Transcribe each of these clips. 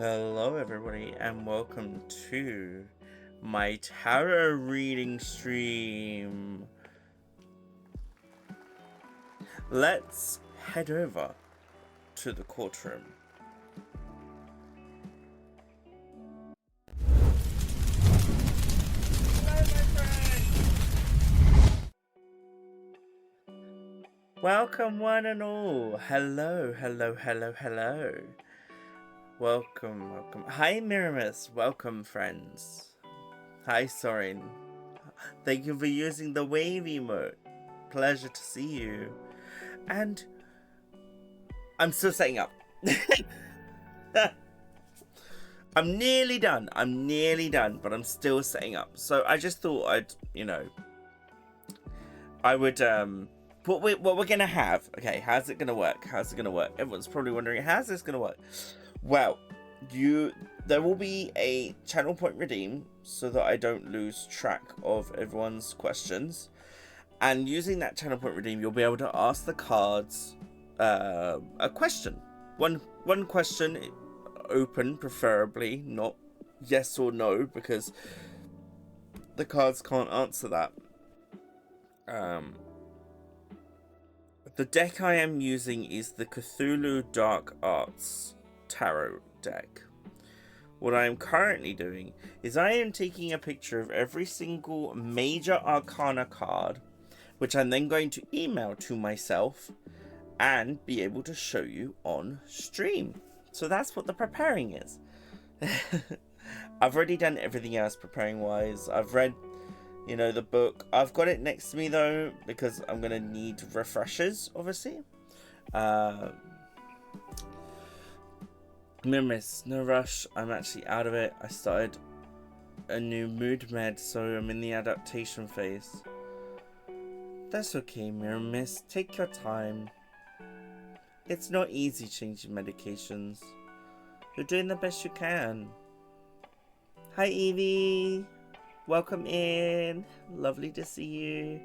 Hello, everybody, and welcome to my tarot reading stream. Let's head over to the courtroom. Hello, my friend. Welcome, one and all. Hello, hello, hello, hello. Welcome, welcome. Hi, Miramis. Welcome, friends. Hi, Sorin. Thank you for using the wave emote. Pleasure to see you. And I'm still setting up. I'm nearly done, but I'm still setting up. So I just thought I would, what we're gonna have. Okay, how's it gonna work? Everyone's probably wondering, how's this gonna work? Well, there will be a channel point redeem so that I don't lose track of everyone's questions. And using that channel point redeem, you'll be able to ask the cards a question. One question, open preferably, not yes or no, because the cards can't answer that. The deck I am using is the Cthulhu Dark Arts Tarot deck. What I am currently doing is I am taking a picture of every single major arcana card, which I'm then going to email to myself and be able to show you on stream. So that's what the preparing is. I've already done everything else preparing wise. I've read, the book. I've got it next to me though, because I'm going to need refreshers, obviously. Miss, no rush. I'm actually out of it. I started a new mood med, so I'm in the adaptation phase. That's okay, Miss. Take your time. It's not easy changing medications. You're doing the best you can. Hi, Evie. Welcome in. Lovely to see you.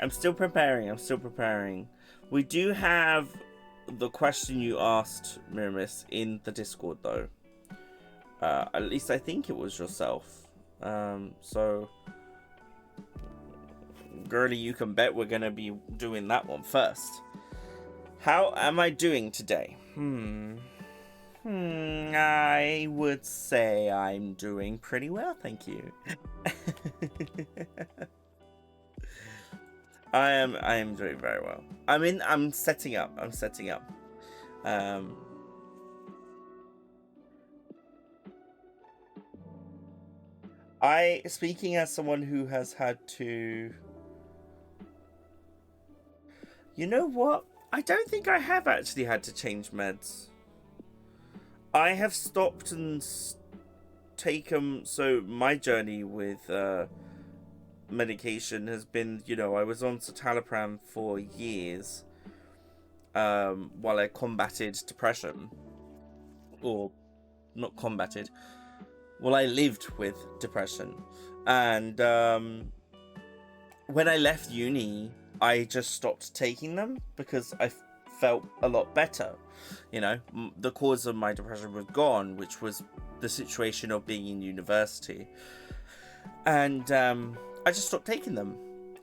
I'm still preparing. We do have the question you asked, Miramis, in the Discord, though. At least I think it was yourself. So, girly, you can bet we're going to be doing that one first. How am I doing today? I would say I'm doing pretty well, thank you. I am doing very well. I'm setting up. Speaking as someone who has had to... You know what? I don't think I have actually had to change meds. I have stopped and taken... So my journey with medication has been, I was on citalopram for years while I combated depression. Or not combated. Well, I lived with depression. And when I left uni, I just stopped taking them because I felt a lot better. The cause of my depression was gone, which was the situation of being in university. And I just stopped taking them.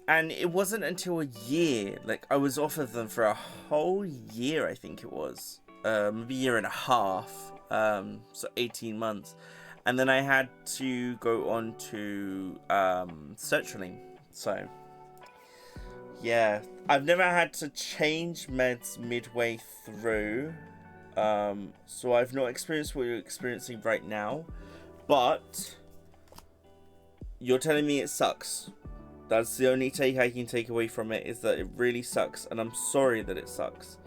And it wasn't until a year, I was off of them for a whole year, I think it was. Maybe a year and a half, so 18 months. And then I had to go on to sertraline. So, yeah, I've never had to change meds midway through. So I've not experienced what you're experiencing right now. But you're telling me it sucks. That's the only take I can take away from it, is that it really sucks. And I'm sorry that it sucks.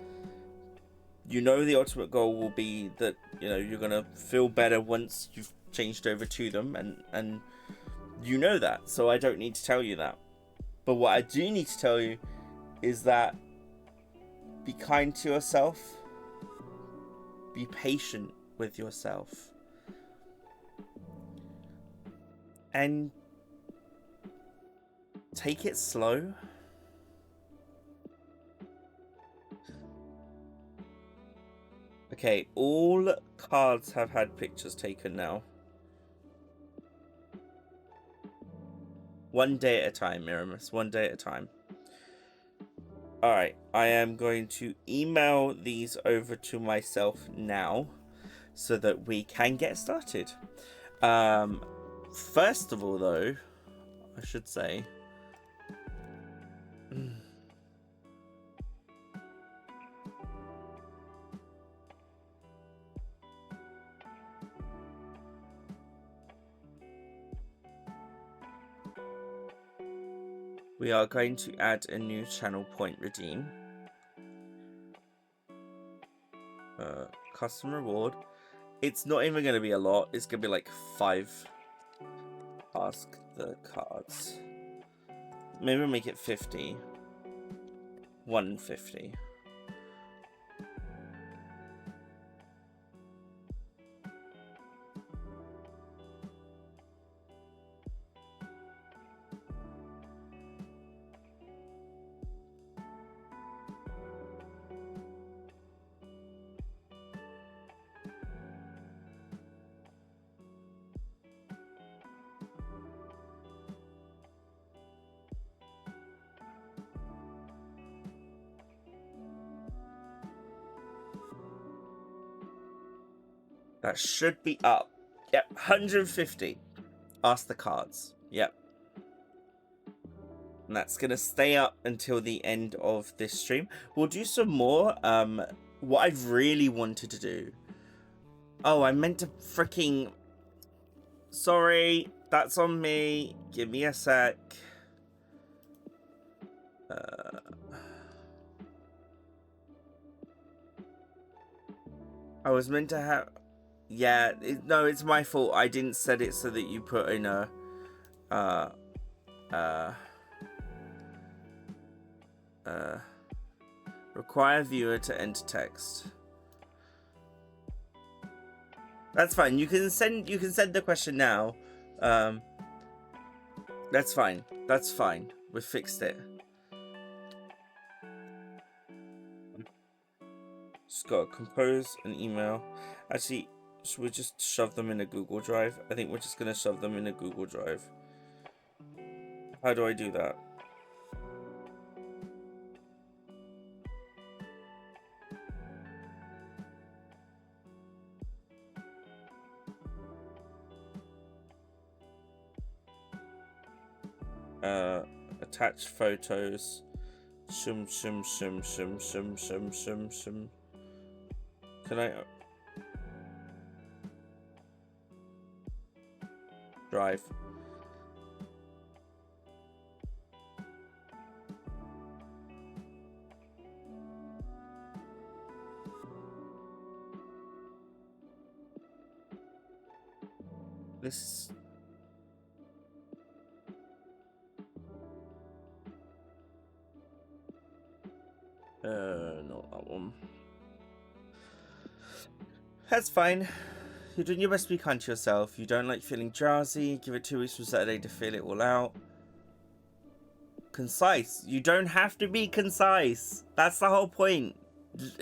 The ultimate goal will be that, you're going to feel better once you've changed over to them, and that, so I don't need to tell you that. But what I do need to tell you is that be kind to yourself, be patient with yourself, and take it slow. Okay, all cards have had pictures taken now. One day at a time, Miramis. One day at a time. Alright, I am going to email these over to myself now so that we can get started. First of all, though, I should say... we are going to add a new channel point redeem. Custom reward. It's not even going to be a lot. It's going to be like 5. Ask the cards. Maybe we'll make it 50. 150. That should be up. Yep, 150. Ask the cards. Yep. And that's going to stay up until the end of this stream. We'll do some more. What I really wanted to do... Oh, I meant to freaking... Sorry, that's on me. Give me a sec. I was meant to have... Yeah, no, it's my fault. I didn't set it so that you put in a... require viewer to enter text. That's fine. You can send the question now. That's fine. That's fine. We fixed it. Just gotta compose an email. Actually, should we just shove them in a Google Drive? I think we're just gonna shove them in a Google Drive. How do I do that? Attach photos. Shum. Can I... Drive. This... not that one. That's fine. You're doing your best to be kind to yourself. You don't like feeling drowsy. Give it 2 weeks from Saturday to feel it all out. Concise. You don't have to be concise. That's the whole point.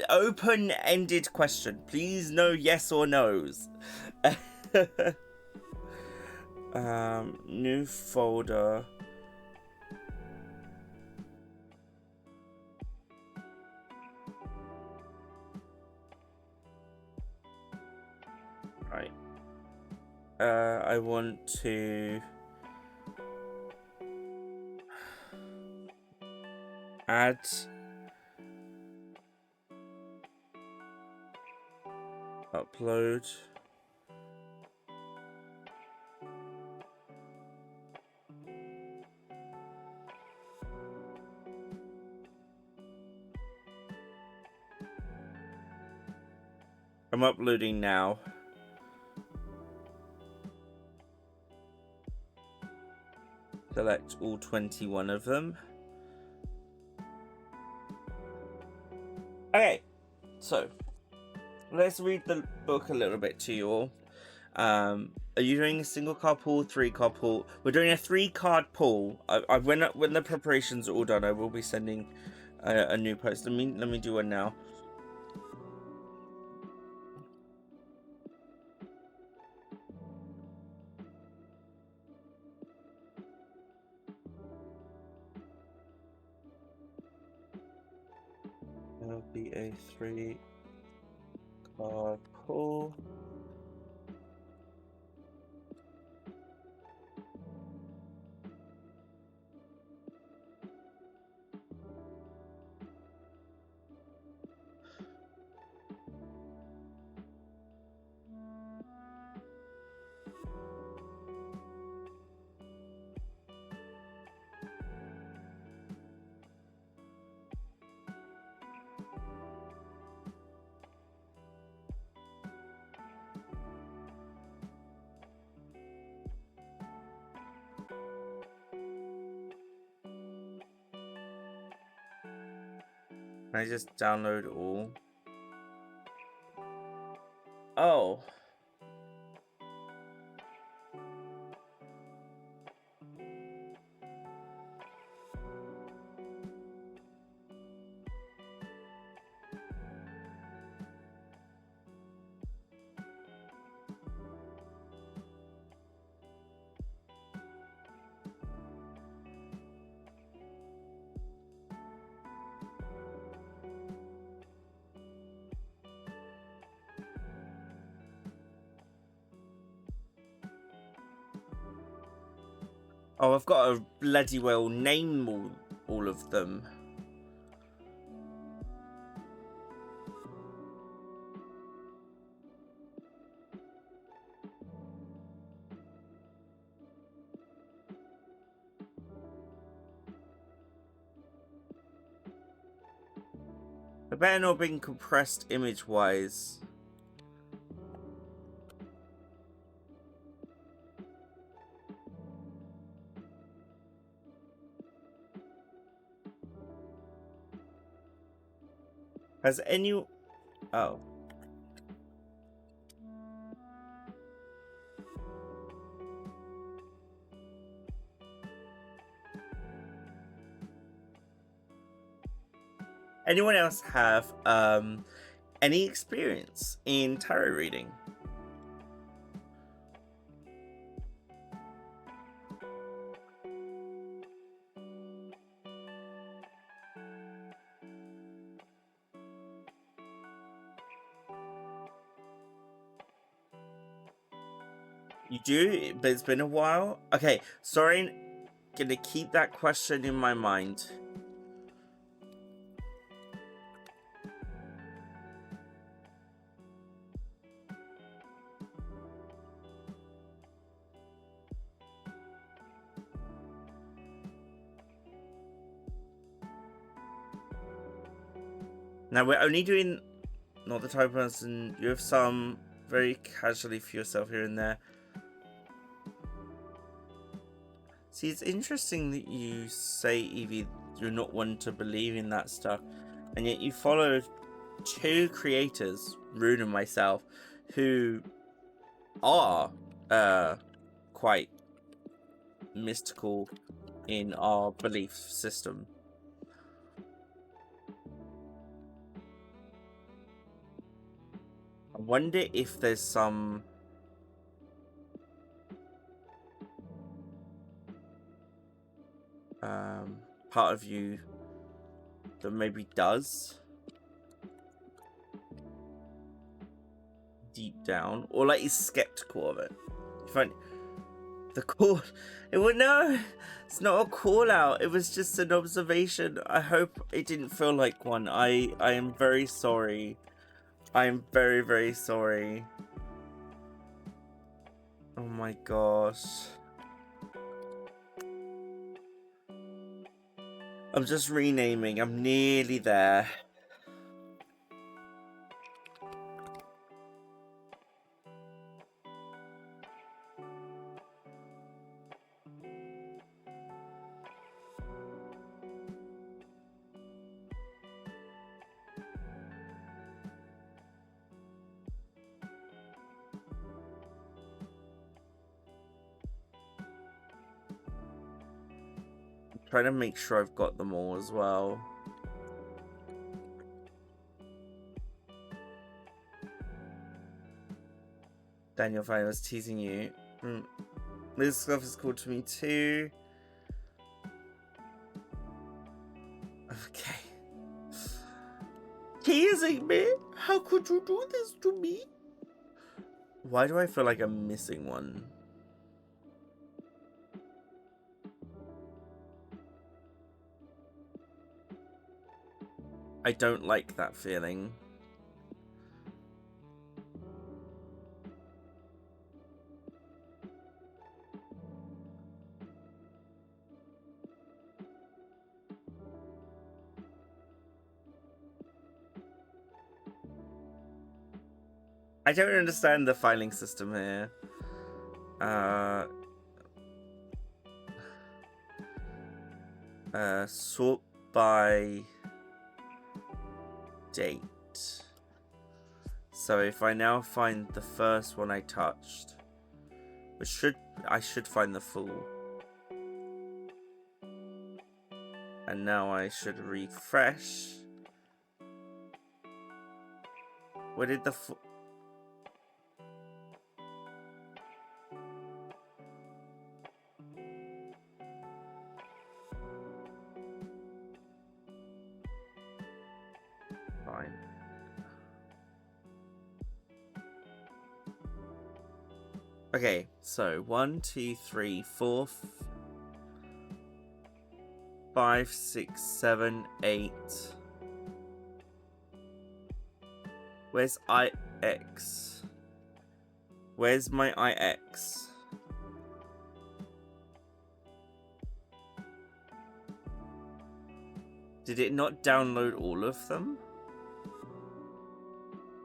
Open-ended question. Please, no yes or no's. New folder. Right. I want to add upload I'm uploading now. Select all 21 of them. Okay, so let's read the book a little bit to you all. Are you doing a single card pool, 3-card pool? We're doing a 3-card pool. When the preparations are all done, I will be sending a new post. Let me do one now. Okay, 3 card pull. Can I just download all? Oh. Oh, I've got to bloody well name all of them. They better not been compressed image-wise. Has any... Oh. Anyone else have any experience in tarot reading? You do, but it's been a while. Okay, sorry, gonna keep that question in my mind. Now we're only doing not the type of person. You have some very casually for yourself here and there. See, it's interesting that you say, Evie, you're not one to believe in that stuff, and yet you follow 2 creators, Rune and myself, who are quite mystical in our belief system. I wonder if there's some part of you that maybe does deep down, or like is skeptical of it. You find the call, it would no, it's not a call out, it was just an observation. I hope it didn't feel like one. I am very sorry. I am very, very sorry. Oh my gosh. I'm just renaming. I'm nearly there. Trying to make sure I've got them all as well. Daniel, if I was teasing you. This stuff is cool to me too. Okay. He is using me? How could you do this to me? Why do I feel like I'm missing one? I don't like that feeling. I don't understand the filing system here. Sort by date. So if I now find the first one I touched, I should find the full. And now I should refresh. Where did the fine. Okay, so 1, 2, 3, 4, 5, 6, 7, 8. Where's IX? Where's my IX? Did it not download all of them?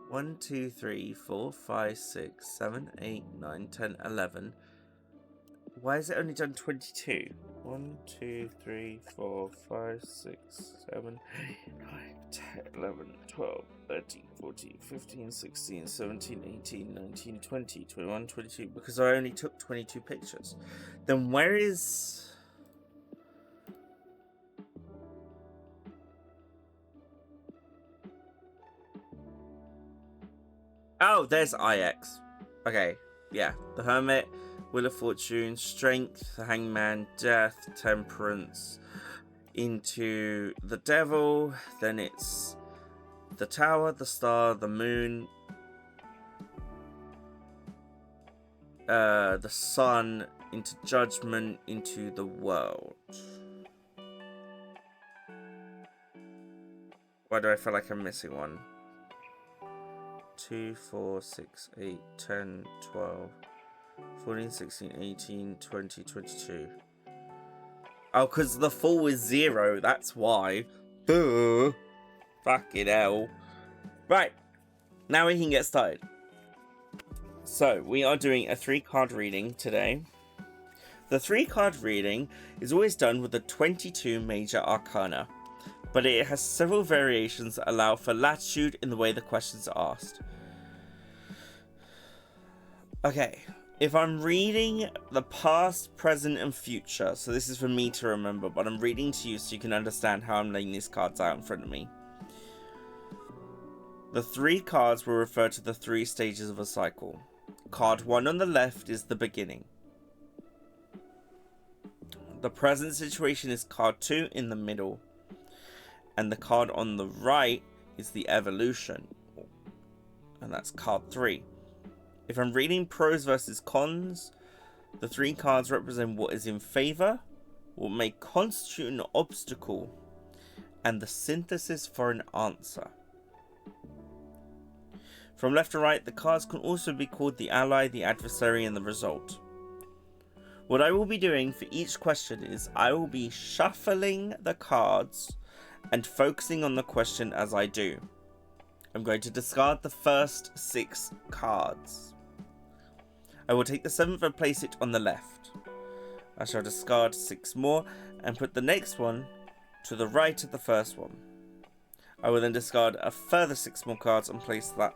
1, 2, 3, 4, 5, 6, 7, 8, 9, 10, 11. Why has it only done 22? 1, 2, 3, 4, 5, 6, 7, 8, 9, 10, 11, 12, 13, 14, 15, 16, 17, 18, 19, 20, 21, 22. Because I only took 22 pictures. Then where is... Oh, there's IX. Okay, yeah. The Hermit, Wheel of Fortune, Strength, the Hangman, Death, Temperance, into the Devil. Then it's the Tower, the Star, the Moon, the Sun, into Judgment, into the World. Why do I feel like I'm missing one? 2, 4, 6, 8, 10, 12, 14, 16, 18, 20, 22. Oh, because the full is 0, that's why. Duh. Fucking hell. Right, now we can get started. So, we are doing a 3-card reading today. The 3-card reading is always done with the 22 major arcana, but it has several variations that allow for latitude in the way the questions are asked. Okay, if I'm reading the past, present, and future, so this is for me to remember, but I'm reading to you so you can understand how I'm laying these cards out in front of me. The 3 cards will refer to the 3 stages of a cycle. Card 1 on the left is the beginning. The present situation is card 2 in the middle. And the card on the right is the evolution. And that's card 3. If I'm reading pros versus cons, the 3 cards represent what is in favor, what may constitute an obstacle, and the synthesis for an answer. From left to right, the cards can also be called the ally, the adversary, and the result. What I will be doing for each question is I will be shuffling the cards and focusing on the question as I do. I'm going to discard the first 6 cards. I will take the 7th and place it on the left. I shall discard 6 more and put the next one to the right of the first one. I will then discard a further 6 more cards and place that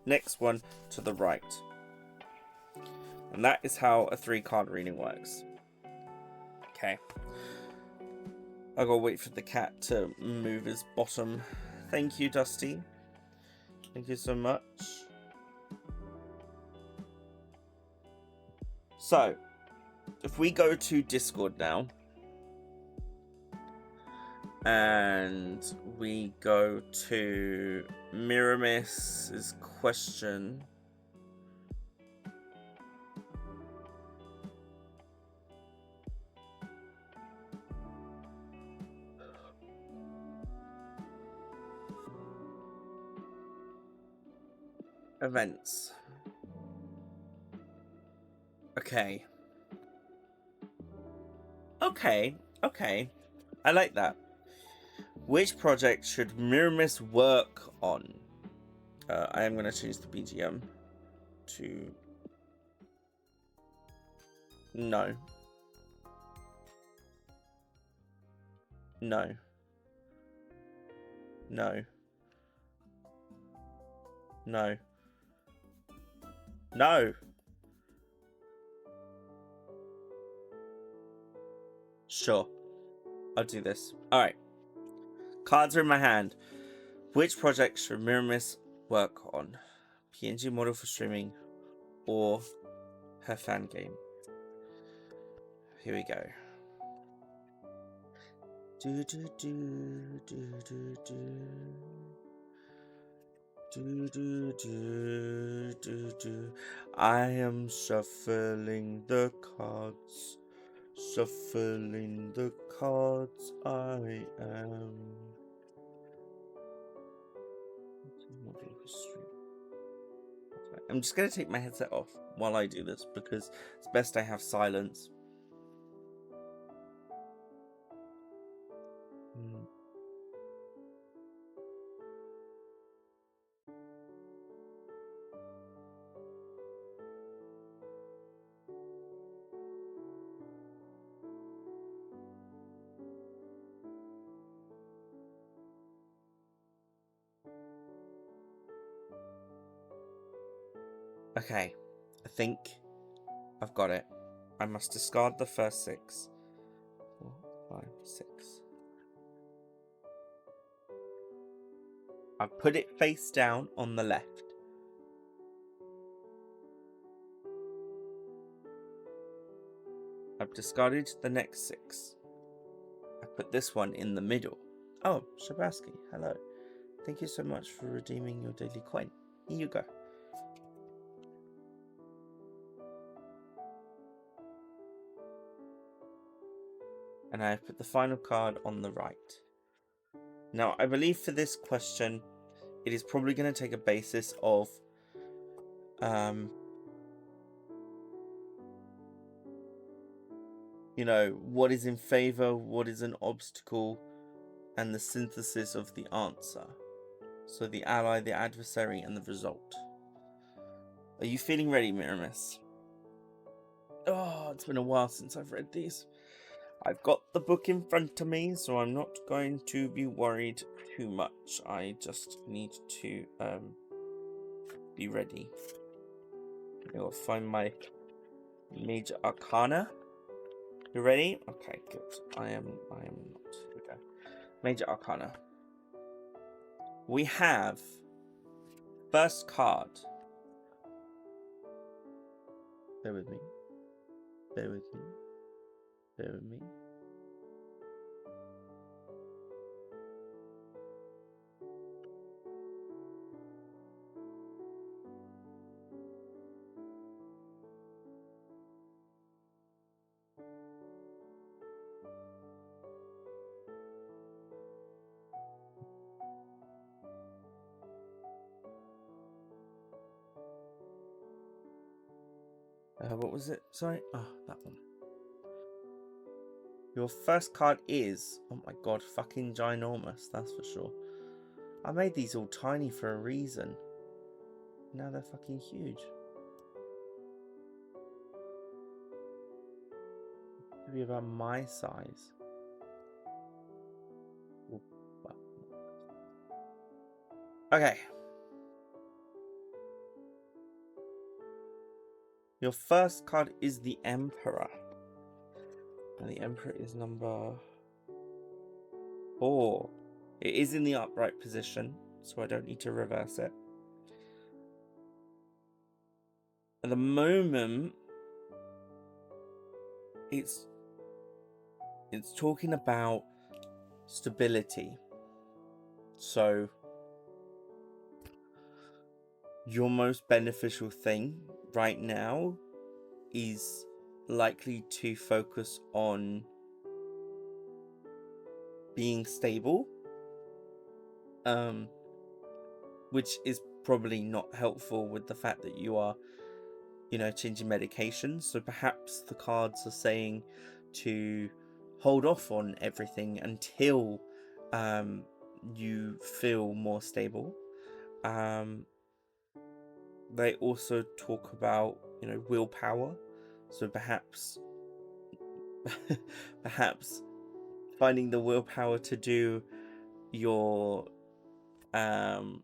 next one to the right. And that is how a 3-card reading works. Okay. I gotta wait for the cat to move his bottom. Thank you, Dusty. Thank you so much. So, if we go to Discord now, And we go to Miramis's question. Events. Okay. Okay. I like that. Which project should Miramis work on? I am going to change the BGM to... No. No. No. No. No. Sure. I'll do this. Alright. Cards are in my hand. Which project should Miramis work on? PNG model for streaming or her fan game? Here we go. Do do do do do do. Do do do do do. I am shuffling the cards. Shuffling the cards. I am. I'm just gonna take my headset off while I do this because it's best I have silence. Okay, I think I've got it. I must discard the first 6. 4, 5, 6. I've put it face down on the left. I've discarded the next 6. I put this one in the middle. Oh, Shabaski, hello. Thank you so much for redeeming your daily coin. Here you go. And I put the final card on the right. Now, I believe for this question, it is probably going to take a basis of you know, what is in favor, what is an obstacle, and the synthesis of the answer. So the ally, the adversary, and the result. Are you feeling ready, Miramis? Oh, it's been a while since I've read these. I've got the book in front of me, so I'm not going to be worried too much. I just need to be ready. I will find my Major Arcana. You ready? Okay, good. I am not. Here we go. Major Arcana. We have first card. Bear with me. Bear with me. Bear with me. What was it? Sorry. Oh, that one. Your first card is, oh my god, fucking ginormous, that's for sure. I made these all tiny for a reason. Now they're fucking huge. To be about my size. Okay. Your first card is the Emperor. And the Emperor is number 4. It is in the upright position, so I don't need to reverse it. At the moment, it's talking about stability. So your most beneficial thing right now is likely to focus on being stable, which is probably not helpful with the fact that you are, changing medications. So perhaps the cards are saying to hold off on everything until you feel more stable. They also talk about, willpower. So perhaps finding the willpower to do your PNG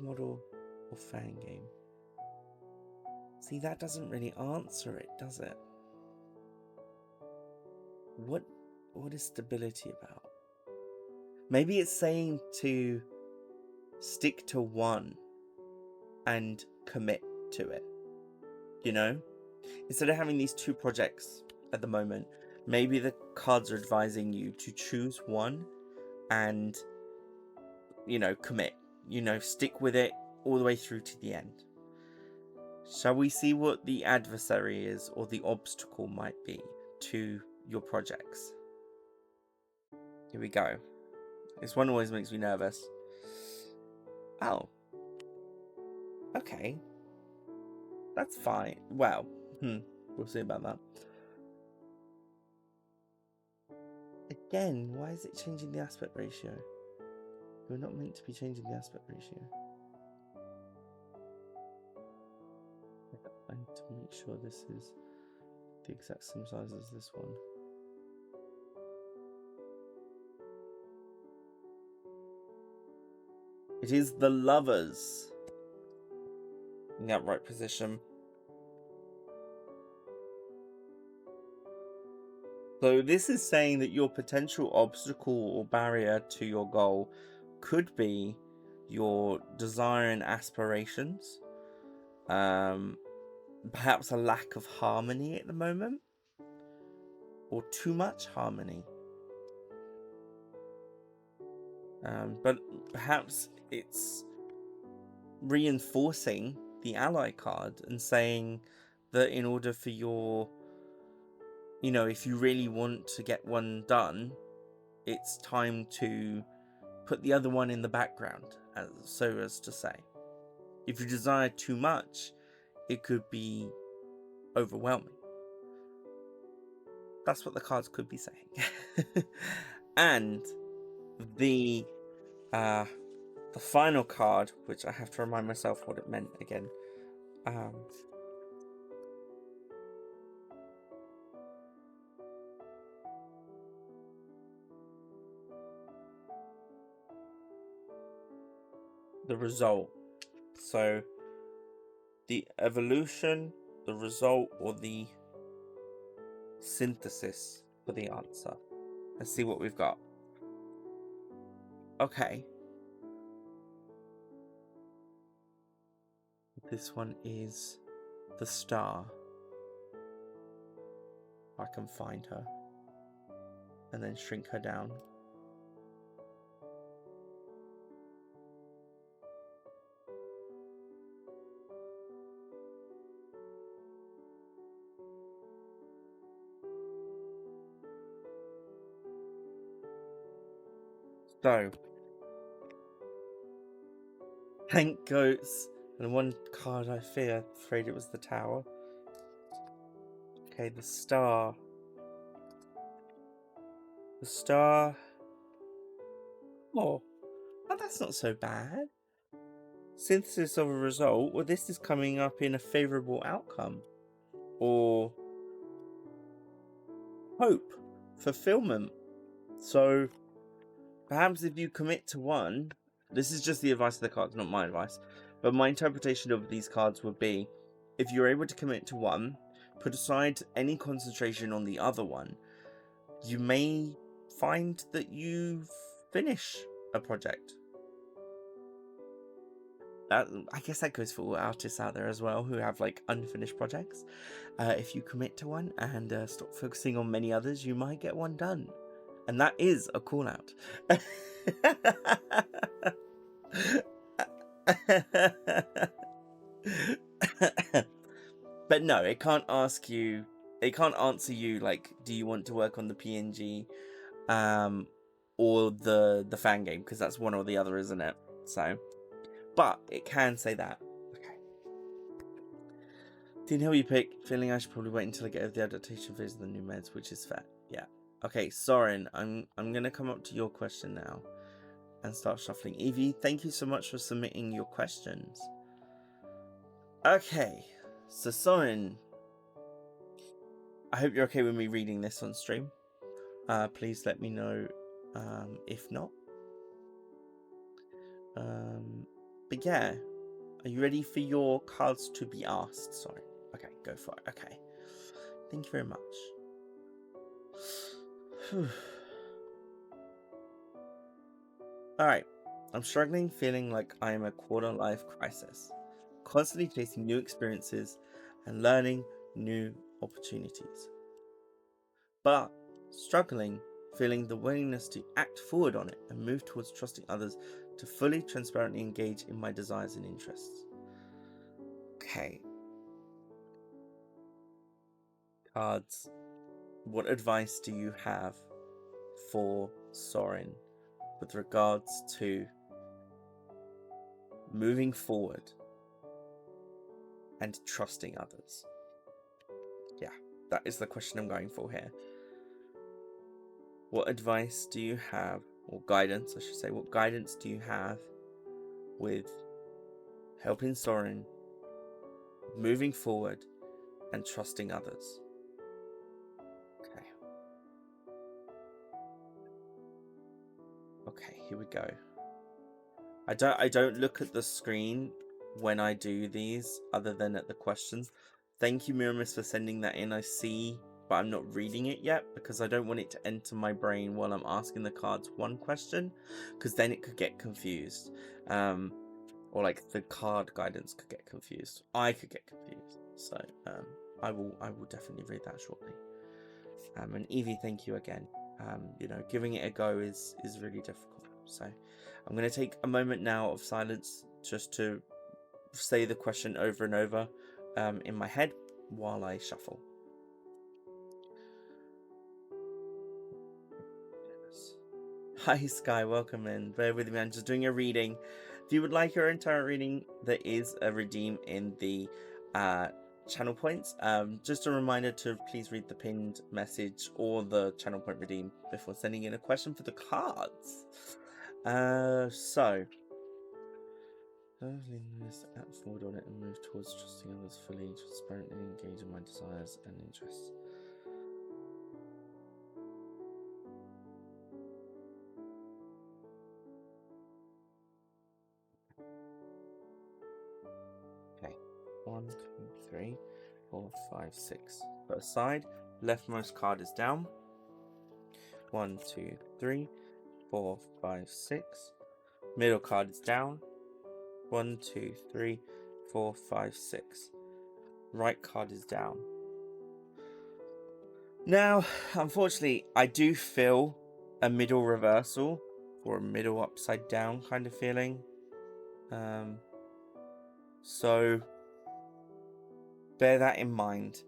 model or fan game. See, that doesn't really answer it, does it? What is stability about? Maybe it's saying to stick to one and commit to it. Instead of having these two projects at the moment, maybe the cards are advising you to choose one and commit, stick with it all the way through to the end. Shall we see what the adversary is, or the obstacle might be to your projects? Here we go. This one always makes me nervous. Oh. Okay. That's fine. Well, we'll see about that. Again, why is it changing the aspect ratio? We're not meant to be changing the aspect ratio. I need to make sure this is the exact same size as this one. It is the Lovers in the upright position. So this is saying that your potential obstacle or barrier to your goal could be your desire and aspirations. Perhaps a lack of harmony at the moment, or too much harmony. But perhaps it's reinforcing the ally card and saying that in order for your, if you really want to get one done, it's time to put the other one in the background, so as to say. If you desire too much, it could be overwhelming. That's what the cards could be saying. And the final card, which I have to remind myself what it meant again. The result. So the evolution, the result, or the synthesis for the answer. Let's see what we've got. Okay. This one is the Star. I can find her and then shrink her down. So, thank goats, and one card I fear, afraid it was the Tower. Okay, the Star. The Star. Oh, that's not so bad. Synthesis of a result. Well, this is coming up in a favourable outcome. Or hope. Fulfillment. So, perhaps if you commit to one, this is just the advice of the cards, not my advice, but my interpretation of these cards would be, if you're able to commit to one, put aside any concentration on the other one, you may find that you finish a project. I guess that goes for all artists out there as well who have like unfinished projects. If you commit to one and stop focusing on many others, you might get one done. And that is a call out. But no, it can't answer you like, do you want to work on the PNG or the fan game, because that's one or the other, isn't it? So, but it can say that. Okay. Didn't know you pick. Feeling I should probably wait until I get over the adaptation phase of the new meds, which is fair. Yeah. Okay, Soren, I'm gonna come up to your question now and start shuffling. Evie, thank you so much for submitting your questions. Okay, so Soren, I hope you're okay with me reading this on stream. Please let me know if not. But yeah, are you ready for your cards to be asked? Sorry. Okay, go for it. Okay. Thank you very much. Alright. I'm struggling, feeling like I am a quarter-life crisis. Constantly chasing new experiences and learning new opportunities. But struggling, feeling the willingness to act forward on it and move towards trusting others to fully, transparently engage in my desires and interests. Okay. Cards. What advice do you have for Soren with regards to moving forward and trusting others? Yeah, that is the question I'm going for here. What advice do you have, or guidance, I should say, what guidance do you have with helping Soren moving forward and trusting others? Okay. Okay, here we go. I don't look at the screen when I do these other than at the questions. Thank you, Miramis, for sending that in. I see, but I'm not reading it yet because I don't want it to enter my brain while I'm asking the cards one question, because then it could get confused. Or like the card guidance could get confused. I could get confused. So I will definitely read that shortly. And Evie, thank you again. You know, giving it a go is really difficult. So I'm going to take a moment now of silence just to say the question over and over in my head while I shuffle. Hi Sky, welcome in. Bear with me, I'm just doing a reading. If you would like your entire reading, there is a redeem in the channel points. Just a reminder to please read the pinned message or the channel point redeem before sending in a question for the cards. So act forward on it and move towards trusting others fully, transparently engage in my desires and interests. Okay, 1, 2, 3, 4, 5, 6. First side, leftmost card is down. 1, 2, 3, 4, 5, 6. Middle card is down. 1, 2, 3, 4, 5, 6. Right card is down. Now, unfortunately, I do feel a middle reversal or a middle upside down kind of feeling. So bear that in mind.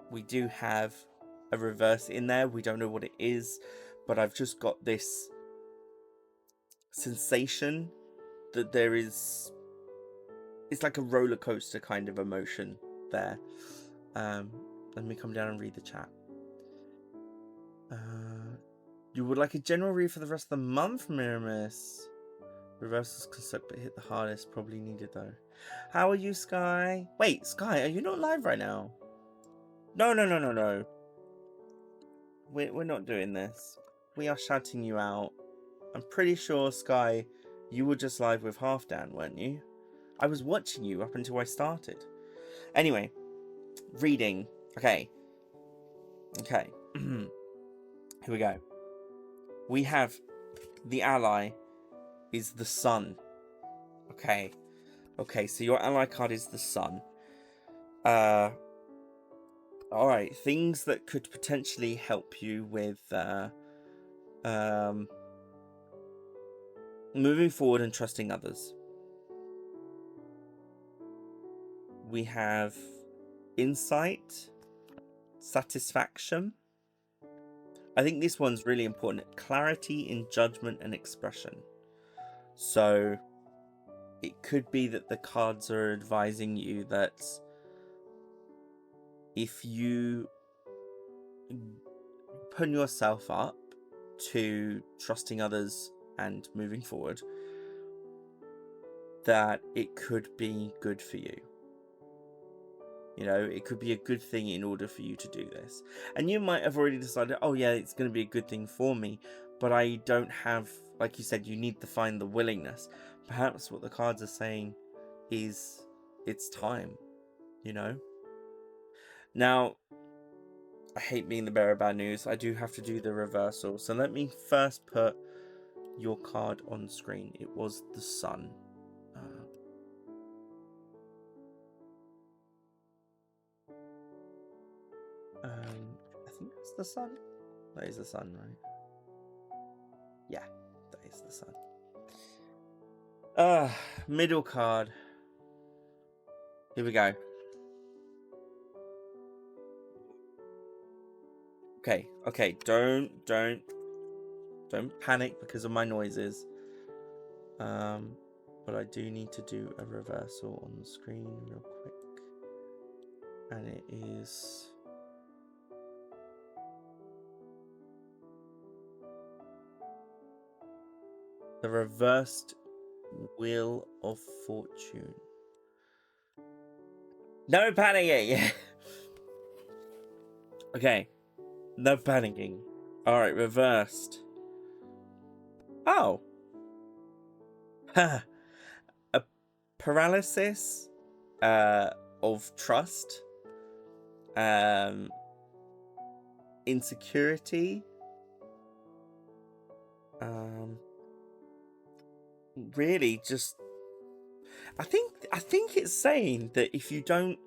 We do have a reverse in there. We don't know what it is, but I've just got this sensation that there is, it's like a roller coaster kind of emotion there. Let me come down and read the chat. You would like a general read for the rest of the month, Miramis? Reversals can suck, but hit the hardest. Probably needed though. How are you, Sky? Wait, Sky, are you not live right now? No. We're not doing this. We are shouting you out. I'm pretty sure, Sky, you were just live with Half Dan, weren't you? I was watching you up until I started. Anyway, reading. Okay. Here we go. We have the ally is the sun. Okay. Okay, so your ally card is the Sun. Alright, things that could potentially help you with moving forward and trusting others. We have insight, satisfaction. I think this one's really important. Clarity in judgment and expression. So it could be that the cards are advising you that if you open yourself up to trusting others and moving forward, that it could be good for you. You know, it could be a good thing in order for you to do this. And you might have already decided, oh yeah, it's going to be a good thing for me, but I don't have, like you said, you need to find the willingness. Perhaps what the cards are saying is it's time, you know? Now, I hate being the bearer of bad news. I do have to do the reversal. So let me first put your card on screen. It was the Sun. I think that's the Sun. That is the Sun, right? Yeah, that is the Sun. Middle card. Here we go. Okay, don't panic because of my noises. But I do need to do a reversal on the screen real quick. And it is the reversed Wheel of Fortune. No panicking! Okay, no panicking. Alright, reversed. Oh! A paralysis of trust, insecurity, really just I think it's saying that if you don't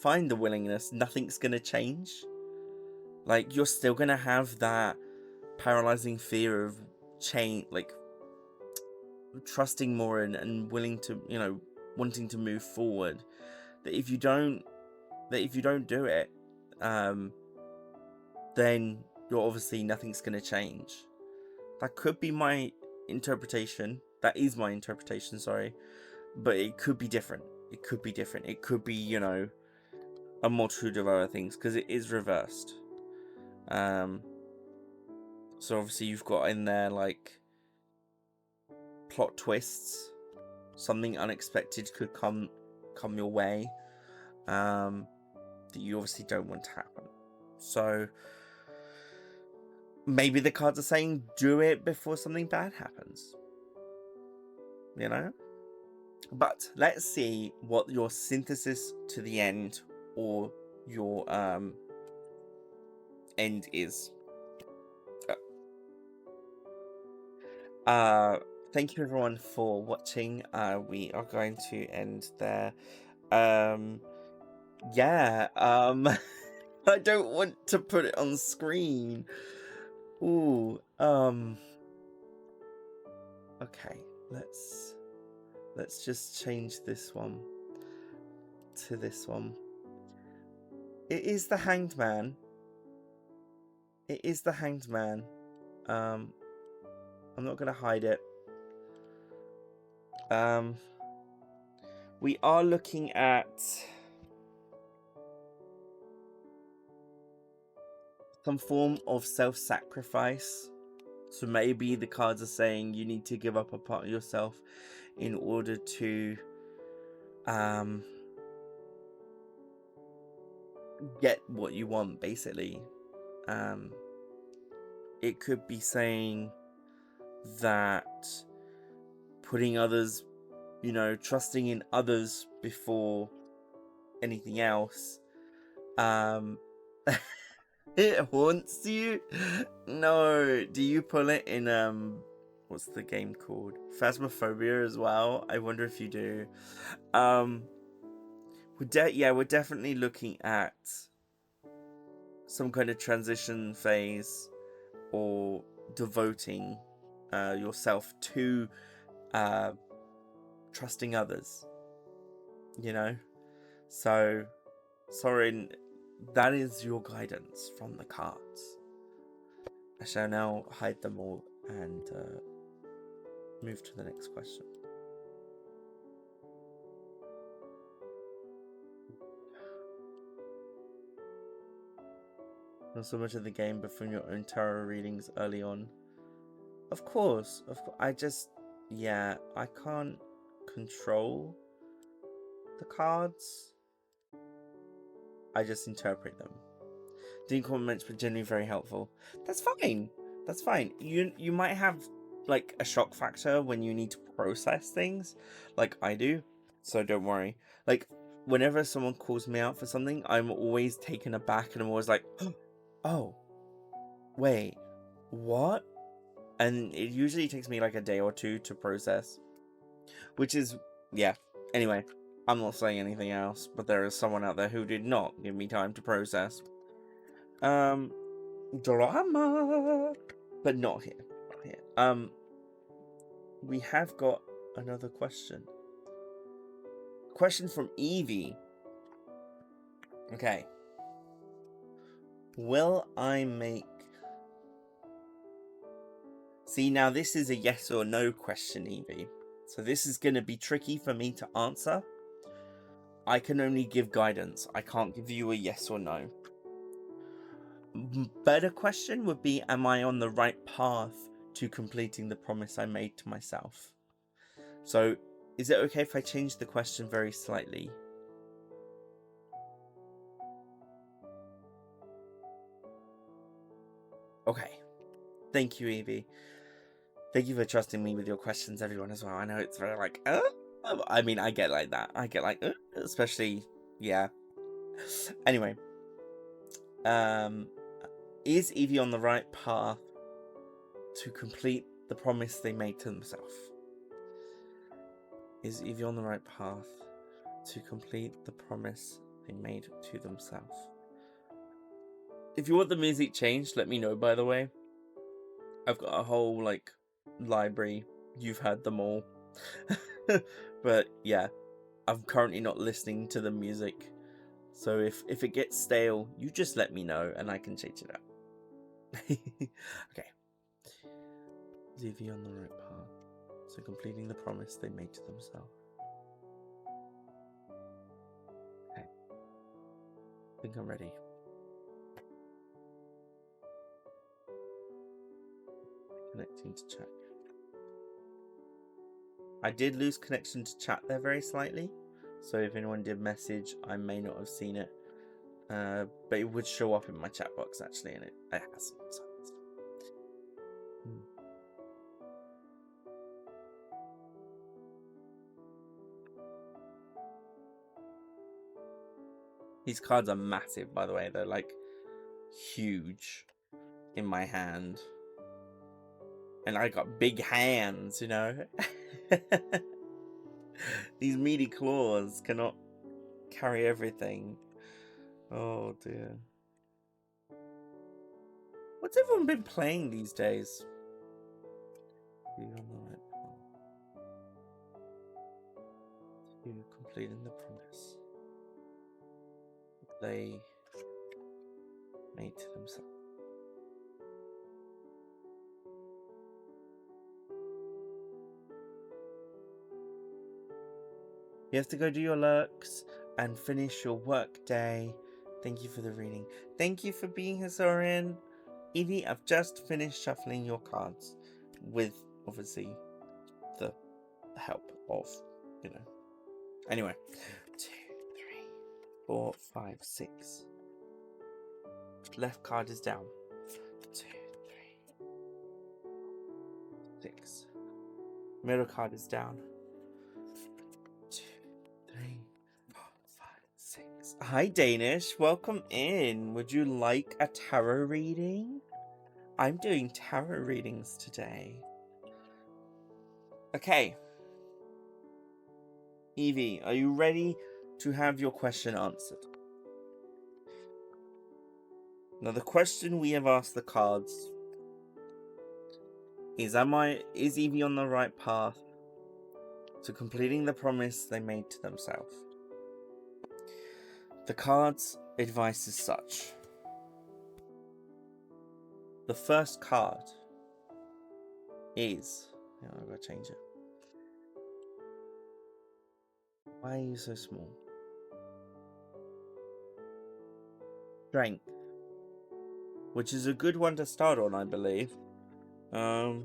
find the willingness, nothing's gonna change. Like, you're still gonna have that paralyzing fear of change, like trusting more and willing to, you know, wanting to move forward. That if you don't do it, then you're obviously nothing's gonna change. That could be my interpretation. That is my interpretation, sorry. But it could be different. It could be different. It could be, you know, a multitude of other things, because it is reversed. So obviously you've got in there, like, plot twists. Something unexpected could come your way. That you obviously don't want to happen. So maybe the cards are saying do it before something bad happens. You know? But let's see what your synthesis to the end or your end is. Thank you everyone for watching. We are going to end there. Yeah, I don't want to put it on screen. Ooh, okay, let's just change this one to this one. It is the Hanged Man. It is the Hanged Man. I'm not gonna hide it. We are looking at some form of self-sacrifice. So maybe the cards are saying you need to give up a part of yourself in order to get what you want, basically. It could be saying that putting others, you know, trusting in others before anything else. It haunts you? No. Do you pull it in what's the game called? Phasmophobia as well. I wonder if you do. We're definitely looking at some kind of transition phase or devoting yourself to trusting others, you know. So, Soren, that is your guidance from the cards. I shall now hide them all and move to the next question. Not so much of the game, but from your own tarot readings early on. Of course. I can't control the cards. I just interpret them. Didn't comments, but generally very helpful. That's fine. That's fine. You might have like a shock factor when you need to process things, like I do. So don't worry. Like whenever someone calls me out for something, I'm always taken aback, and I'm always like, oh, wait, what? And it usually takes me like a day or two to process, which is, yeah. Anyway, I'm not saying anything else, but there is someone out there who did not give me time to process. Drama, but not here. Not here. We have got another question. Question from Evie. Okay. Will I make... See, now this is a yes or no question, Evie. So this is going to be tricky for me to answer. I can only give guidance. I can't give you a yes or no. Better question would be, am I on the right path to completing the promise I made to myself? So, is it okay if I change the question very slightly? Okay. Thank you, Evie. Thank you for trusting me with your questions, everyone, as well. I know it's very like, I mean, I get like that. I get like, especially, yeah. Anyway. Is Evie on the right path to complete the promise they made to themselves? Is Evie on the right path to complete the promise they made to themselves? If you want the music changed, let me know, by the way. I've got a whole, like, library. You've heard them all. But, yeah. I'm currently not listening to the music. So if it gets stale, you just let me know and I can change it up. Okay. Is Evie on the right path to completing the promise they made to themselves? Okay. I think I'm ready. Connecting to chat. I did lose connection to chat there very slightly. So if anyone did message, I may not have seen it. But it would show up in my chat box actually, and it hasn't. So. These cards are massive, by the way. They're like huge in my hand. And I got big hands, you know. These meaty claws cannot carry everything. Oh dear. What's everyone been playing these days? To completing the promise they made to themselves. You have to go do your lurks and finish your work day. Thank you for the reading. Thank you for being here, Soren. Evie, I've just finished shuffling your cards with, obviously, the help of, you know. Anyway. 2, 3, 4, 5, 6. Left card is down. 2, 3, 6. Middle card is down. 2, 3, 4, 5, 6. Hi, Danish. Welcome in. Would you like a tarot reading? I'm doing tarot readings today. Okay. Evie, are you ready to have your question answered? Now, the question we have asked the cards is Evie on the right path to completing the promise they made to themselves? The cards' advice is such. The first card is... I've got to change it. Why are you so small? Strength. Which is a good one to start on, I believe. I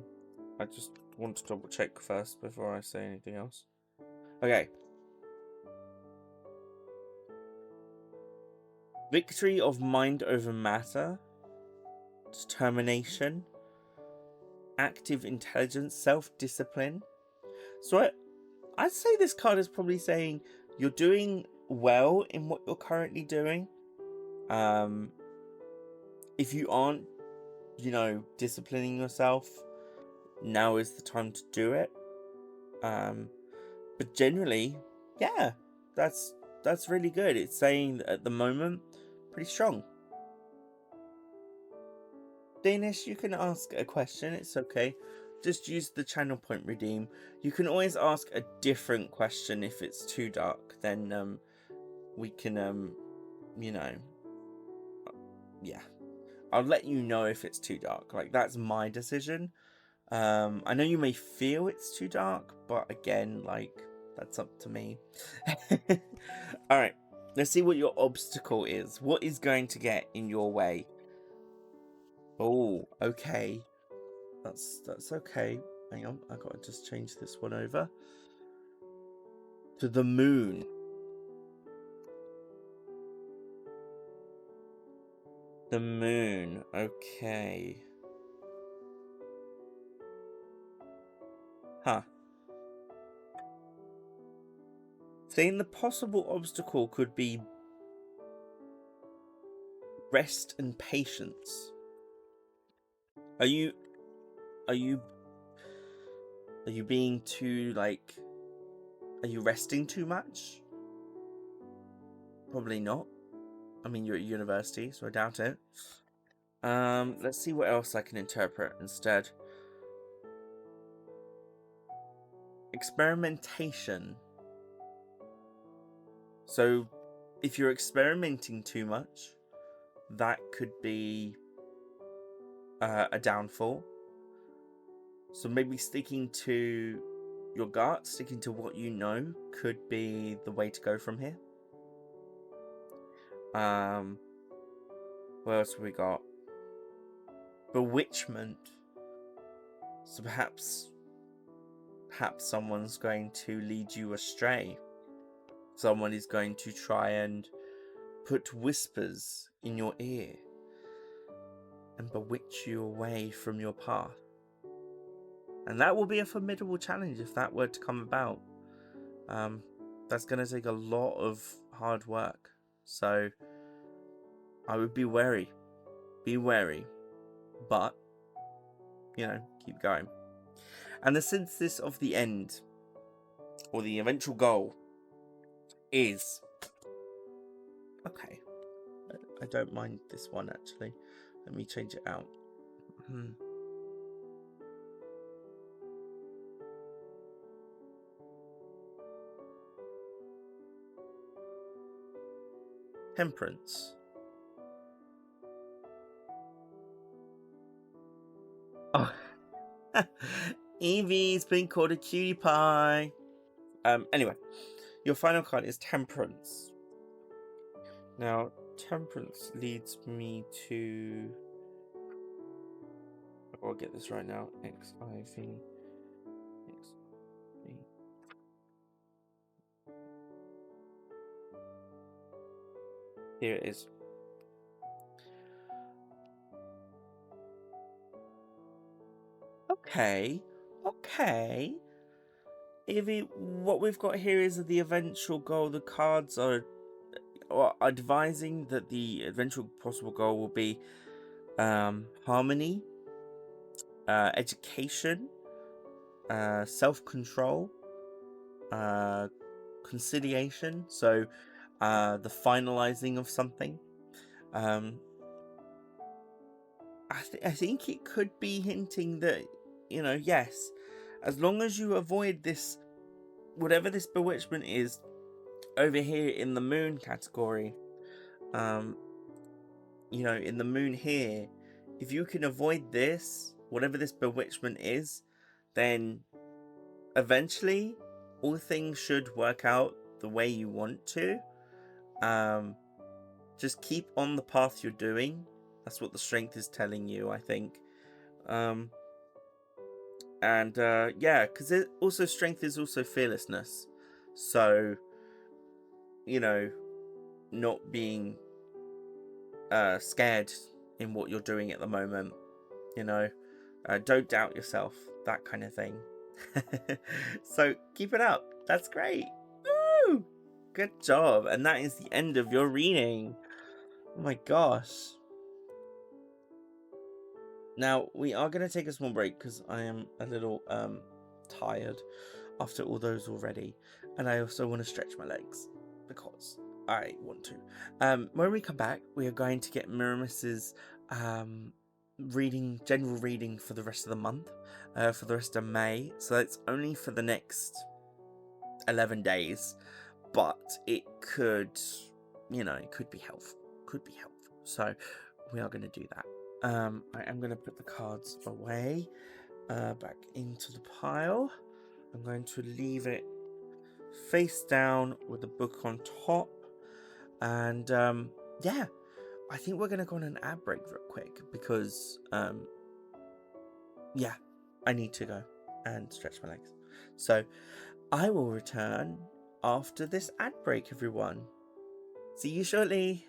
just want to double check first before I say anything else. Okay. Victory of mind over matter. Determination. Active intelligence. Self-discipline. So I'd say this card is probably saying you're doing well in what you're currently doing. If you aren't, disciplining yourself, now is the time to do it. But generally, yeah, that's really good. It's saying that at the moment, pretty strong. Danish, you can ask a question. It's okay. Just use the channel point redeem. You can always ask a different question if it's too dark. Then we can yeah. I'll let you know if it's too dark. Like, that's my decision. I know you may feel it's too dark, but again, like, that's up to me. Alright, let's see what your obstacle is. What is going to get in your way? Oh, okay. That's okay. Hang on, I gotta just change this one over. To the moon. The moon, okay. Huh. Saying the possible obstacle could be rest and patience. Are you being too, like, are you resting too much? Probably not. I mean, you're at university, so I doubt it. Let's see what else I can interpret instead. Experimentation. So, if you're experimenting too much, that could be a downfall. So maybe sticking to your gut, sticking to what you know, could be the way to go from here. What else have we got? Bewitchment. So perhaps someone's going to lead you astray. Someone is going to try and put whispers in your ear and bewitch you away from your path. And that will be a formidable challenge if that were to come about. That's going to take a lot of hard work. So I would be wary. Be wary. But, keep going. And the synthesis of the end, or the eventual goal, is... Okay. I don't mind this one, actually. Let me change it out. Temperance. Oh. Evie's been called a cutie pie. Anyway, your final card is Temperance. Now, Temperance leads me to... I'll get this right now. XIV. Here it is. Okay. Evie, what we've got here is the eventual goal. The cards are advising that the eventual possible goal will be harmony, education, self-control, conciliation, so the finalizing of something. I think it could be hinting that, yes, as long as you avoid this, whatever this bewitchment is over here in the moon category, in the moon here, if you can avoid this, whatever this bewitchment is, then eventually all things should work out the way you want to. Just keep on the path you're doing. That's what the strength is telling you, I think. Because also strength is also fearlessness. So, not being scared in what you're doing at the moment. Don't doubt yourself, that kind of thing. So keep it up. That's great. Woo! Good job. And that is the end of your reading. Oh my gosh. Now we are going to take a small break because I am a little tired after all those already, and I also want to stretch my legs because I want to. When we come back, we are going to get Miramis's general reading for the rest of the month, for the rest of May. So it's only for the next 11 days, but it could, it could be helpful. So we are going to do that. I am going to put the cards away, back into the pile. I'm going to leave it face down with the book on top. And I think we're going to go on an ad break real quick because, I need to go and stretch my legs. So I will return after this ad break, everyone. See you shortly.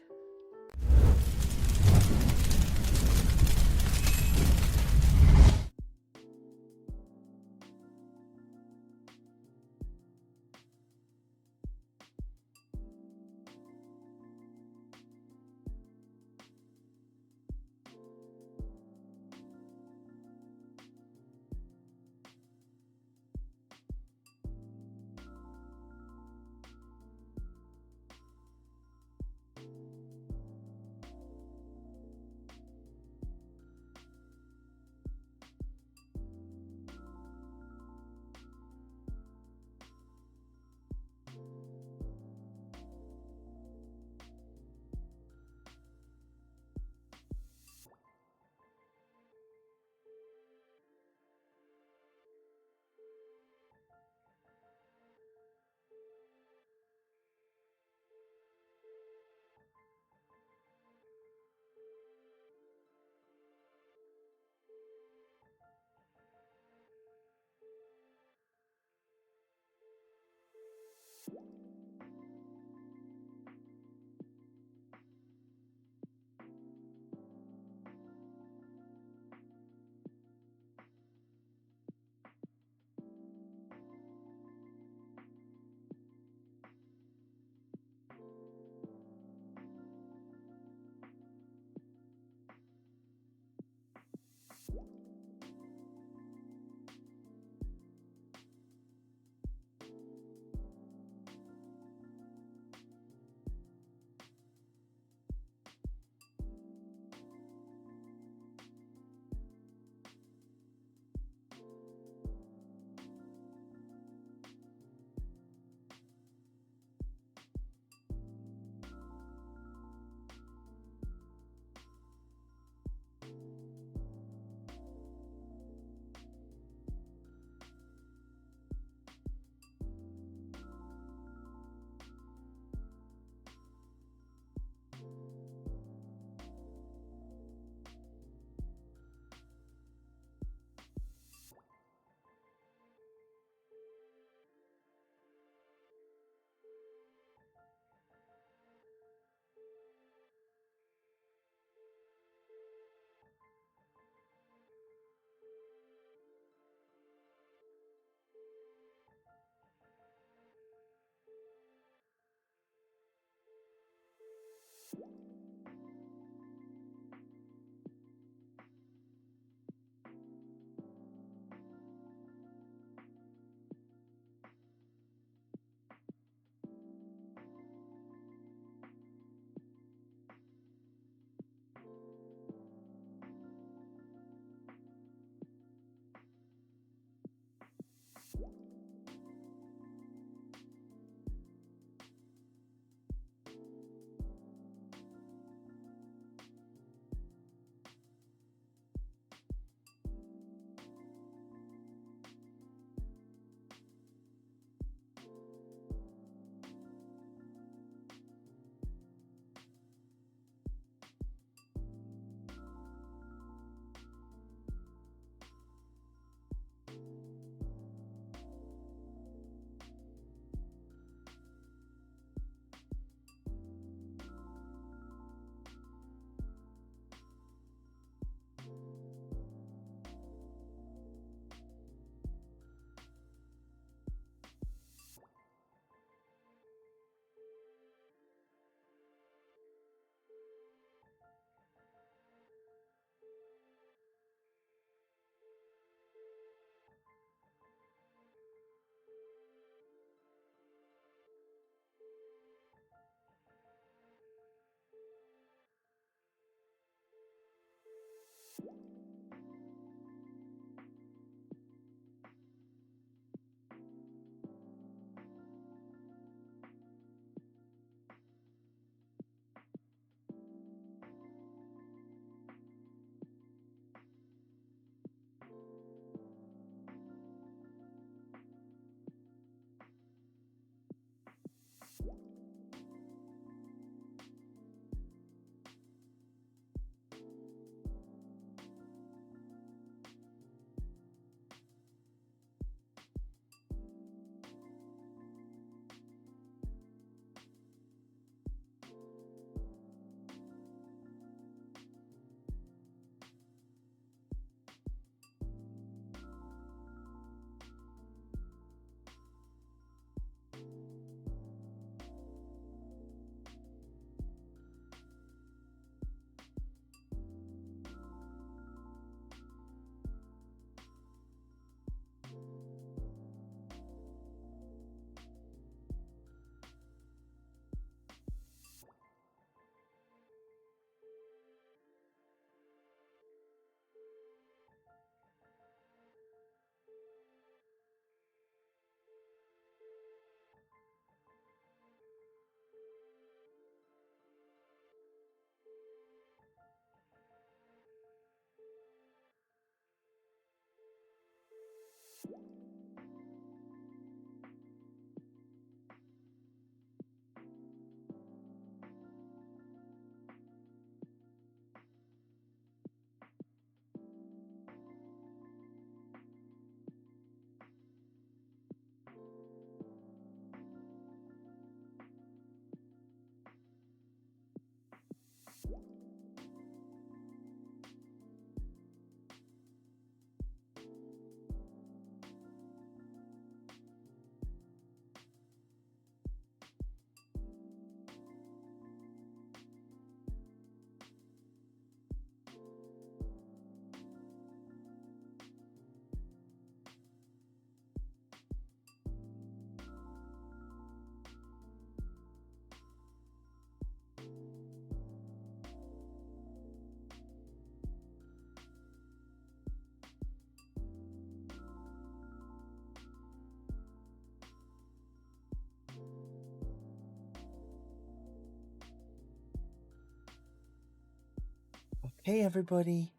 Hey everybody,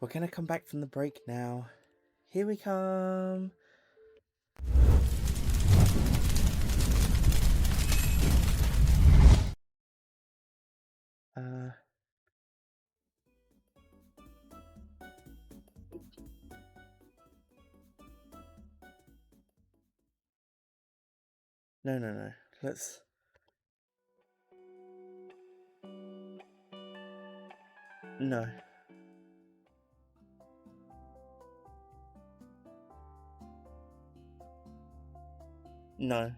we're gonna come back from the break now. Here we come. No. Let's. No. No.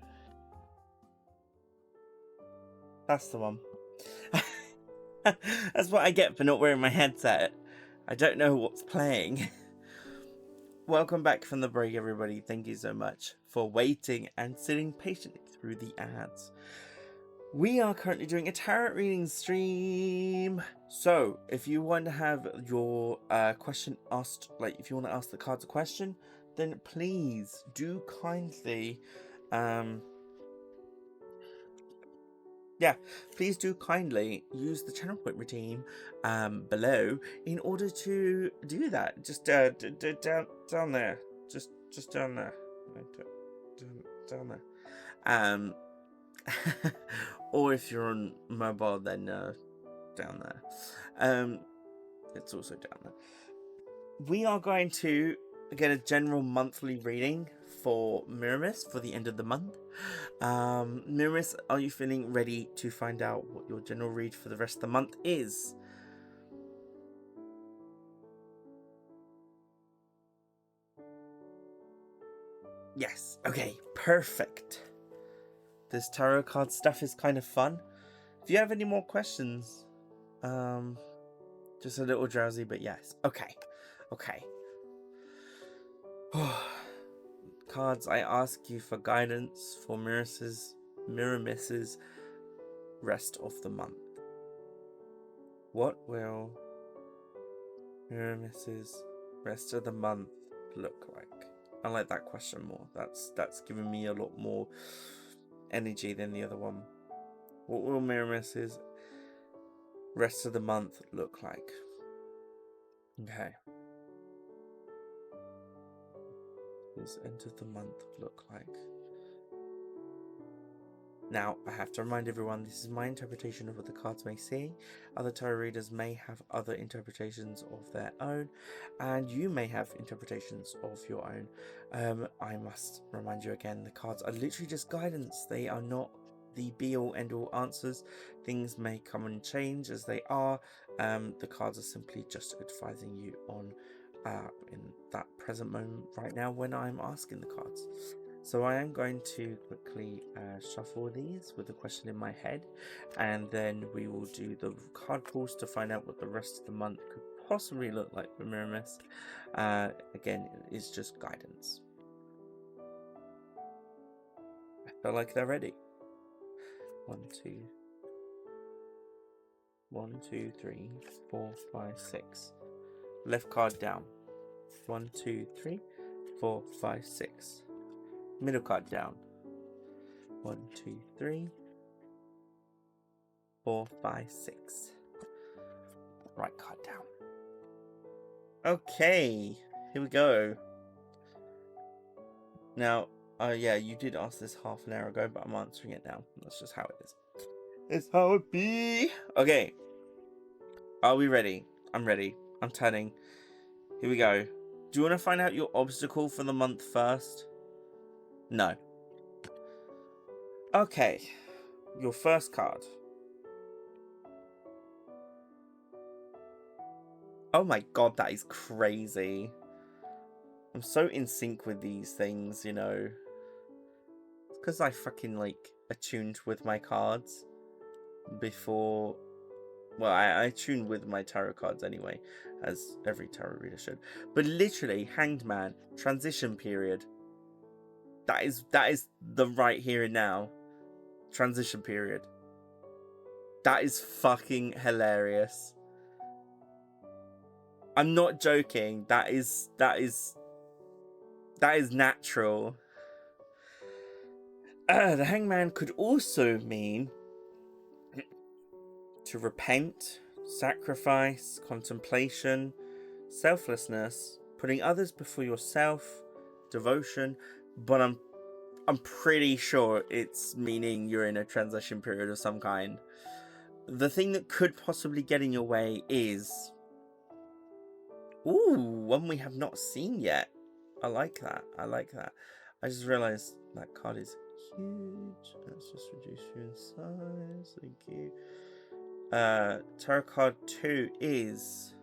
That's the one. That's what I get for not wearing my headset. I don't know what's playing. Welcome back from the break, everybody. Thank you so much for waiting and sitting patiently through the ads. We are currently doing a tarot reading stream. So, if you want to have your question asked, like if you want to ask the cards a question, then please do kindly please do kindly use the channel point redeem below in order to do that. Just down there, just down there, down there. Or if you're on mobile, then down there. It's also down there. We are going to get a general monthly reading for Miramis for the end of the month. Miramis, are you feeling ready to find out what your general read for the rest of the month is? Yes. Okay, perfect. This tarot card stuff is kind of fun. If you have any more questions, just a little drowsy, but yes. Okay. Cards, I ask you for guidance for Miramis's rest of the month. What will Miramis's rest of the month look like? I like that question more. That's giving me a lot more energy than the other one. What will Miramis's rest of the month look like? Okay. Does end of the month look like? Now, I have to remind everyone, this is my interpretation of what the cards may say. Other tarot readers may have other interpretations of their own, and you may have interpretations of your own. I must remind you again, the cards are literally just guidance. They are not the be-all, end-all answers. Things may come and change as they are. The cards are simply just advising you on in that present moment right now when I'm asking the cards. So I am going to quickly shuffle these with a question in my head, and then we will do the card pulls to find out what the rest of the month could possibly look like for Miramis. Again, it's just guidance. I feel like they're ready. 1, 2, 3, 4, 5, 6. Left card down. 1, 2, 3, 4, 5, 6. Middle card down. 1, 2, 3, 4, 5, 6. Right card down. Okay, here we go. Now, yeah, you did ask this half an hour ago, but I'm answering it now. That's just how it is. It's how it be. Okay. Are we ready? I'm ready. I'm turning. Here we go. Do you want to find out your obstacle for the month first? No. Okay. Your first card. Oh my god, that is crazy. I'm so in sync with these things, you know. It's because I fucking, like, attuned with my cards before. Well, I tune with my tarot cards anyway, as every tarot reader should. But literally, Hanged Man, transition period. That is the right here and now. Transition period. That is fucking hilarious. I'm not joking. That is natural. The Hangman could also mean to repent, sacrifice, contemplation, selflessness, putting others before yourself, devotion, but I'm pretty sure it's meaning you're in a transition period of some kind. The thing that could possibly get in your way is... Ooh, one we have not seen yet. I like that. I like that. I just realized that card is huge. Let's just reduce you in size. Thank you. Tarot card 2 is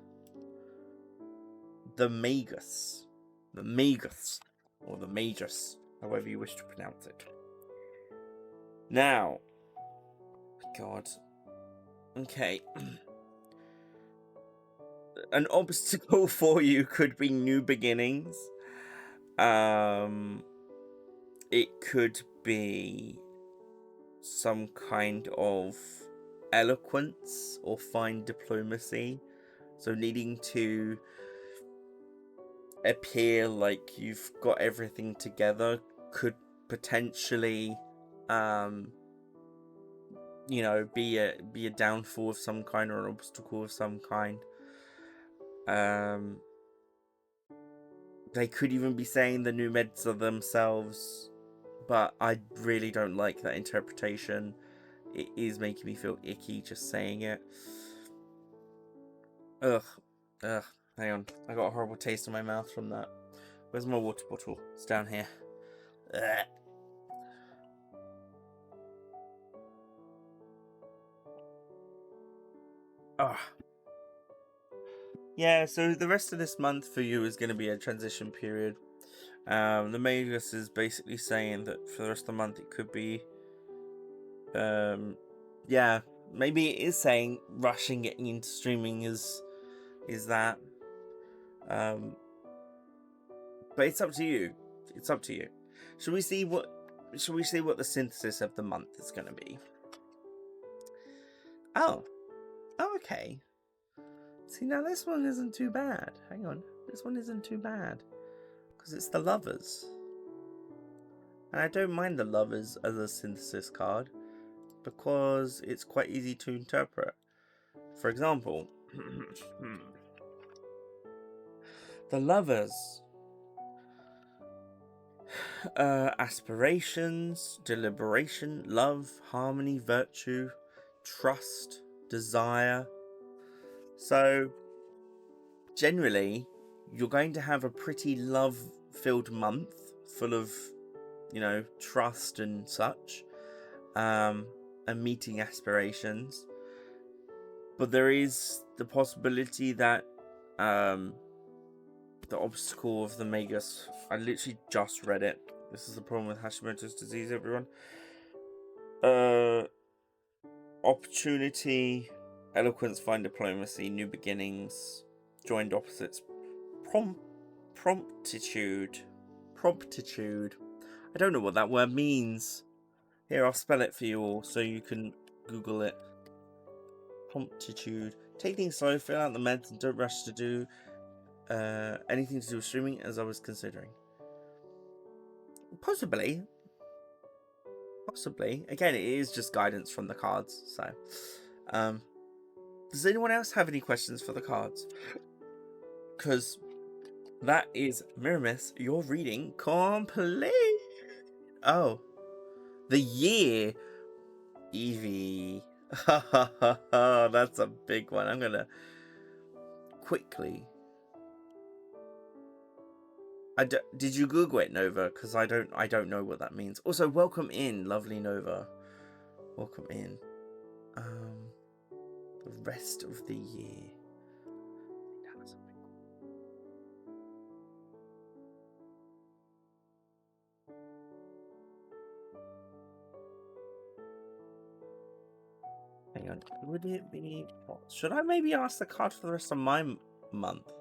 the Magus. The Magus. Or the Magus, however you wish to pronounce it. Now, God. Okay. An obstacle for you could be new beginnings. It could be some kind of eloquence or fine diplomacy. So needing to appear like you've got everything together could potentially you know, be a downfall of some kind or an obstacle of some kind. They could even be saying the new meds are themselves, but I really don't like that interpretation. It is making me feel icky just saying it. Ugh. Hang on, I got a horrible taste in my mouth from that. Where's my water bottle? It's down here. Ugh. Ugh. Yeah, so the rest of this month for you is going to be a transition period. The Magus is basically saying that for the rest of the month it could be, yeah, maybe it is saying rushing getting into streaming is that, but it's up to you. It's up to you. Should we see what the synthesis of the month is going to be? Oh, okay. See, now this one isn't too bad. Hang on, this one isn't too bad because it's the Lovers. And I don't mind the Lovers as a synthesis card because it's quite easy to interpret. For example, the Lovers. Aspirations, deliberation, love, harmony, virtue, trust, desire. So, generally, you're going to have a pretty love-filled month full of, you know, trust and such, and meeting aspirations. But there is the possibility that the obstacle of the Magus, I literally just read it. This is the problem with Hashimoto's disease, everyone. Opportunity, eloquence, fine diplomacy, new beginnings, joined opposites, promptitude. I don't know what that word means. Here, I'll spell it for you all so you can Google it. Promptitude. Take things slow, fill out the meds, and don't rush to do anything to do with streaming, as I was considering. Possibly. Again, it is just guidance from the cards, so does anyone else have any questions for the cards? Because that is Miramis, your reading complete. Oh, the year. Evie. That's a big one. I'm gonna quickly. Did you Google it, Nova? Because I don't know what that means. Also, welcome in, lovely Nova. Welcome in. The rest of the year. Hang on. Would it be... Should I maybe ask the card for the rest of my month?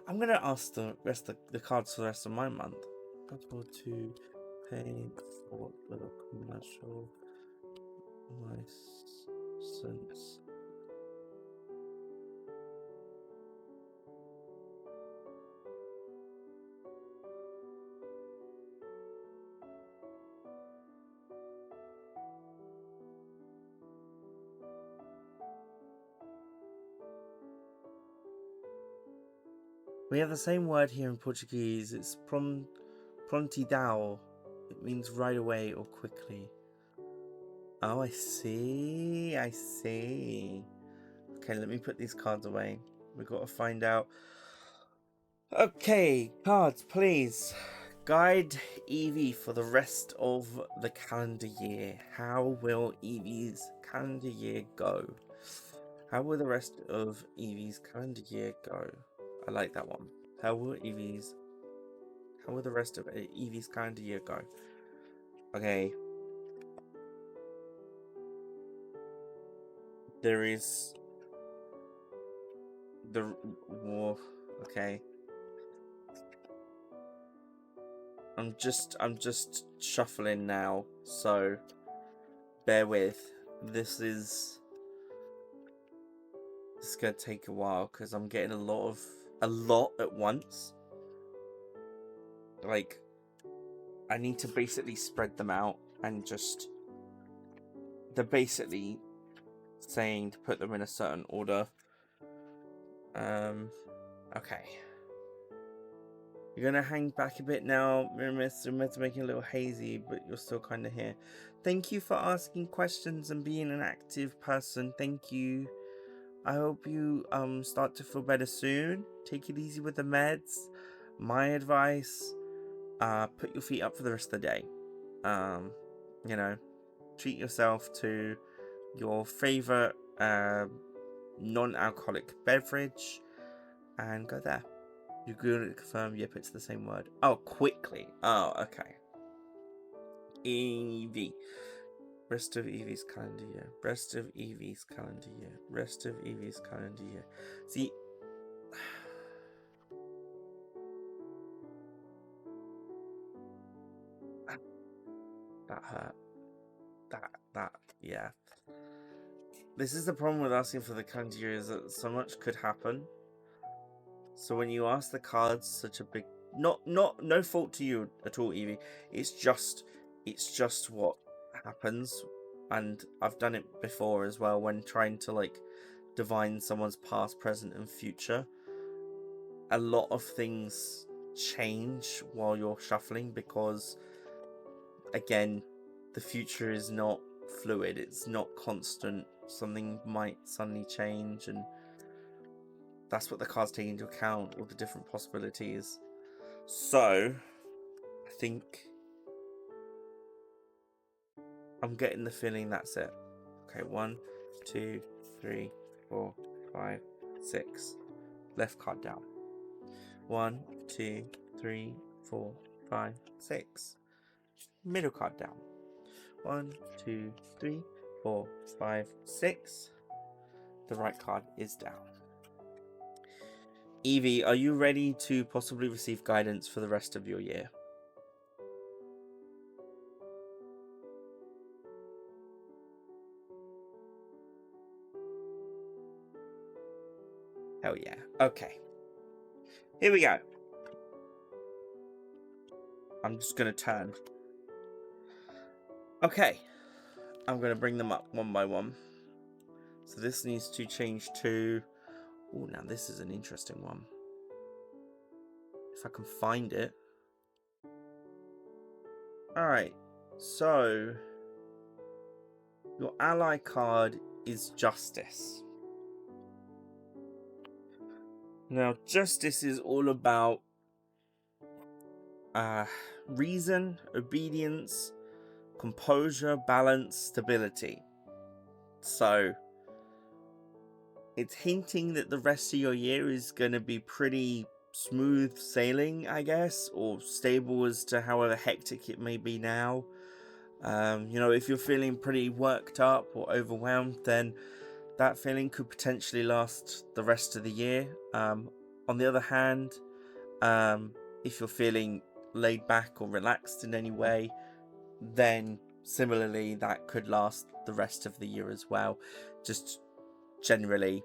I'm going to ask the rest of the cards for the rest of my month. Couple to pay for the commercial license. We have the same word here in Portuguese. It's prontidão. It means right away or quickly. Oh, I see. I see. Okay, let me put these cards away. We've got to find out. Okay, cards, please. Guide Evie for the rest of the calendar year. How will Evie's calendar year go? How will the rest of Evie's calendar year go? I like that one. How will the rest of Evie's calendar year go? Okay. There is the war. Okay. I'm just shuffling now, so bear with. This is gonna take a while because I'm getting a lot at once. Like, I need to basically spread them out and just, they're basically saying to put them in a certain order. Okay. You're gonna hang back a bit now, Mirimis. You're meant to make it a little hazy, but you're still kind of here. Thank you for asking questions and being an active person. Thank you. I hope you start to feel better soon. Take it easy with the meds. My advice: put your feet up for the rest of the day. You know, treat yourself to your favorite non-alcoholic beverage and go there. You could confirm, yep, it's the same word. Oh, quickly. Oh, okay. Evie. Rest of Evie's calendar year. Rest of Evie's calendar year. Rest of Evie's calendar year. See, that hurt. That, yeah. This is the problem with asking for the calendar year, is that so much could happen. So when you ask the cards, such a big, no fault to you at all, Evie. It's just what happens, and I've done it before as well when trying to like divine someone's past, present, and future. A lot of things change while you're shuffling because, again, the future is not fluid. It's not constant. Something might suddenly change, and that's what the cards take into account, all the different possibilities. So, I think I'm getting the feeling that's it. Okay, 1, 2, 3, 4, 5, 6. Left card down. 1, 2, 3, 4, 5, 6. Middle card down. 1, 2, 3, 4, 5, 6. The right card is down. Evie, are you ready to possibly receive guidance for the rest of your year? Hell yeah. Okay. Here we go. I'm just going to turn. Okay. I'm going to bring them up one by one. So this needs to change to... Oh, now this is an interesting one. If I can find it. Alright. So... your ally card is Justice. Now, Justice is all about reason, obedience, composure, balance, stability. So, it's hinting that the rest of your year is going to be pretty smooth sailing, I guess, or stable as to however hectic it may be now. You know, if you're feeling pretty worked up or overwhelmed, then that feeling could potentially last the rest of the year. On the other hand, if you're feeling laid back or relaxed in any way, then similarly that could last the rest of the year as well. Just generally,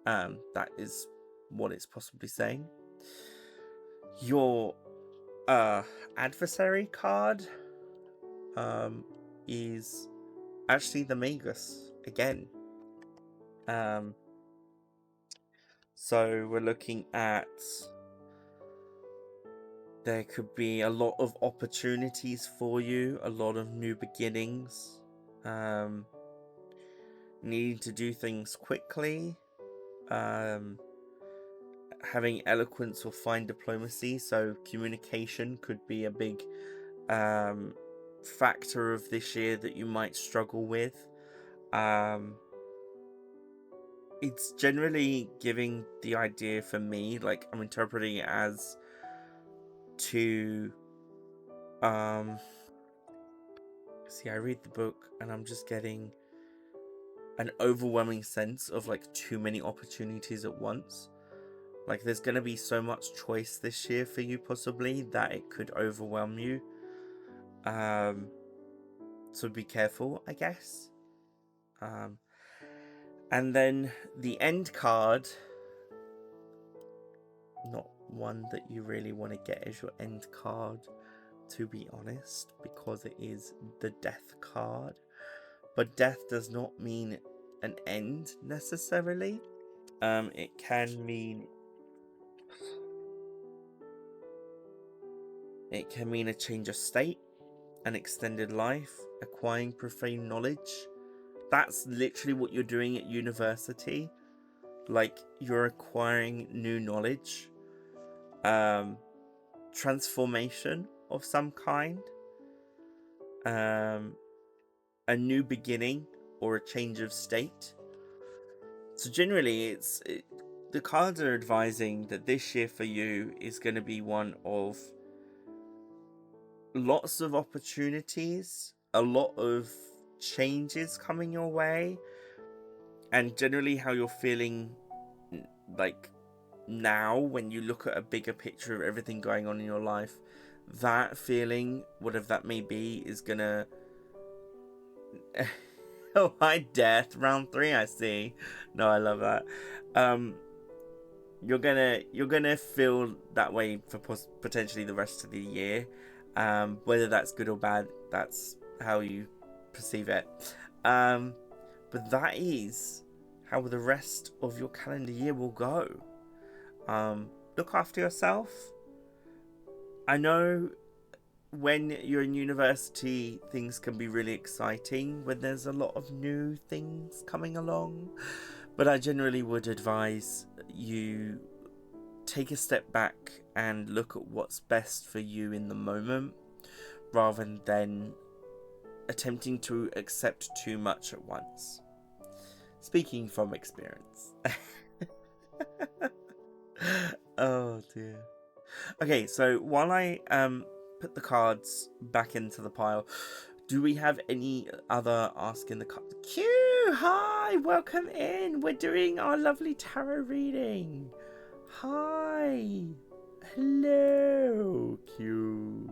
that is what it's possibly saying. Your adversary card is actually the Magus again. So we're looking at There could be a lot of opportunities for you, a lot of new beginnings, needing to do things quickly, having eloquence or fine diplomacy, so communication could be a big factor of this year that you might struggle with. It's generally giving the idea for me, like I'm interpreting it as to see, I read the book and I'm just getting an overwhelming sense of like too many opportunities at once. Like there's gonna be so much choice this year for you possibly that it could overwhelm you. So be careful, I guess. And then the end card, not one that you really want to get as your end card, to be honest, because it is the death card. But death does not mean an end necessarily. It can mean a change of state, an extended life, acquiring profane knowledge. That's literally what you're doing at university. Like, you're acquiring new knowledge, transformation of some kind, a new beginning or a change of state. So generally the cards are advising that this year for you is going to be one of lots of opportunities, a lot of changes coming your way, and generally how you're feeling like now when you look at a bigger picture of everything going on in your life, that feeling, whatever that may be, is gonna oh, hi death, round 3 I see. No, I love that. You're gonna feel that way for potentially the rest of the year. Whether that's good or bad, that's how you perceive it. But that is how the rest of your calendar year will go. Look after yourself. I know when you're in university, things can be really exciting when there's a lot of new things coming along. But I generally would advise you take a step back and look at what's best for you in the moment, rather than attempting to accept too much at once. Speaking from experience. Oh dear. Okay, so while I put the cards back into the pile, do we have any other ask in the card? Q, hi, welcome in. We're doing our lovely tarot reading. Hi, hello, Q.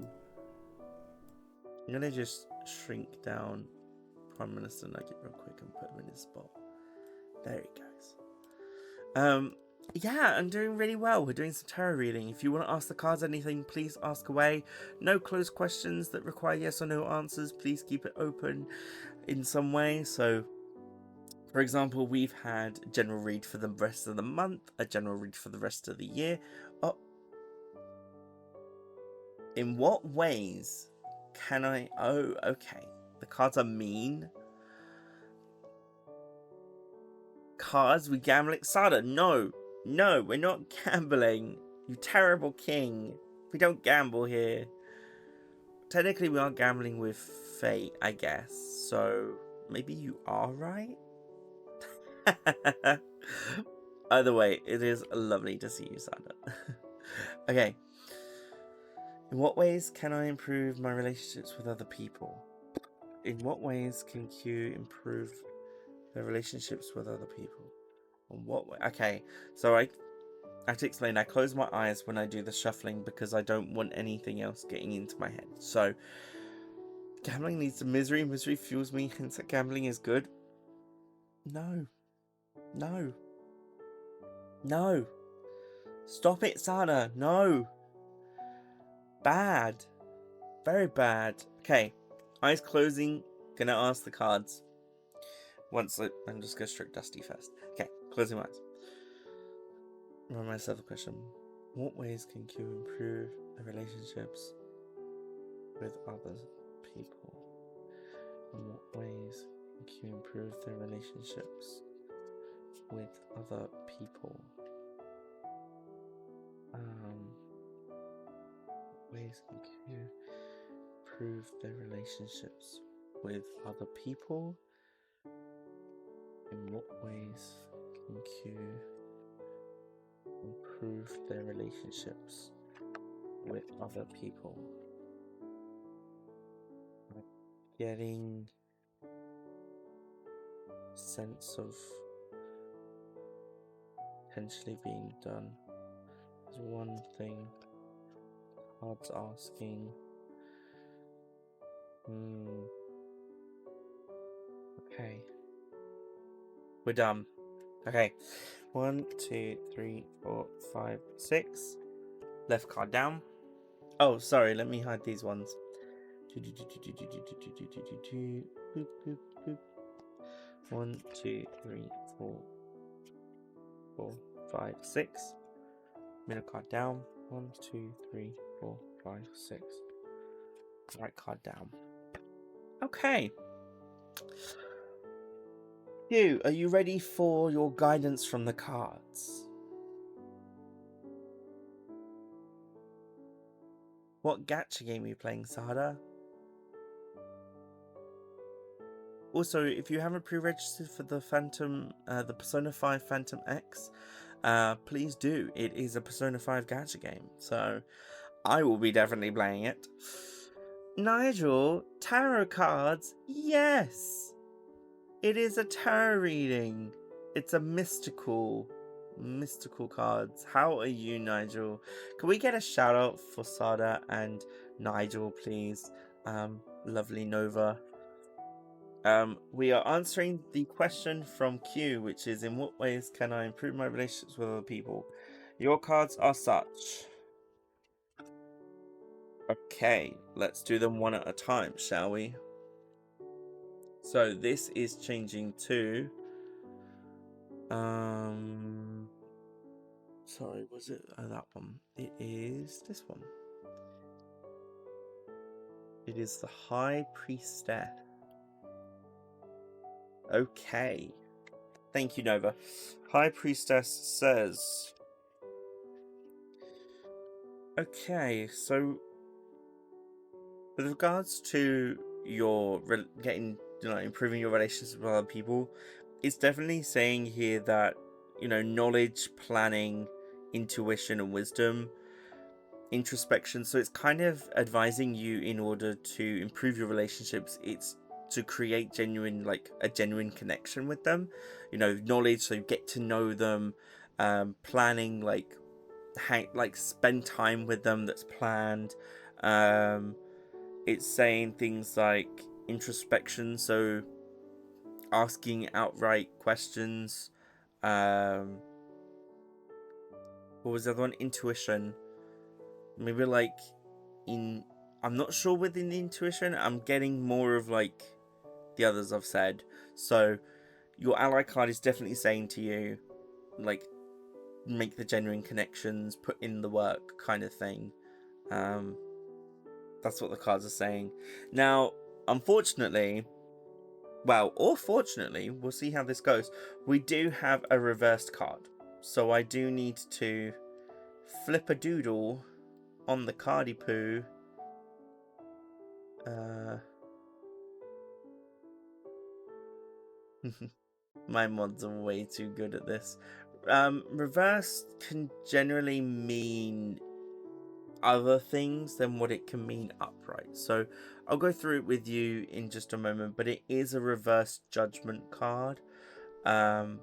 I'm gonna just shrink down Prime Minister Nugget real quick and put him in his spot. There he goes. Yeah, I'm doing really well. We're doing some tarot reading. If you want to ask the cards anything, please ask away. No closed questions that require yes or no answers. Please keep it open in some way. So, for example, we've had a general read for the rest of the month, a general read for the rest of the year. Oh, in what ways can I... Oh, okay. The cards are mean. Cards, we gambling? Sada, no. No, we're not gambling. You terrible king. We don't gamble here. Technically, we are gambling with fate, I guess. So, maybe you are right? Either way, it is lovely to see you, Sada. Okay. In what ways can I improve my relationships with other people? In what ways can Q improve their relationships with other people? In what way? Okay, so I have to explain. I close my eyes when I do the shuffling because I don't want anything else getting into my head. So, gambling leads to misery. Misery fuels me, hence that gambling is good. No. No. No. Stop it, Sana. No. Bad. Very bad. Okay. Eyes closing. Gonna ask the cards. I'm just gonna stroke Dusty first. Okay. Closing my eyes. Remind myself the question. What ways can Q improve the relationships with other people? In what ways can Q improve their relationships with other people? Ways can Q improve their relationships with other people? In what ways can Q improve their relationships with other people? Getting a sense of potentially being done is one thing. Cards asking. Okay. We're done. Okay. 1, 2, 3, 4, 5, 6. Left card down. Oh, sorry. Let me hide these ones. 1, 2, 3, 4, 4, 5, 6. Middle card down. 1, 2, 3, 4, 5, 6. Right card down. Okay. Are you ready for your guidance from the cards? What gacha game are you playing, Sada? Also, if you haven't pre-registered for the the Persona 5 Phantom X, please do. It is a Persona 5 gacha game, so I will be definitely playing it. Nigel, tarot cards, yes! It is a tarot reading. It's a mystical cards. How are you, Nigel? Can we get a shout out for Sada and Nigel, please? Lovely Nova. We are answering the question from Q, which is, in what ways can I improve my relationships with other people? Your cards are such. Okay, let's do them one at a time, shall we? So this is changing to sorry, was it that one? It is this one. It is the High Priestess. Okay. Thank you, Nova. High Priestess says, okay, so with regards to your improving your relationships with other people, it's definitely saying here that, knowledge, planning, intuition, and wisdom, introspection. So it's kind of advising you, in order to improve your relationships, it's to create a genuine connection with them. Knowledge, so you get to know them. Planning, spend time with them that's planned. It's saying things like introspection, so asking outright questions. What was the other one? Intuition. Maybe I'm not sure within the intuition. I'm getting more of the others I've said. So your ally card is definitely saying to you, make the genuine connections, put in the work, kind of thing. That's what the cards are saying. Now, unfortunately, or fortunately, we'll see how this goes. We do have a reversed card. So I do need to flip a doodle on the cardy poo. My mods are way too good at this. Reversed can generally mean other things than what it can mean upright. So I'll go through it with you in just a moment, but it is a reverse judgment card. And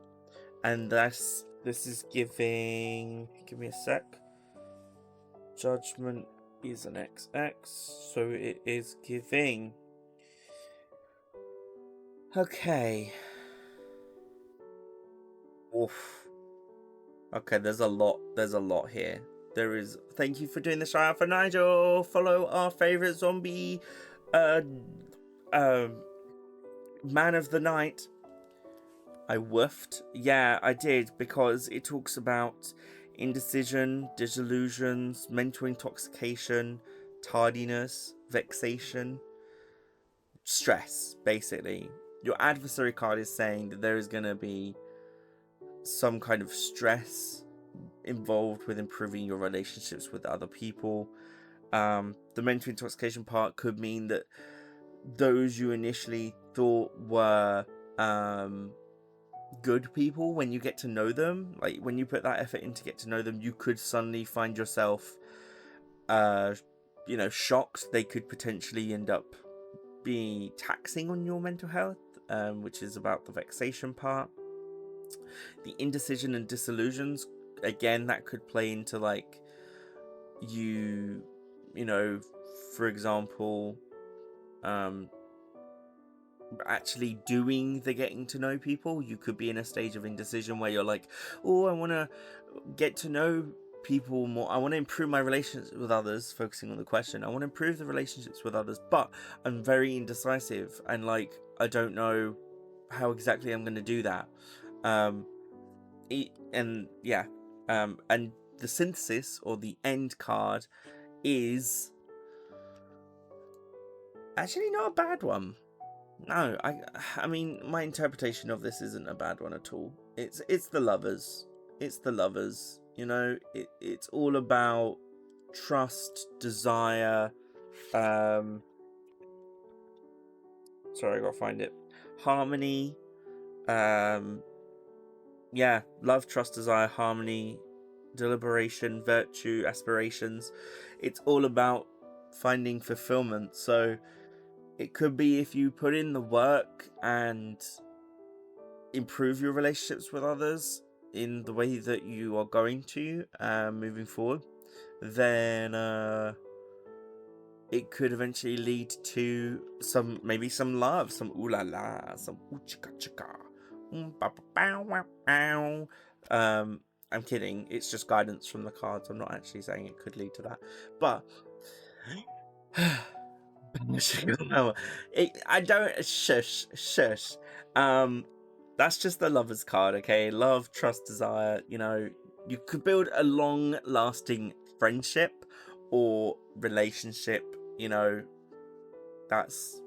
this is giving, give me a sec. Judgment is an XX, so it is giving. Okay. Oof. Okay, there's a lot here. There is. Thank you for doing the shout out for Nigel. Follow our favorite zombie man of the night. I woofed. Yeah, I did, because it talks about indecision, disillusions, mental intoxication, tardiness, vexation, stress, basically. Your adversary card is saying that there is going to be some kind of stress involved with improving your relationships with other people. The mental intoxication part could mean that those you initially thought were good people, when you get to know them, like when you put that effort in to get to know them, you could suddenly find yourself shocked. They could potentially end up be taxing on your mental health, which is about the vexation part. The indecision and disillusions, again, that could play into like you know, for example, actually doing the getting to know people. You could be in a stage of indecision where you're like, oh, I want to get to know people more, I want to improve my relationships with others, focusing on the question, I want to improve the relationships with others, but I'm very indecisive and like I don't know how exactly I'm going to do that. And the synthesis or the end card is actually not a bad one. No, I mean, my interpretation of this isn't a bad one at all. It's the lovers. It's the lovers. You know, it's all about trust, desire. Sorry, I gotta find it. Harmony. Yeah, love, trust, desire, harmony, deliberation, virtue, aspirations. It's all about finding fulfillment. So it could be if you put in the work and improve your relationships with others in the way that you are going to moving forward, then it could eventually lead to maybe some love, some ooh la la, some ooh chika chika. I'm kidding, it's just guidance from the cards. I'm not actually saying it could lead to that, but I don't shush. That's just the Lovers card, okay? Love, trust, desire. You know, you could build a long-lasting friendship or relationship. You know, that's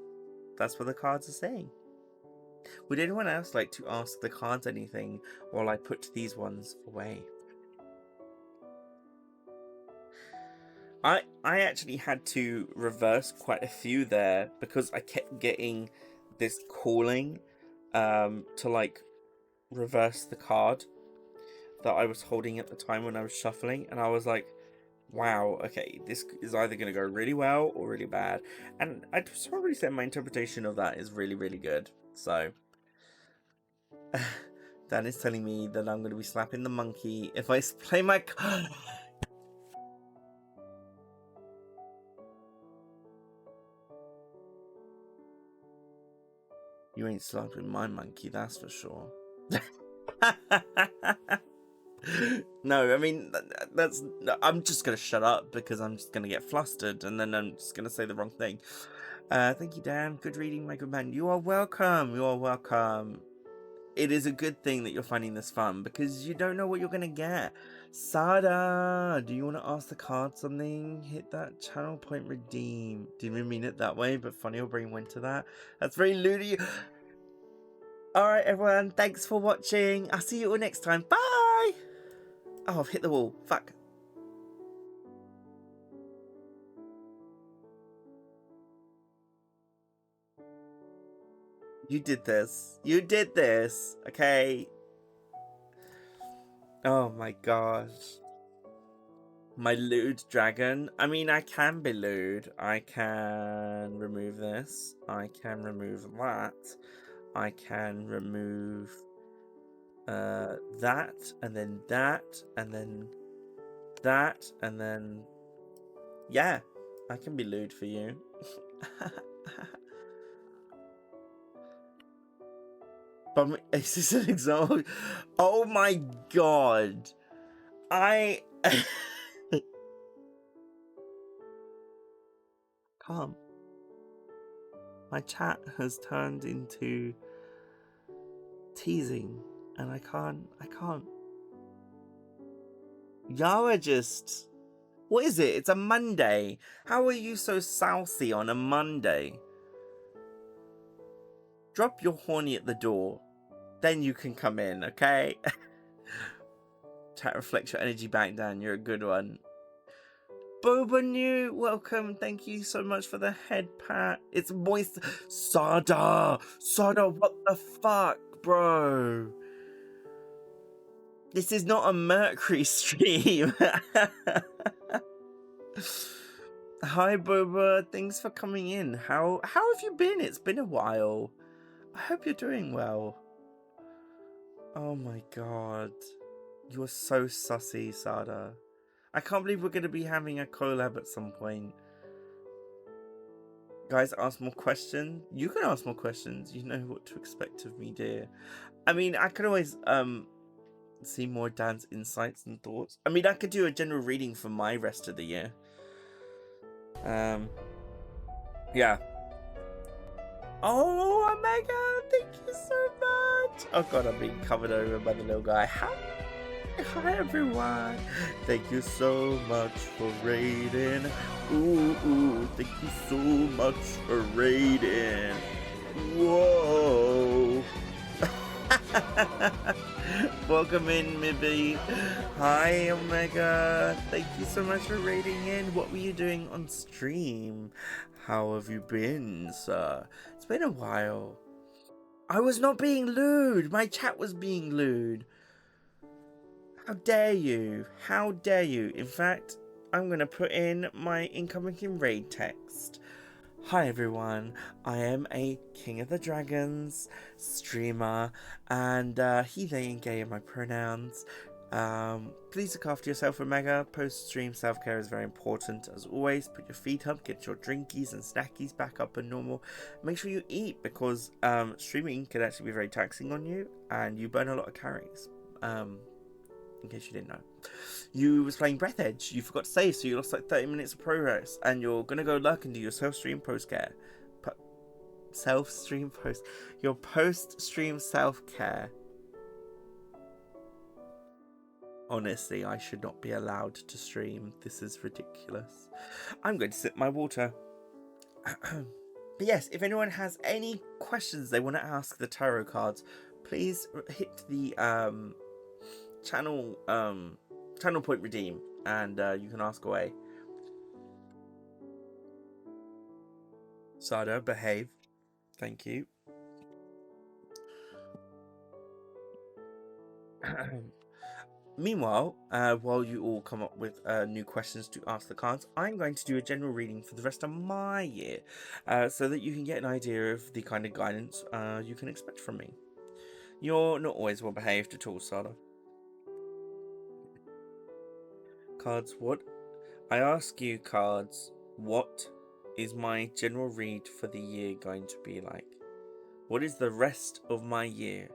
what the cards are saying. Would anyone else like to ask the cards anything while I put these ones away? I actually had to reverse quite a few there because I kept getting this calling to like reverse the card that I was holding at the time when I was shuffling, and I was like, wow, okay, this is either going to go really well or really bad. And I'd probably say my interpretation of that is really, really good. So Dan is telling me that I'm going to be slapping the monkey if I play my card. You ain't slapping my monkey, that's for sure. No, I mean, I'm just gonna shut up because I'm just gonna get flustered and then I'm just gonna say the wrong thing. Thank you, Dan. Good reading, my good man. You are welcome. You are welcome. It is a good thing that you're finding this fun because you don't know what you're gonna get. Sada, do you want to ask the card something? Hit that channel point redeem. Didn't even mean it that way, but funny your brain went to that. That's very loony. Alright, everyone. Thanks for watching. I'll see you all next time. Bye! Oh, I've hit the wall. Fuck. You did this. You did this. Okay. Oh my gosh. My lewd dragon. I mean, I can be lewd. I can remove this. I can remove that. I can remove that, and then that, and then that, and then yeah, I can be lewd for you. But is this an example? Oh my god, I can't. My chat has turned into teasing, and I can't. Y'all are just... What is it? It's a Monday. How are you so sousy on a Monday? Drop your horny at the door. Then you can come in, okay? Chat reflects your energy back, Dan. You're a good one. Boba New, welcome. Thank you so much for the head pat. It's moist. Sada, what the fuck, bro? This is not a Mercury stream. Hi, Boba. Thanks for coming in. How have you been? It's been a while. I hope you're doing well. Oh my god. You're so sussy, Sada. I can't believe we're going to be having a collab at some point. Guys, ask more questions. You can ask more questions. You know what to expect of me, dear. I mean, I could always see more Dan's insights and thoughts. I mean, I could do a general reading for my rest of the year. Yeah. Oh, Omega, thank you so much. Oh god, I'm being covered over by the little guy. Hi everyone. Thank you so much for raiding. Ooh, thank you so much for raiding. Whoa. Welcome in, Mibby. Hi, Omega. Thank you so much for raiding in. What were you doing on stream? How have you been, sir? It's been a while. I was not being lewd. My chat was being lewd. How dare you? How dare you? In fact, I'm going to put in my incoming raid text. Hi everyone, I am a King of the Dragons streamer, and he, they, and gay are my pronouns. Please look after yourself, Omega. Post-stream self-care is very important. As always, put your feet up, get your drinkies and snackies back up and normal. Make sure you eat, because streaming can actually be very taxing on you, and you burn a lot of calories. In case you didn't know. You was playing Breath Edge, you forgot to save, so you lost like 30 minutes of progress, and you're gonna go lurk and do your self-stream post-care. Your post-stream self-care. Honestly, I should not be allowed to stream. This is ridiculous. I'm going to sip my water. But yes, if anyone has any questions they want to ask the tarot cards, please hit the channel point redeem, and you can ask away. Sada, behave. Thank you. Meanwhile, while you all come up with new questions to ask the cards, I'm going to do a general reading for the rest of my year, so that you can get an idea of the kind of guidance you can expect from me. You're not always well behaved at all, Sada. Cards, what? I ask you, cards, what is my general read for the year going to be like? What is the rest of my year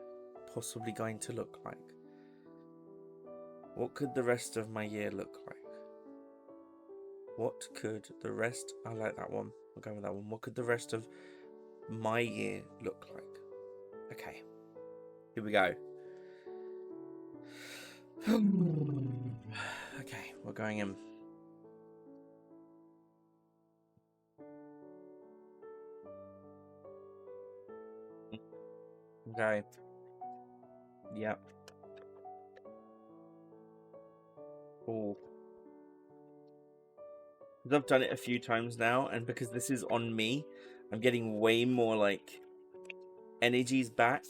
possibly going to look like? What could the rest of my year look like? What could the rest... I like that one. I'll go with that one. What could the rest of my year look like? Okay. Here we go. Okay, we're going in. Okay. Yep. Oh. Because I've done it a few times now, and because this is on me, I'm getting way more, like, energies back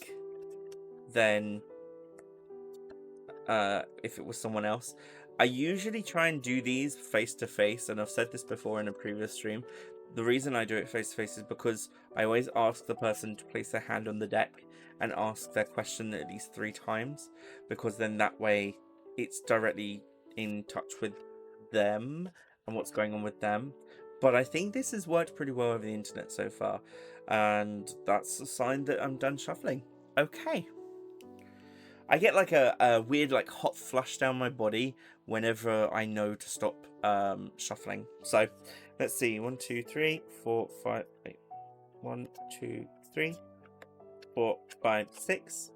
than if it was someone else. I usually try and do these face to face, and I've said this before in a previous stream. The reason I do it face to face is because I always ask the person to place their hand on the deck and ask their question at least 3 times, because then that way it's directly in touch with them and what's going on with them. But I think this has worked pretty well over the internet so far, and that's a sign that I'm done shuffling. Okay. I get like a weird like hot flush down my body whenever I know to stop shuffling. So let's see. 1, 2, 3, 4, 5, 8. 1, 2, 3, 4, 5, 6.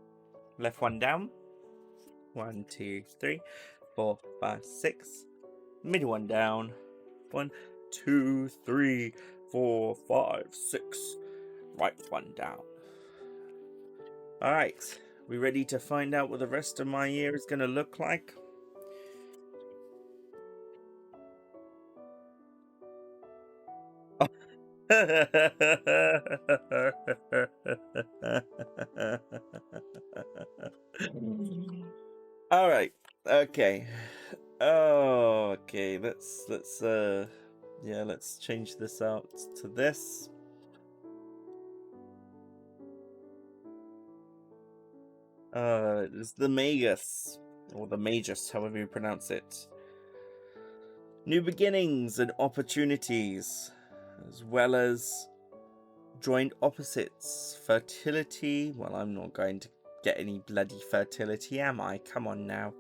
Left one down. 1, 2, 3, 4, 5, 6. Middle one down. 1, 2, 3, 4, 5, 6. Right one down. Alright, we ready to find out what the rest of my year is going to look like? Alright, okay. Oh, okay, let's change this out to this. It's the Magus, or the Magus, however you pronounce it. New beginnings and opportunities, as well as joined opposites. Fertility, well, I'm not going to get any bloody fertility, am I? Come on now.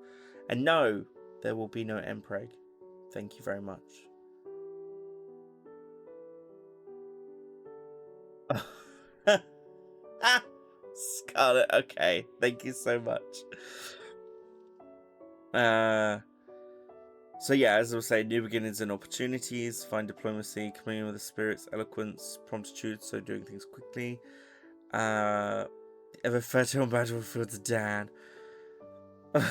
And no, there will be no Empreg. Thank you very much. Scarlet, okay. Thank you so much. So yeah, as I was saying, new beginnings and opportunities, find diplomacy, communion with the spirits, eloquence, promptitude, so doing things quickly. Ever fertile battlefields Dan.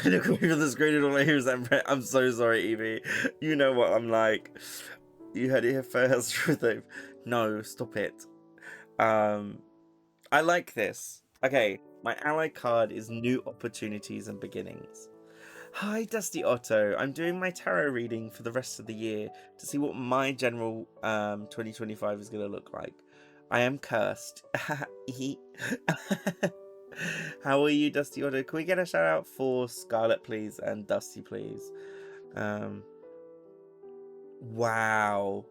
Look away from the screen and all I hear is that. I'm so sorry, Evie. You know what I'm like. You heard it here first. No, stop it. I like this. Okay, my ally card is new opportunities and beginnings. Hi, Dusty Otto. I'm doing my tarot reading for the rest of the year to see what my general 2025 is going to look like. I am cursed. How are you, Dusty Otto? Can we get a shout out for Scarlet, please, and Dusty, please? Wow.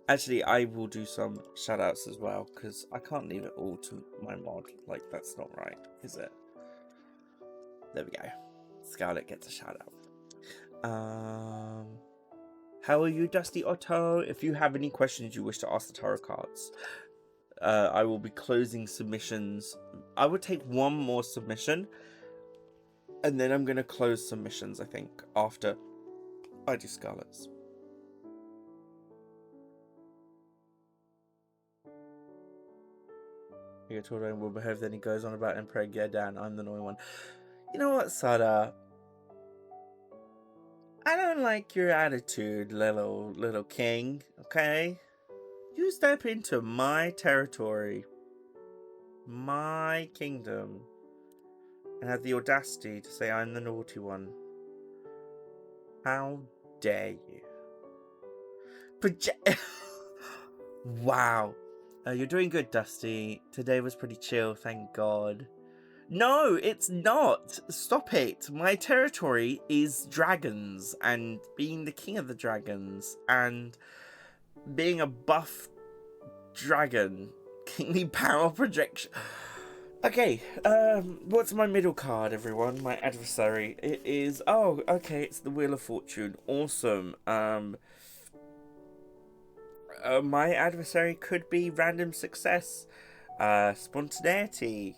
Actually, I will do some shout outs as well, because I can't leave it all to my mod. Like, that's not right, is it? There we go. Scarlet gets a shout out. How are you, Dusty Otto? If you have any questions you wish to ask the tarot cards, I will be closing submissions. I would take one more submission, and then I'm going to close submissions, I think, after I do Scarlet's. Your children will behave, then he goes on about Emperor. Yeah, Dan, I'm the annoying one. You know what, Sada? I don't like your attitude, little king, okay? You step into my territory, my kingdom, and have the audacity to say I'm the naughty one. How dare you? Wow. You're doing good, Dusty. Today was pretty chill, thank God. No, it's not. Stop it. My territory is dragons, and being the king of the dragons, and being a buff dragon. Kingly power projection. Okay, what's my middle card, everyone? My adversary. It is... Oh, okay, it's the Wheel of Fortune. Awesome. My adversary could be random success, spontaneity,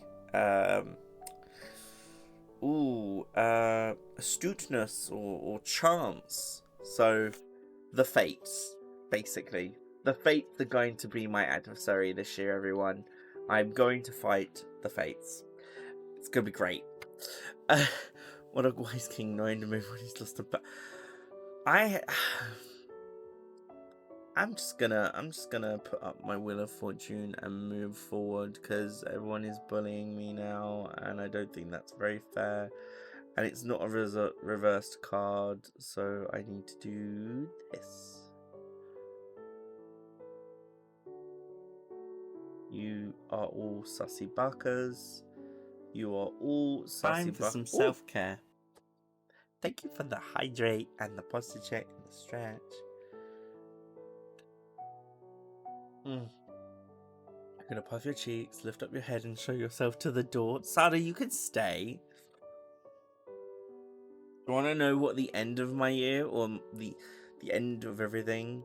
astuteness or chance. So, the fates, basically. The fates are going to be my adversary this year, everyone. I'm going to fight the fates. It's going to be great. What a wise king knowing to move when he's lost a I'm just gonna put up my Wheel of Fortune and move forward, because everyone is bullying me now, and I don't think that's very fair. And it's not a reversed card, so I need to do this. You are all sussy buckers. You are all sussy buckers. Time for some self-care. Thank you for the hydrate and the posture check and the stretch. You're gonna puff your cheeks, lift up your head, and show yourself to the door. Sada, you can stay. You want to know what the end of my year, or the end of everything?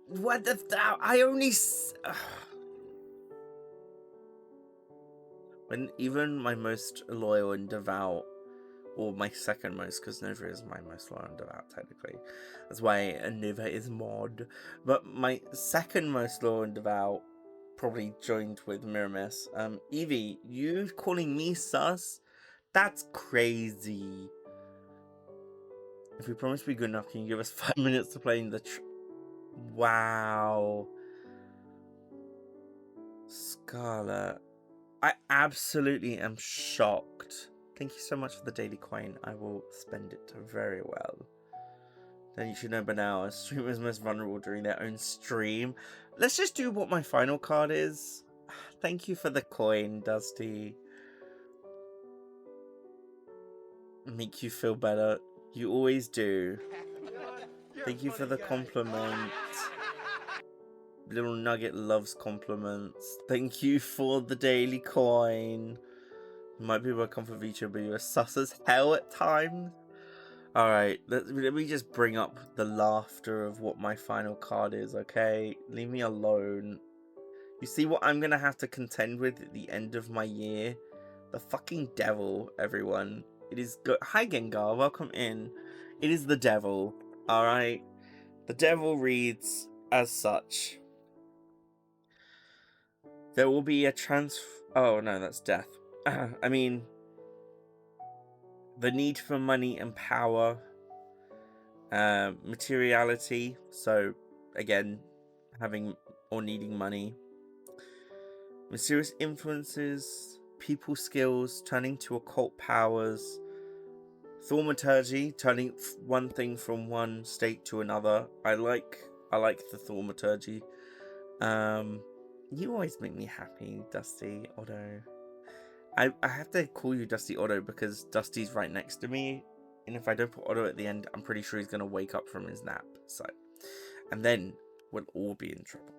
What the... I only... When even my most loyal and devout or my second most, because Nova is my most loyal and devout, technically. That's why Nova is mod. But my second most loyal and devout, probably joined with Miramis. Evie, you calling me sus? That's crazy. If we promise to be good enough, can you give us 5 minutes to play in the Wow. Scarlet. I absolutely am shocked. Thank you so much for the daily coin. I will spend it very well. Then you should know by now, a streamer is most vulnerable during their own stream. Let's just do what my final card is. Thank you for the coin, Dusty. Make you feel better. You always do. Thank you for the compliment. Little Nugget loves compliments. Thank you for the daily coin. You might be a comfort feature, but you're sus as hell at times. Alright, let me just bring up the laughter of what my final card is, okay? Leave me alone. You see what I'm gonna have to contend with at the end of my year? The fucking devil, everyone. It is good. Hi, Gengar. Welcome in. It is the devil. Alright? The devil reads as such. There will be a Oh, no, that's death. I mean, the need for money and power, materiality, so again, having or needing money, mysterious influences, people skills, turning to occult powers, thaumaturgy, turning one thing from one state to another. I like the thaumaturgy. You always make me happy, Dusty Otto. I have to call you Dusty Otto because Dusty's right next to me, and if I don't put Otto at the end, I'm pretty sure he's gonna wake up from his nap. So, and then we'll all be in trouble.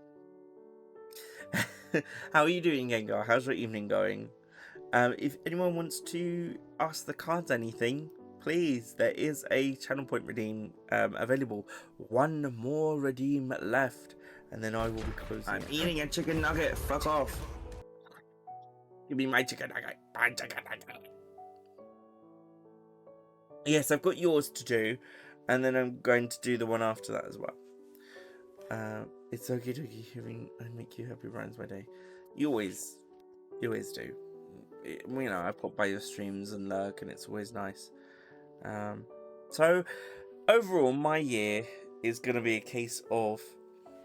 How are you doing, Gengar? How's your evening going? If anyone wants to ask the cards anything, please, there is a channel point redeem available. One more redeem left, and then I will be closing. I'm eating a chicken nugget. Fuck off. Give me my chicken nugget. My chicken nugget. Yes, I've got yours to do, and then I'm going to do the one after that as well. It's okay to hearing I make you happy brightens my day. You always do. You know, I pop by your streams and lurk, and it's always nice. So overall, my year is going to be a case of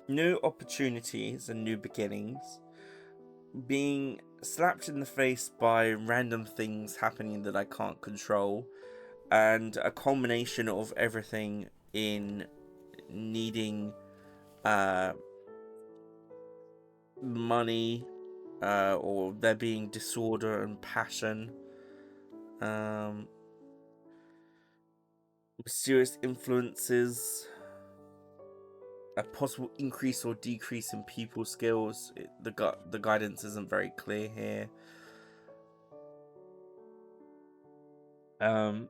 new opportunities and new beginnings, being slapped in the face by random things happening that I can't control, and a culmination of everything in needing money, or there being disorder and passion, mysterious influences, a possible increase or decrease in people skills. The guidance isn't very clear here.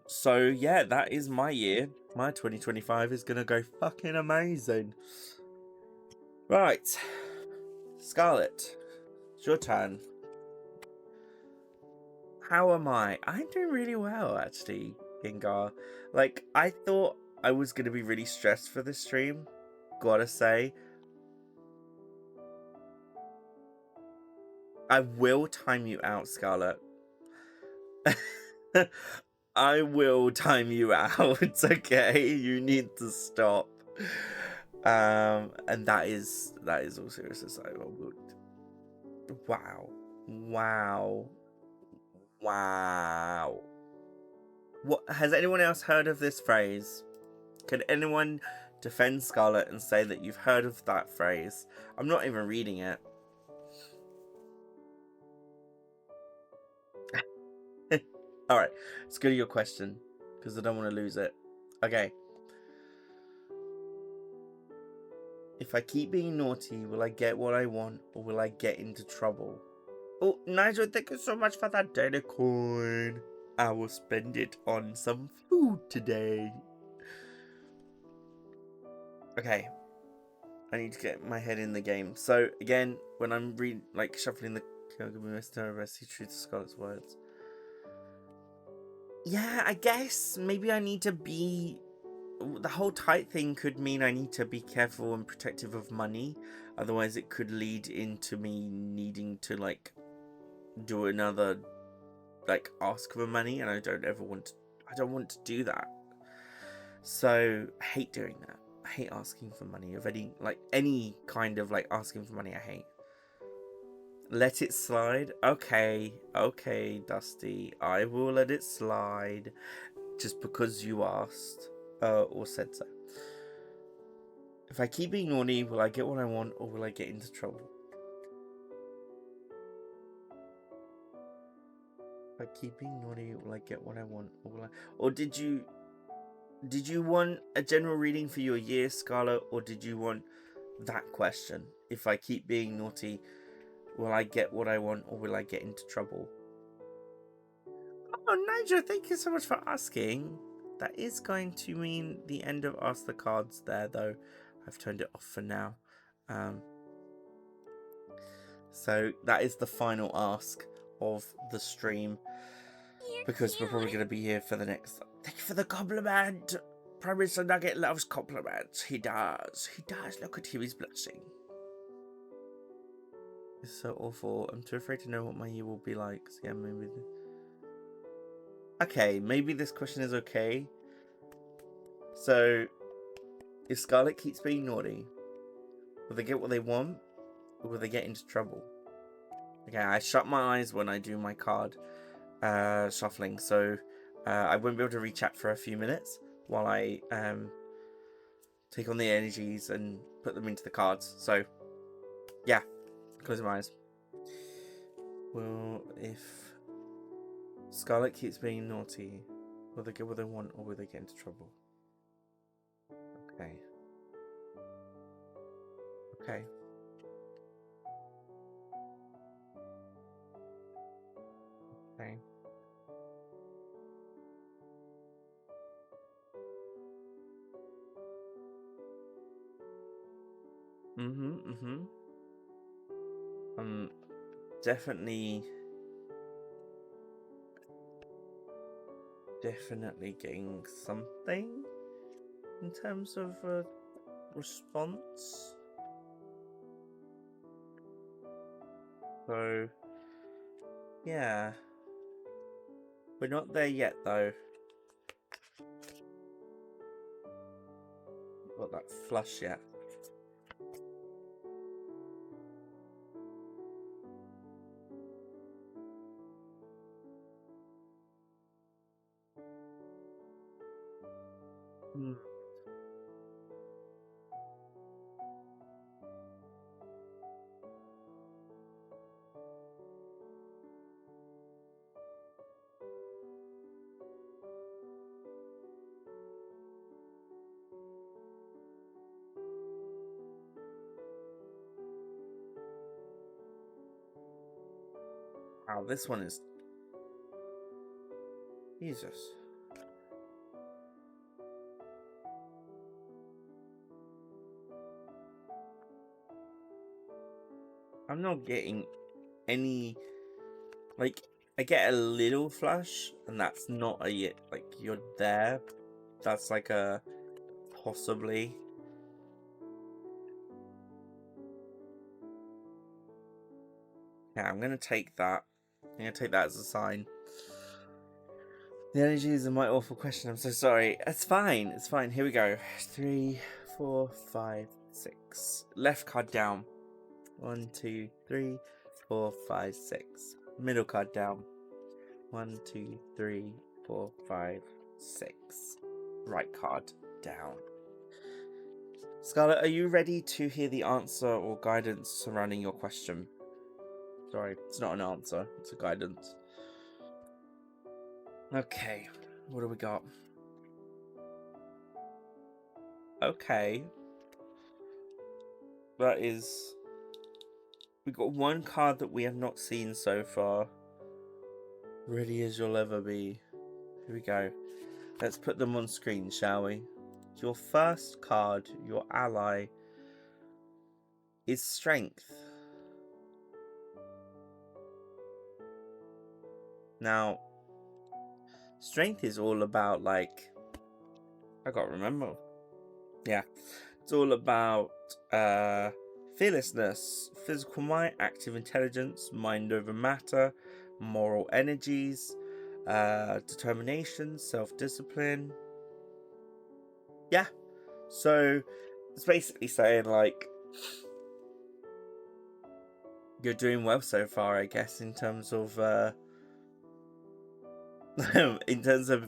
So yeah, that is my year. My 2025 is gonna go fucking amazing. Right, Scarlet, it's your turn. How am I? I'm doing really well, actually, Gengar. Like, I thought I was gonna be really stressed for this stream, gotta say. I will time you out, Scarlet. I will time you out. It's okay. You need to stop. And that is all seriousness. I will. Wow. What has anyone else heard of this phrase? Can anyone defend Scarlet and say that you've heard of that phrase? I'm not even reading it. Alright, let's go to your question, because I don't want to lose it. Okay. If I keep being naughty, will I get what I want, or will I get into trouble? Oh, Nigel, thank you so much for that data coin. I will spend it on some food today. Okay. I need to get my head in the game. So, again, when I'm shuffling the Mr. I see true to Scarlet's words. Yeah, I guess maybe I need to be... The whole tight thing could mean I need to be careful and protective of money. Otherwise, it could lead into me needing to, like, do another, like, ask for money, and I don't ever want to... I don't want to do that. So, I hate doing that. I hate asking for money. Of any kind of, like, asking for money, I hate. Let it slide? Okay, Dusty. I will let it slide. Just because you asked. Or said so. If I keep being naughty, will I get what I want, or will I get into trouble? If I keep being naughty, will I get what I want, or will I... Or did you want a general reading for your year, Scarlet, or did you want that question? If I keep being naughty, will I get what I want, or will I get into trouble? Oh, Nigel, thank you so much for asking. That is going to mean the end of Ask the Cards there, though. I've turned it off for now. So that is the final ask of the stream. Because we're probably going to be here for the next... Thank you for the compliment! Prime Minister Nugget loves compliments. He does. He does. Look at him, he's blushing. It's so awful. I'm too afraid to know what my year will be like. So yeah, maybe... Okay, maybe this question is okay. So, if Scarlet keeps being naughty, will they get what they want? Or will they get into trouble? Okay, I shut my eyes when I do my card shuffling, so I won't be able to reach out for a few minutes while I take on the energies and put them into the cards. So, yeah, closing my eyes. Well, if Scarlet keeps being naughty, will they get what they want, or will they get into trouble? Okay. Okay. Okay. Definitely getting something in terms of a response. So, yeah. We're not there yet, though. Got that flush yet. Wow, this one is... Jesus. I'm not getting any... Like, I get a little flush, and that's not a yet. Like, you're there. That's like a... Possibly. Yeah, I'm gonna take that. I'm gonna take that as a sign. The energy is a mighty awful question. I'm so sorry. It's fine. It's fine. Here we go. 3, 4, 5, 6. Left card down. 1, 2, 3, 4, 5, 6. Middle card down. 1, 2, 3, 4, 5, 6. Right card down. Scarlet, are you ready to hear the answer or guidance surrounding your question? Sorry, it's not an answer. It's a guidance. Okay, what do we got? Okay. That is... We've got one card that we have not seen so far. Ready as you'll ever be. Here we go. Let's put them on screen, shall we? Your first card, your ally, is Strength. Now, Strength is all about, like, I gotta remember. Yeah, it's all about fearlessness, physical might, active intelligence, mind over matter, moral energies, determination, self-discipline. Yeah, so it's basically saying, like, you're doing well so far, I guess, in terms of in terms of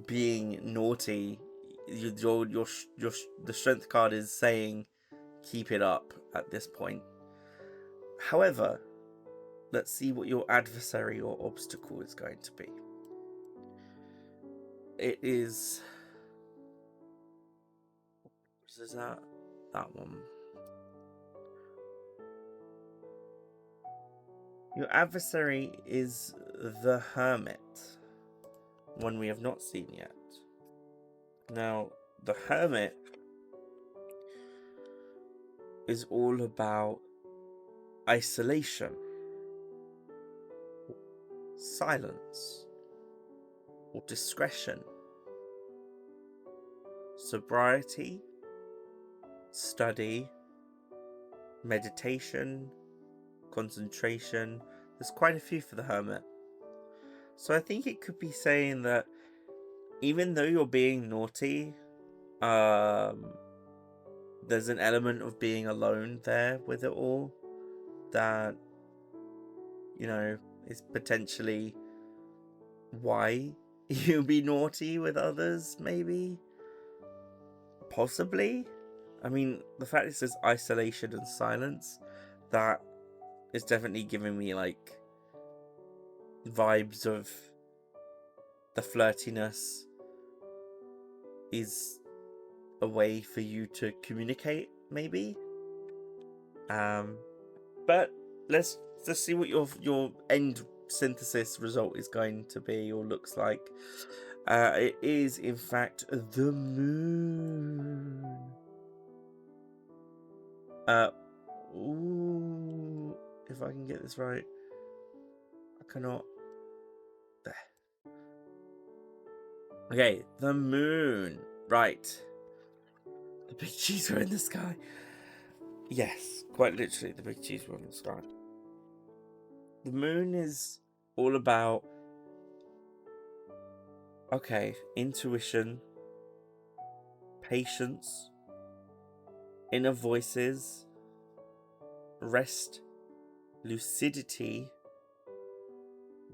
being naughty. The strength card is saying keep it up at this point. However, let's see what your adversary or obstacle is going to be. It is that one. Your adversary is the Hermit, one we have not seen yet. Now, the Hermit is all about isolation, silence, or discretion, sobriety, study, meditation, concentration. There's quite a few for the Hermit. So I think it could be saying that even though you're being naughty, there's an element of being alone there with it all that, you know, is potentially why you be naughty with others, maybe, possibly. I mean, the fact it says isolation and silence, that is definitely giving me, like, vibes of the flirtiness is a way for you to communicate, maybe. But let's see what your end synthesis result is going to be or looks like. It is in fact the moon. Ooh, if I can get this right. I cannot. There. Okay, the moon. Right. The big cheese were in the sky. Yes, quite literally, the big cheese were in the sky. The moon is all about, okay, intuition, patience, inner voices, rest, lucidity,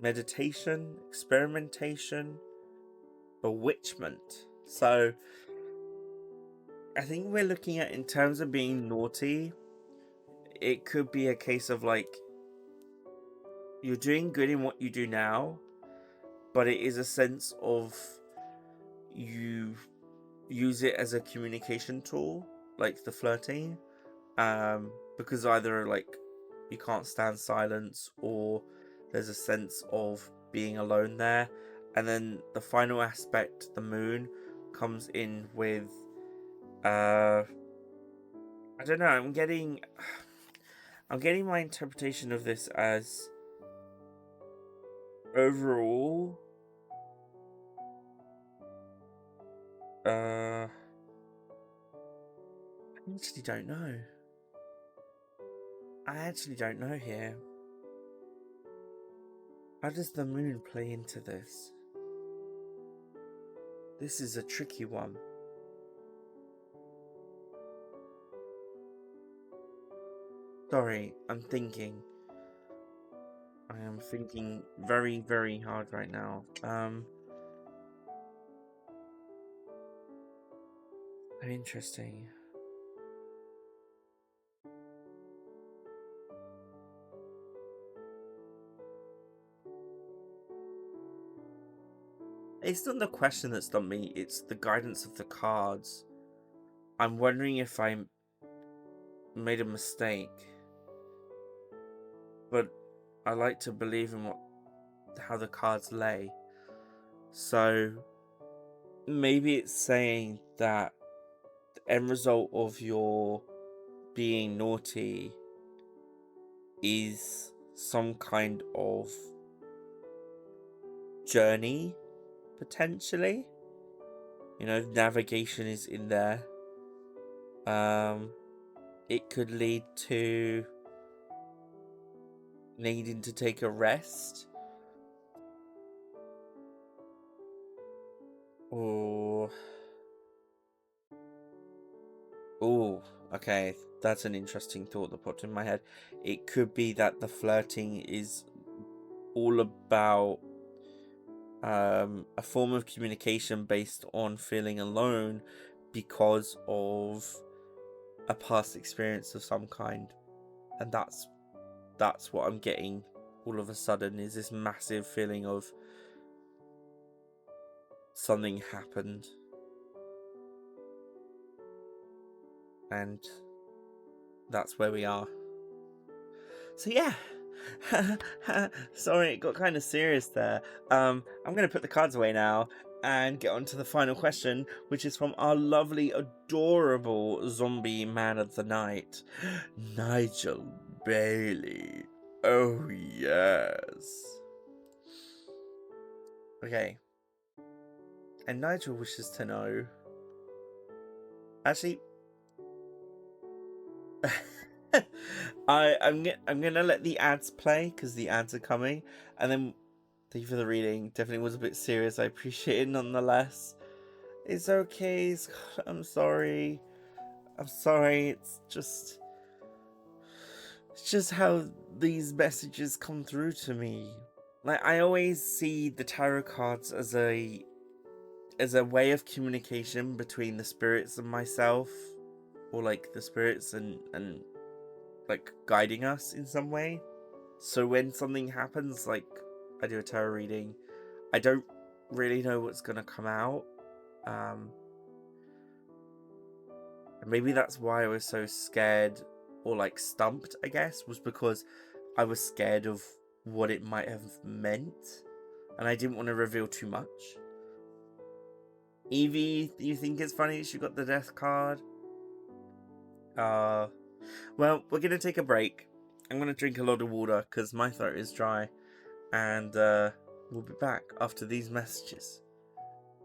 meditation, experimentation, bewitchment. So I think we're looking at, in terms of being naughty, it could be a case of, like, you're doing good in what you do now, but it is a sense of you use it as a communication tool, like the flirting, because either, like, you can't stand silence, or there's a sense of being alone there. And then the final aspect, the moon, comes in with I don't know, I'm getting my interpretation of this as overall I actually don't know. I actually don't know here. How does the moon play into this? This is a tricky one. Sorry, I'm thinking. I am thinking very, very hard right now. Interesting. It's not the question that stumped me, it's the guidance of the cards. I'm wondering if I made a mistake. But I like to believe in how the cards lay. So maybe it's saying that the end result of your being naughty is some kind of journey potentially. You know, navigation is in there. It could lead to needing to take a rest. Or... Oh, okay. That's an interesting thought that popped in my head. It could be that the flirting is all about a form of communication based on feeling alone because of a past experience of some kind. And that's what I'm getting all of a sudden, is this massive feeling of something happened. And that's where we are. So yeah. Sorry, it got kind of serious there. I'm going to put the cards away now and get on to the final question, which is from our lovely, adorable zombie man of the night, Nigel Bailey. Oh, yes. Okay. And Nigel wishes to know... Actually... I'm gonna let the ads play, because the ads are coming, and then thank you for the reading. Definitely was a bit serious. I appreciate it nonetheless. It's okay, Scott. I'm sorry. It's just how these messages come through to me. Like, I always see the tarot cards as a way of communication between the spirits and myself, or like the spirits and like guiding us in some way. So when something happens, like I do a tarot reading, I don't really know what's gonna come out. And maybe that's why I was so scared, or like stumped, I guess, was because I was scared of what it might have meant, and I didn't want to reveal too much. Evie, you think it's funny she got the death card? Well, we're gonna take a break. I'm gonna drink a lot of water because my throat is dry, and we'll be back after these messages.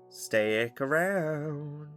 Stick around.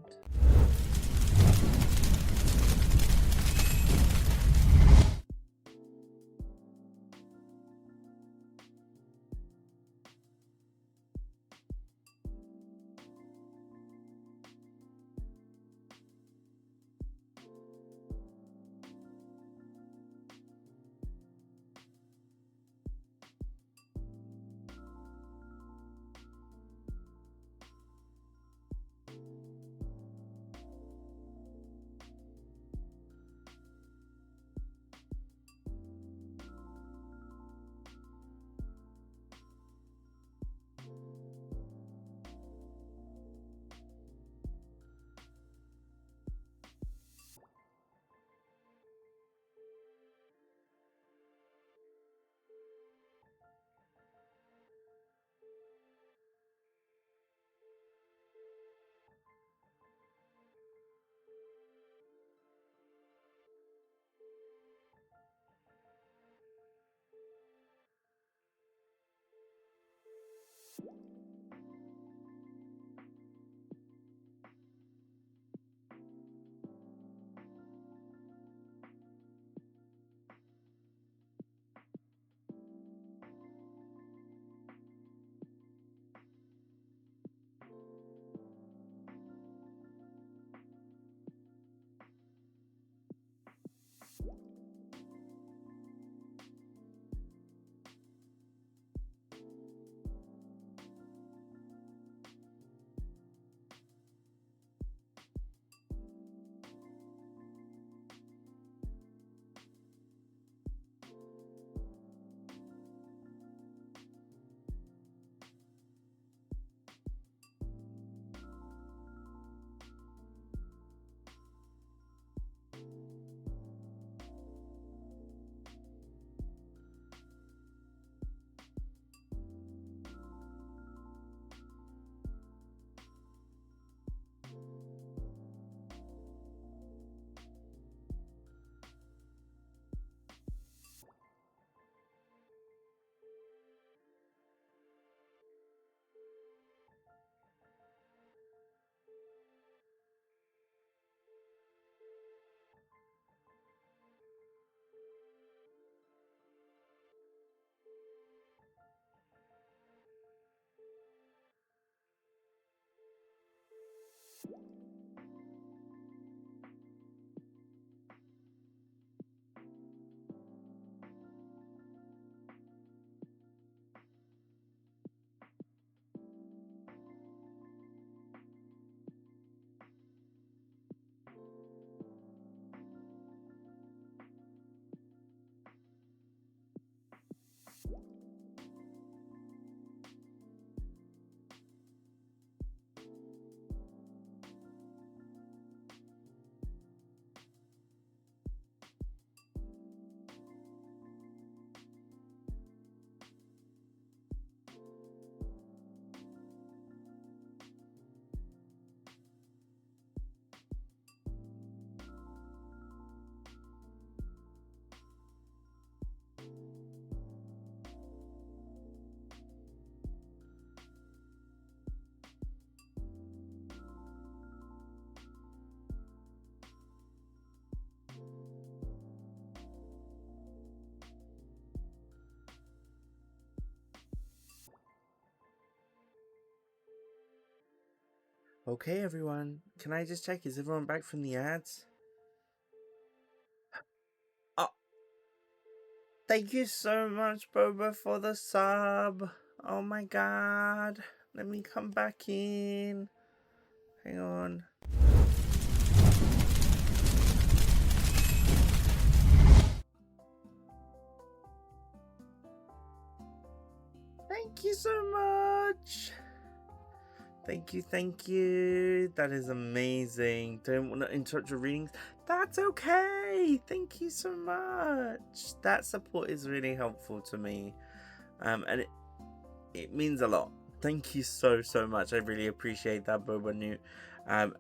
Okay, everyone. Can I just check? Is everyone back from the ads? Oh, thank you so much, Boba, for the sub. Oh my god. Let me come back in. Hang on. Thank you so much. Thank you. That is amazing. Don't want to interrupt your readings. That's okay. Thank you so much. That support is really helpful to me. And it means a lot. Thank you so much. I really appreciate that, Boba Newt.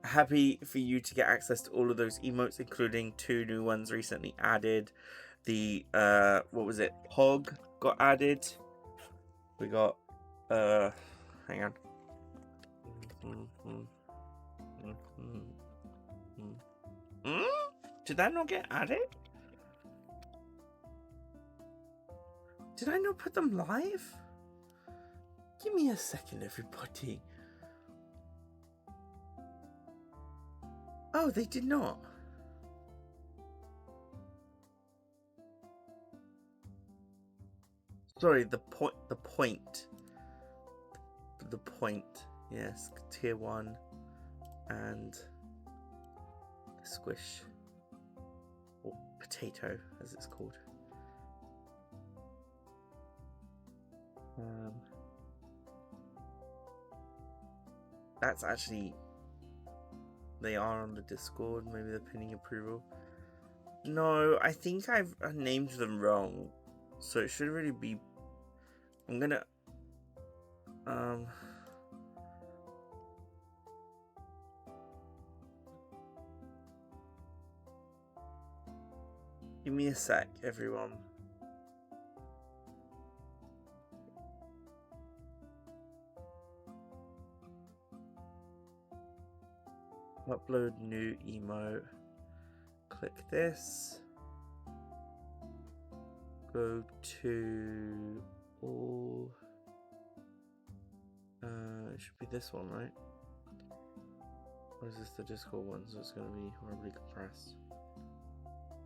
Happy for you to get access to all of those emotes, including 2 new ones recently added. The what was it? Pog got added. We got hang on. Did that not get added? Did I not put them live? Give me a second, everybody. Oh, they did not. Sorry, the point. Yes, tier 1 and squish, or potato as it's called. That's actually, they are on the Discord. Maybe they're pinning approval. No, I think I've named them wrong, so it should really be. I'm gonna give me a sec, everyone. Upload new emote. Click this. Go to all. It should be this one, right? Or is this the Discord one? So it's going to be horribly compressed.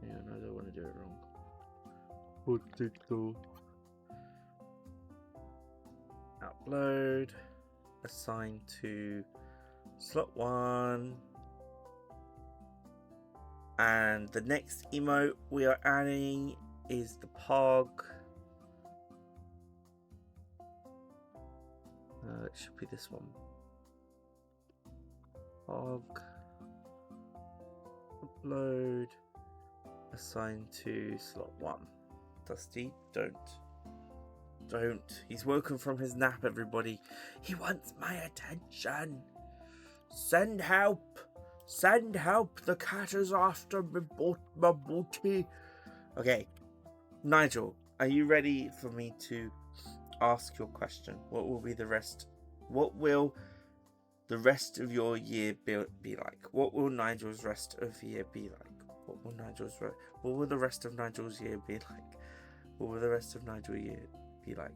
Yeah, no, I don't want to do it wrong. Potato. Upload. Assign to slot 1. And the next emote we are adding is the Pog. It should be this one. Pog. Upload. Assign to slot 1. Dusty, don't. He's woken from his nap, everybody. He wants my attention. Send help. Send help. The cat is after my booty. Okay. Nigel, are you ready for me to ask your question? What will the rest of your year be like? What will Nigel's rest of year be like? What will the rest of Nigel's year be like? What will the rest of Nigel's year be like?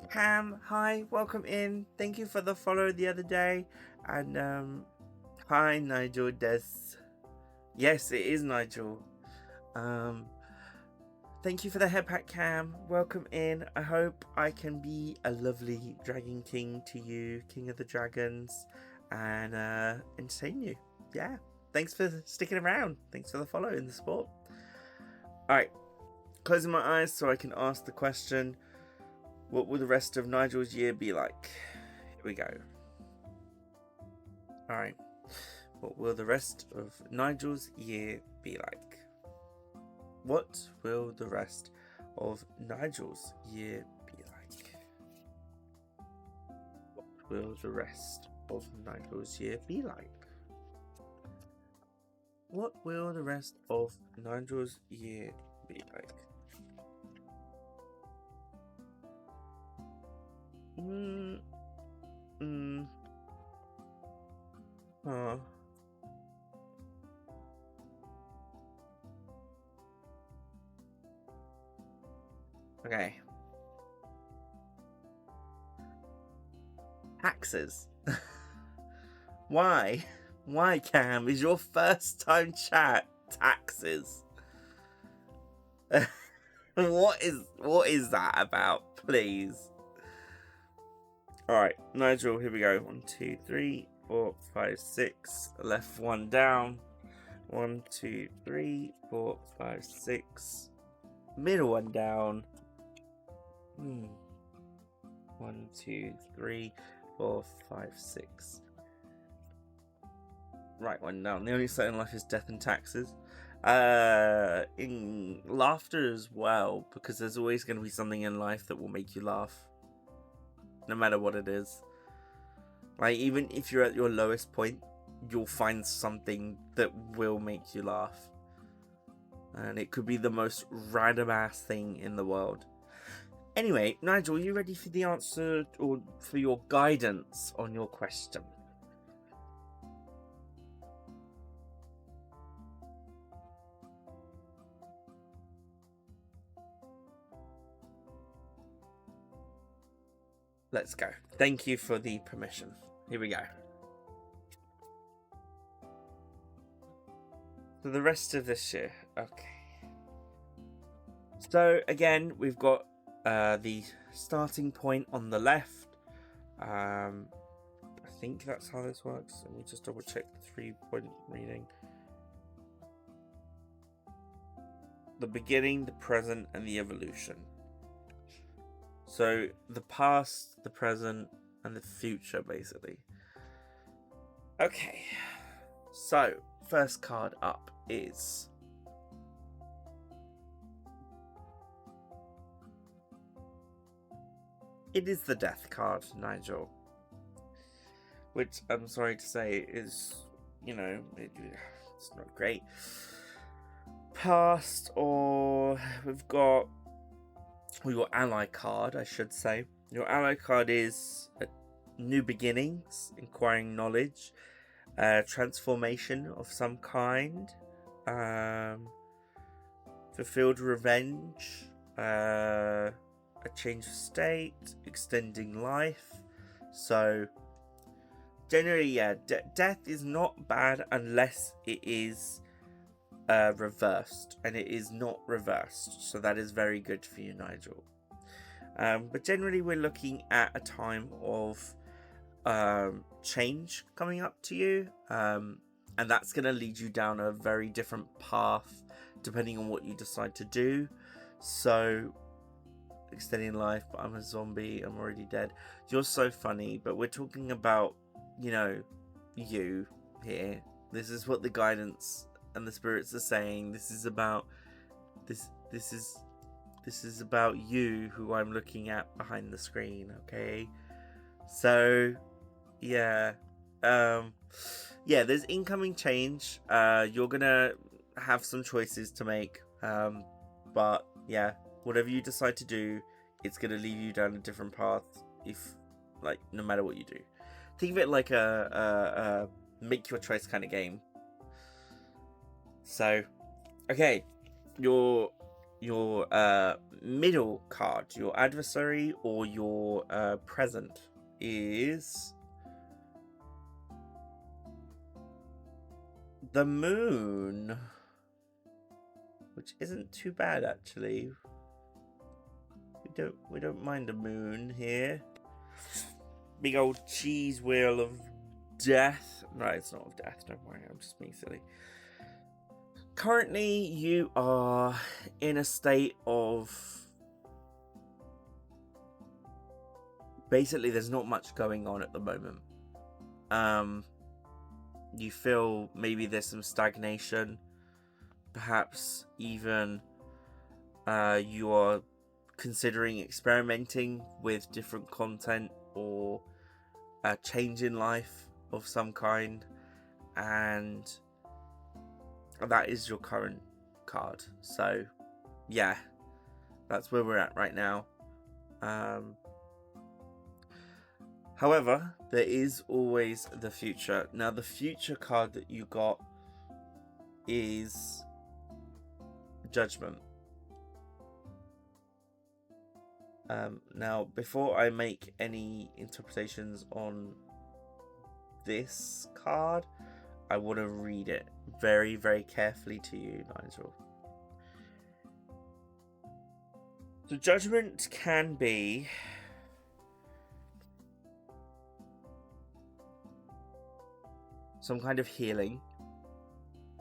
Cam, hi, welcome in. Thank you for the follow the other day. And hi Nigel Des. Yes, it is Nigel. Thank you for the head pack, Cam. Welcome in. I hope I can be a lovely Dragon King to you, King of the Dragons, and entertain you. Yeah. Thanks for sticking around. Thanks for the follow and the support. Alright. Closing my eyes so I can ask the question, what will the rest of Nigel's year be like? Here we go. Alright. What will the rest of Nigel's year be like? What will the rest of Nigel's year be like? What will the rest of Nigel's year be like? What will the rest of Nigel's year be like? Okay. Taxes. Why? Why, Cam? Is your first time chat taxes? What is that about, please? Alright, Nigel, here we go. 1, 2, 3, 4, 5, 6. Left one down. 1, 2, 3, 4, 5, 6. Middle one down. 1, 2, 3, 4, 5, 6. Right one down. The only sight in life is death and taxes. In laughter as well, because there's always going to be something in life that will make you laugh, no matter what it is. Like, even if you're at your lowest point, you'll find something that will make you laugh, and it could be the most random ass thing in the world. Anyway, Nigel, are you ready for the answer, or for your guidance on your question? Let's go. Thank you for the permission. Here we go. For the rest of this year. Okay. So, again, we've got the starting point on the left. I think that's how this works. Let me just double check the 3-point reading. The beginning, the present, and the evolution. So, the past, the present, and the future, basically. Okay. So, first card up is... It is the Death card, Nigel. Which, I'm sorry to say, is, you know, it's not great. Past, or we've got... Or your ally card, I should say. Your ally card is new beginnings, acquiring knowledge, transformation of some kind, fulfilled revenge, a change of state, extending life. So generally, yeah, death is not bad unless it is reversed, and it is not reversed, so that is very good for you, Nigel. But generally we're looking at a time of change coming up to you, and that's going to lead you down a very different path depending on what you decide to do. So, extending life, but I'm a zombie, I'm already dead. You're so funny, but we're talking about, you know, you here. This is what the guidance and the spirits are saying. This is about this is about you, who I'm looking at behind the screen. Okay, so yeah, there's incoming change. You're gonna have some choices to make, but yeah, whatever you decide to do, it's gonna lead you down a different path, if, like, no matter what you do. Think of it like a make your choice kind of game. So, okay, your middle card, your adversary, or your present, is the moon, which isn't too bad, actually. We don't mind a moon here. Big old cheese wheel of death. Right, it's not of death, don't worry, I'm just being silly. Currently, you are in a state of... Basically, there's not much going on at the moment. You feel maybe there's some stagnation. Perhaps even you are considering experimenting with different content, or a change in life of some kind. And that is your current card. So, yeah, that's where we're at right now. However, there is always the future. Now, the future card that you got is Judgment. Now, before I make any interpretations on this card, I want to read it very, very carefully to you, Nigel. The judgment can be some kind of healing.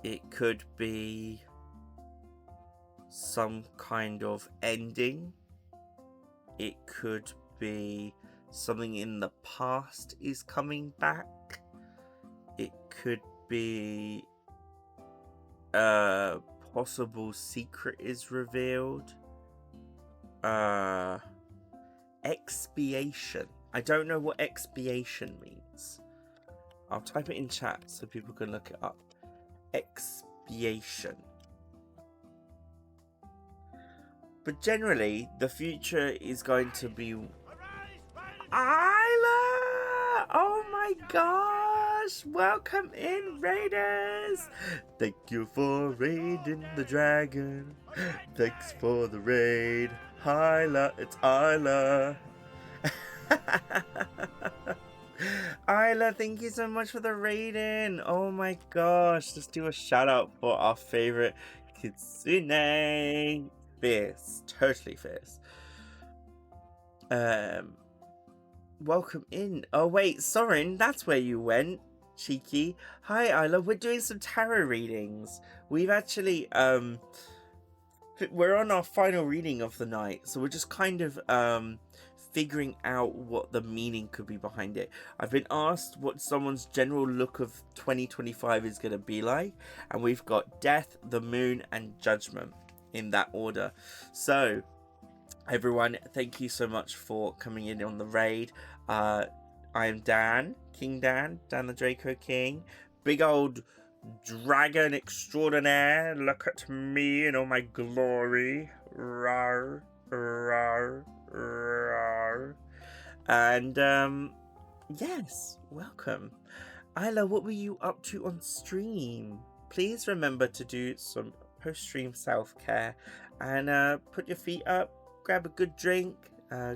It could be some kind of ending. It could be something in the past is coming back. It could be a possible secret is revealed. Expiation. I don't know what expiation means. I'll type it in chat so people can look it up. Expiation. But generally, the future is going to be... Isla! Oh my gosh! Welcome in, Raiders! Thank you for raiding the dragon. Thanks for the raid. Isla, it's Isla. Isla, thank you so much for the raiding. Oh my gosh. Let's do a shout out for our favorite Kitsune. Fierce. Totally fierce. Welcome in. Oh wait, Soren, that's where you went. Cheeky. Hi Isla, we're doing some tarot readings. We've actually we're on our final reading of the night, so we're just kind of figuring out what the meaning could be behind it. I've been asked what someone's general look of 2025 is going to be like, and we've got Death, the Moon, and Judgment in that order. So everyone, thank you so much for coming in on the raid. I am Dan, King Dan the Draco King, big old dragon extraordinaire. Look at me in all my glory. Rawr, rawr, rawr. And yes, welcome. Isla, what were you up to on stream? Please remember to do some post-stream self-care and put your feet up, grab a good drink,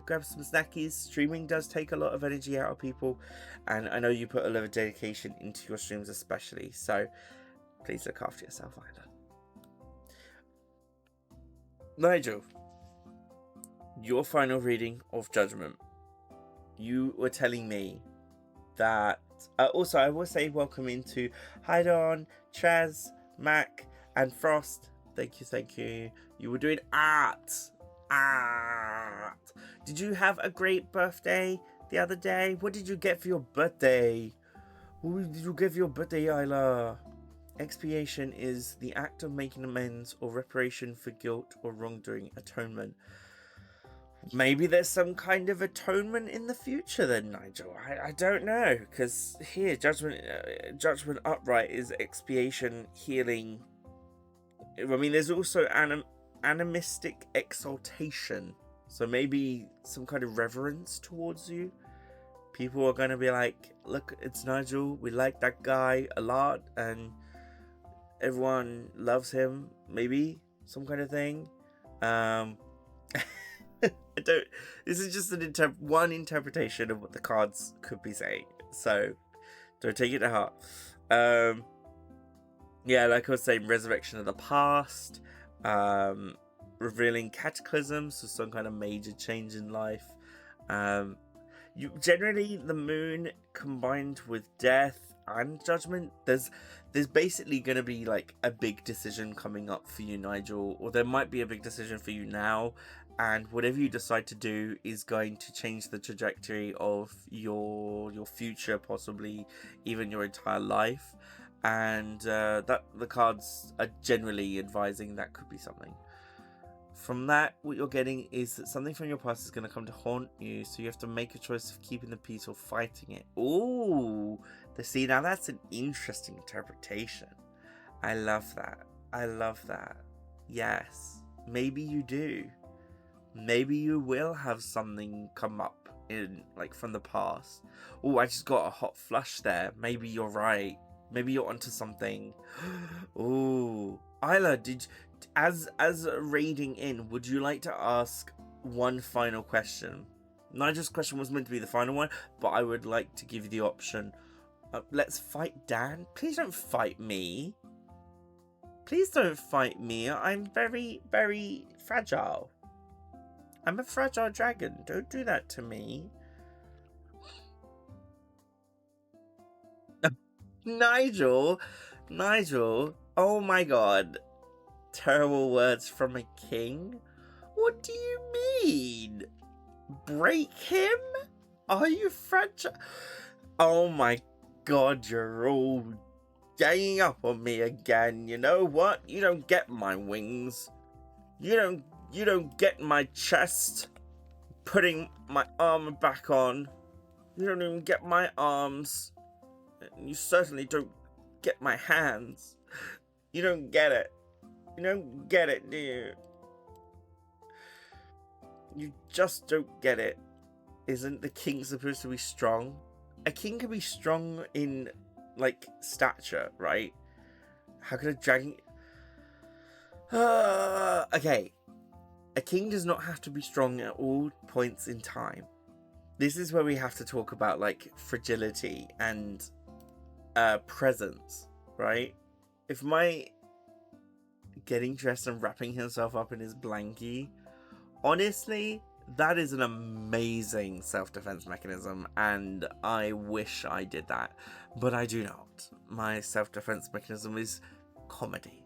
grab some snackies. Streaming does take a lot of energy out of people, and I know you put a lot of dedication into your streams especially, so please look after yourself, Isla. Nigel, your final reading of Judgment. You were telling me that also I will say welcome into Hydon, Chaz, Mac, and Frost. Thank you. You were doing art. Did you have a great birthday the other day? What did you get for your birthday? What did you get for your birthday, Isla? Expiation is the act of making amends or reparation for guilt or wrongdoing. Atonement. Maybe there's some kind of atonement in the future then, Nigel. I don't know, because here judgment upright is expiation, healing. I mean, there's also animistic exaltation, so maybe some kind of reverence towards you. People are going to be like, look, it's Nigel, we like that guy a lot and everyone loves him, maybe some kind of thing. This is just one interpretation of what the cards could be saying, so don't take it to heart. Yeah, like I was saying, resurrection of the past, revealing cataclysms, so some kind of major change in life. Generally the moon combined with death and judgment, there's basically going to be like a big decision coming up for you, Nigel, or there might be a big decision for you now, and whatever you decide to do is going to change the trajectory of your future, possibly even your entire life. And that the cards are generally advising that could be something. From that, what you're getting is that something from your past is going to come to haunt you, so you have to make a choice of keeping the peace or fighting it. Ooh, see, now that's an interesting interpretation. I love that. Yes, maybe you do. Maybe you will have something come up in from the past. Oh, I just got a hot flush there. Maybe you're right. Maybe you're onto something. Ooh, Isla, as raiding in, would you like to ask one final question? Nigel's question was meant to be the final one, but I would like to give you the option Let's fight Dan. Please don't fight me. Please don't fight me. I'm very, very fragile. I'm a fragile dragon. Don't do that to me. Nigel. Oh my god. Terrible words from a king? What do you mean? Break him? Are you fragile? Oh my god, you're all ganging up on me again. You know what? You don't get my wings. You don't get my chest. Putting my armor back on. You don't even get my arms. You certainly don't get my hands. You don't get it. You don't get it, do you? You just don't get it. Isn't the king supposed to be strong? A king can be strong in, like, stature, right? How could a dragon... okay. A king does not have to be strong at all points in time. This is where we have to talk about, like, fragility and presence, right? If my getting dressed and wrapping himself up in his blankie, honestly, that is an amazing self-defense mechanism, and I wish I did that, but I do not. My self-defense mechanism is comedy.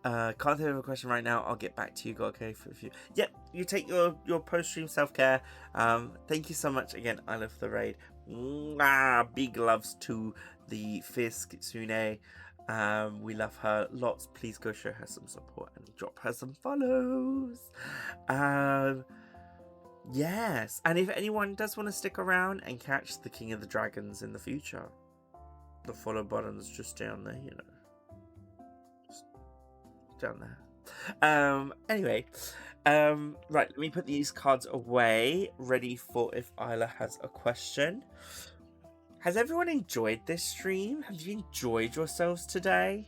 Can't think of a question right now. I'll get back to you, okay? For a few. Yep, you take your post-stream self-care. Thank you so much again, I love the raid. Big loves to the fierce Kitsune. We love her lots. Please go show her some support and drop her some follows. Yes, and if anyone does want to stick around and catch the King of the Dragons in the future, the follow button's just down there, you know. Just down there. Anyway, right, let me put these cards away, ready for if Isla has a question. Has everyone enjoyed this stream? Have you enjoyed yourselves today?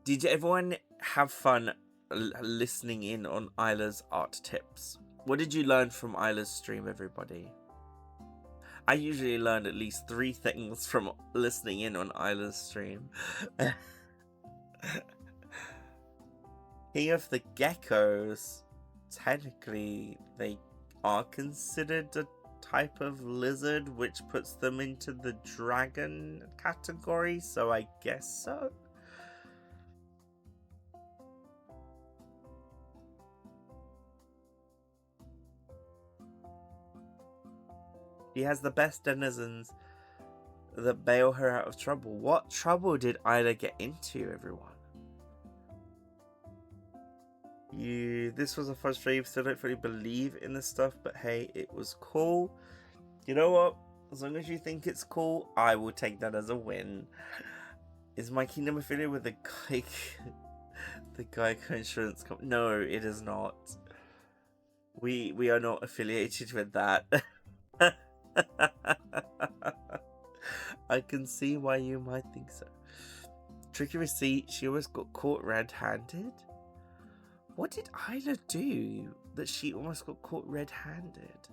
Did everyone have fun listening in on Isla's art tips? What did you learn from Isla's stream, everybody? I usually learn at least 3 things from listening in on Isla's stream. King of the Geckos. Technically, they are considered a type of lizard, which puts them into the dragon category, so I guess so. He has the best denizens that bail her out of trouble. What trouble did Isla get into, everyone? This was a fun stream, still don't fully believe in this stuff, but hey, it was cool. You know what? As long as you think it's cool, I will take that as a win. Is my kingdom affiliated with the Geico insurance company? No, it is not. We are not affiliated with that. I can see why you might think so. Tricky receipt, she almost got caught red-handed? What did Isla do that she almost got caught red-handed?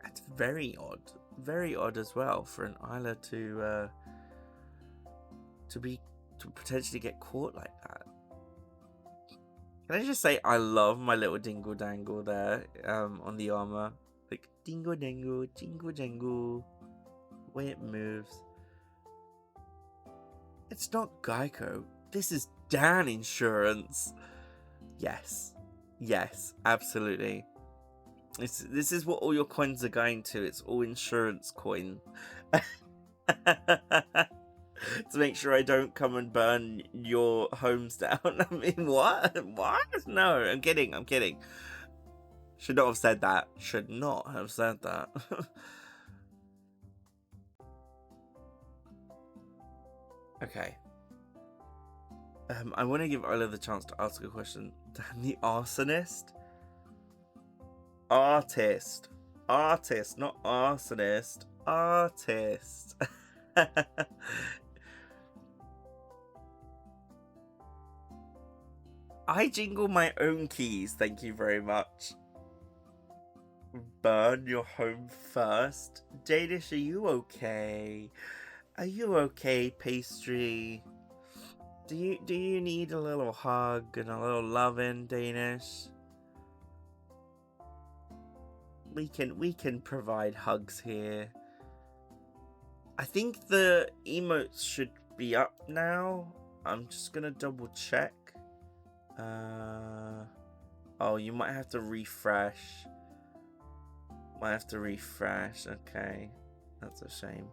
That's very odd. Very odd as well for an Isla to potentially get caught like that. Can I just say I love my little dingle dangle there on the armor. Like dingle dangle, jingle jangle. The way it moves. It's not Geico. This is Dan Insurance. Yes. Yes, absolutely. This is what all your coins are going to. It's all insurance coin. To make sure I don't come and burn your homes down. I mean, what? What? No, I'm kidding. Should not have said that. Should not have said that. Okay. I want to give Ola the chance to ask a question. Dan the arsonist? Artist, not arsonist. Artist. I jingle my own keys, thank you very much. burn your home first. Danish, are you okay? Are you okay, Pastry? Do you need a little hug and a little loving, Danish? We can provide hugs here. I think the emotes should be up now. I'm just gonna double check. Oh, you might have to refresh. Okay, that's a shame.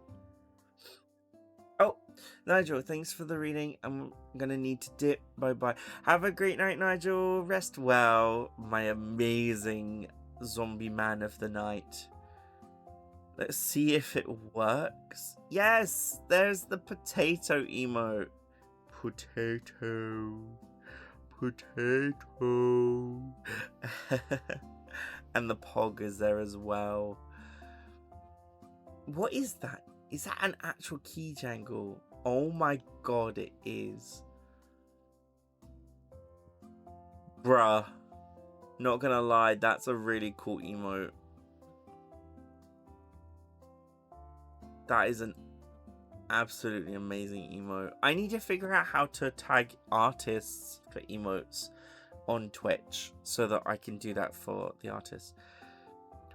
Oh, Nigel, thanks for the reading. I'm gonna need to dip. Bye. Have a great night, Nigel. Rest well, my amazing zombie man of the night. Let's see if it works. Yes, there's the potato emote. Potato. And the pog is there as well. What is that? Is that an actual key jangle? Oh my god, it is. Bruh. Not gonna lie, that's a really cool emote. That is an absolutely amazing emote. I need to figure out how to tag artists for emotes on Twitch so that I can do that for the artists.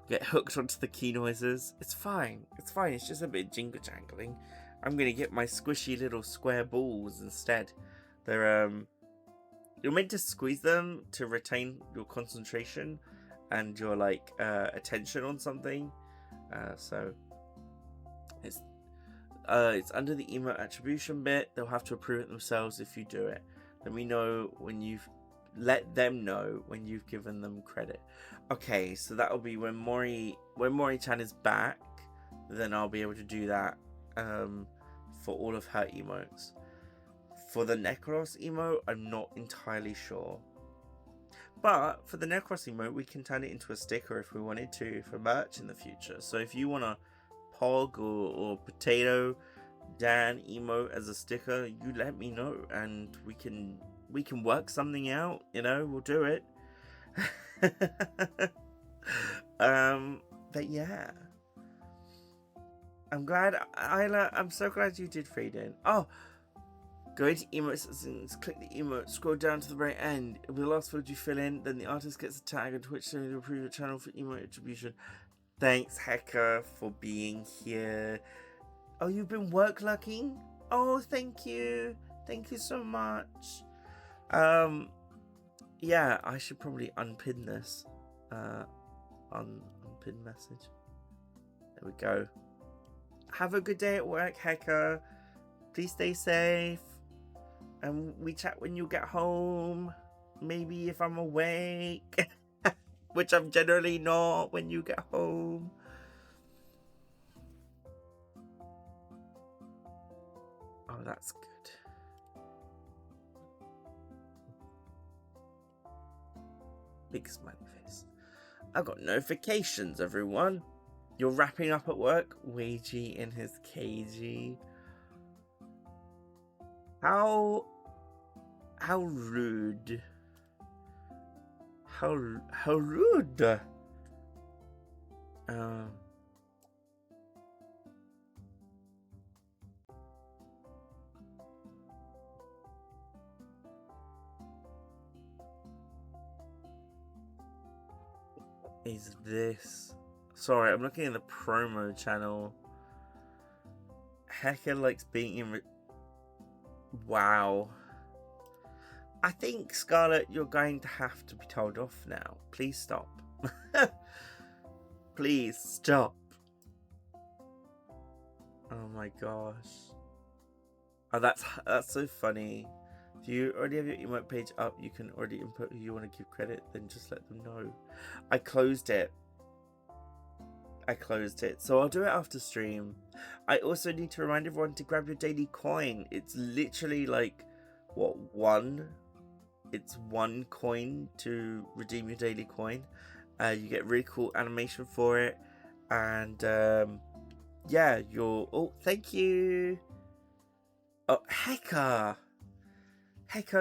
Get hooked onto the key noises. It's fine. It's just a bit jingle jangling. I'm gonna get my squishy little square balls instead. They're you're meant to squeeze them to retain your concentration and your like attention on something. So it's under the emote attribution bit. They'll have to approve it themselves if you do it. Let them know when you've given them credit. Okay, so that'll be when Mori-chan is back. Then I'll be able to do that for all of her emotes. For the Necros emote, I'm not entirely sure. But for the Necros emote, we can turn it into a sticker if we wanted to for merch in the future. So if you want a Pog or Potato Dan emote as a sticker, you let me know and we can work something out, we'll do it. But yeah. I'm so glad you did fade in. Oh, go into emotes settings, click the emote, scroll down to the very end. It'll be the last field you fill in, then the artist gets a tag on Twitch to approve your channel for emote attribution. Thanks, Hacker, for being here. Oh, you've been work lucking? Oh, thank you. Thank you so much. Yeah, I should probably unpin this. Unpin message. There we go. Have a good day at work, Hacker. Please stay safe. And we chat when you get home. Maybe if I'm awake. Which I'm generally not when you get home. Oh, that's good. Big smiley face. I've got notifications, everyone. You're wrapping up at work? Ouija in his KG. How rude. How rude. Is this? Sorry, I'm looking at the promo channel. Hacker likes being in. Wow. I think, Scarlett, you're going to have to be told off now. Please stop. Please stop. Oh my gosh. Oh, that's so funny. If you already have your emote page up, you can already input who you want to give credit, then just let them know. I closed it. So I'll do it after stream. I also need to remind everyone to grab your daily coin. It's literally like, what, one? It's 1 coin to redeem your daily coin. You get really cool animation for it. And yeah, oh, thank you. Oh, Hacker,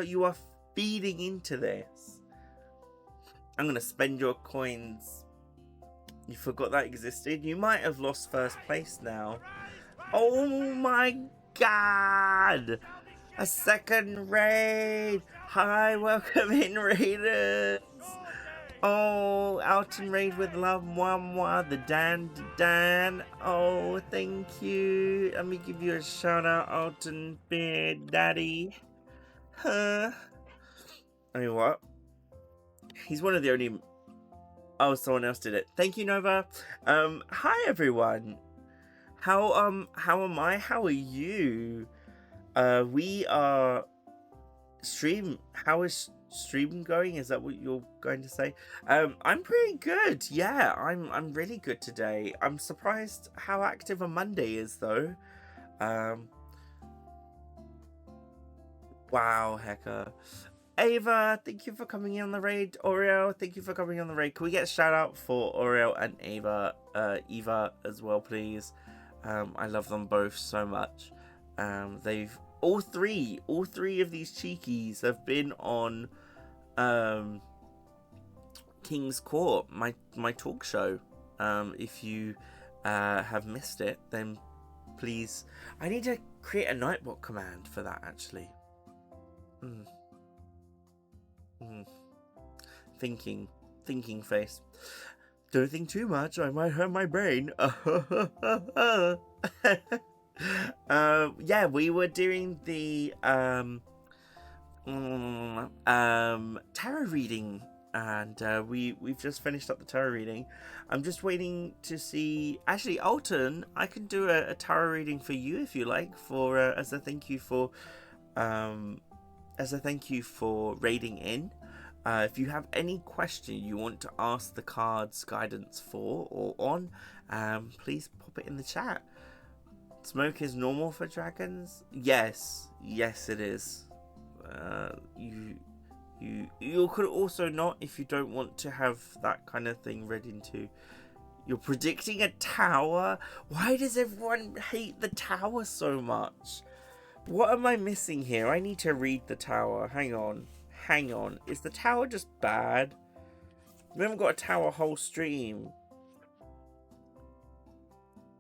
you are feeding into this. I'm gonna spend your coins You forgot that existed? You might have lost first place now. Oh my god! A second raid! Hi, welcome in, raiders! Oh, out and raid with love, mwah, the Dan. Oh, thank you. Let me give you a shout out, Alton Beard Daddy. Huh? I mean, what? He's one of the only... Oh, someone else did it. Thank you, Nova. Hi everyone. How am I? How are you? We are stream. How is stream going? Is that what you're going to say? I'm pretty good. Yeah, I'm really good today. I'm surprised how active a Monday is though. Wow, Hecker. Ava, thank you for coming in on the raid. Oriel, thank you for coming on the raid. Can we get a shout out for Oriel and Ava as well, please? I love them both so much. They've all three of these cheekies have been on King's Court, my talk show. If you have missed it, then please. I need to create a Nightbot command for that actually. Thinking face. Don't think too much, I might hurt my brain. Yeah, we were doing the tarot reading, and we've just finished up the tarot reading. I'm just waiting to see. Actually, Alton, I can do a tarot reading for you if you like, for as a thank you for raiding in. If you have any question you want to ask the cards guidance for or on, please pop it in the chat. Smoke is normal for dragons? Yes it is. You could also not, if you don't want to have that kind of thing read into. You're predicting a tower? Why does everyone hate the tower so much? What am I missing here? I need to read the tower. Hang on. Is the tower just bad? We haven't got a tower whole stream.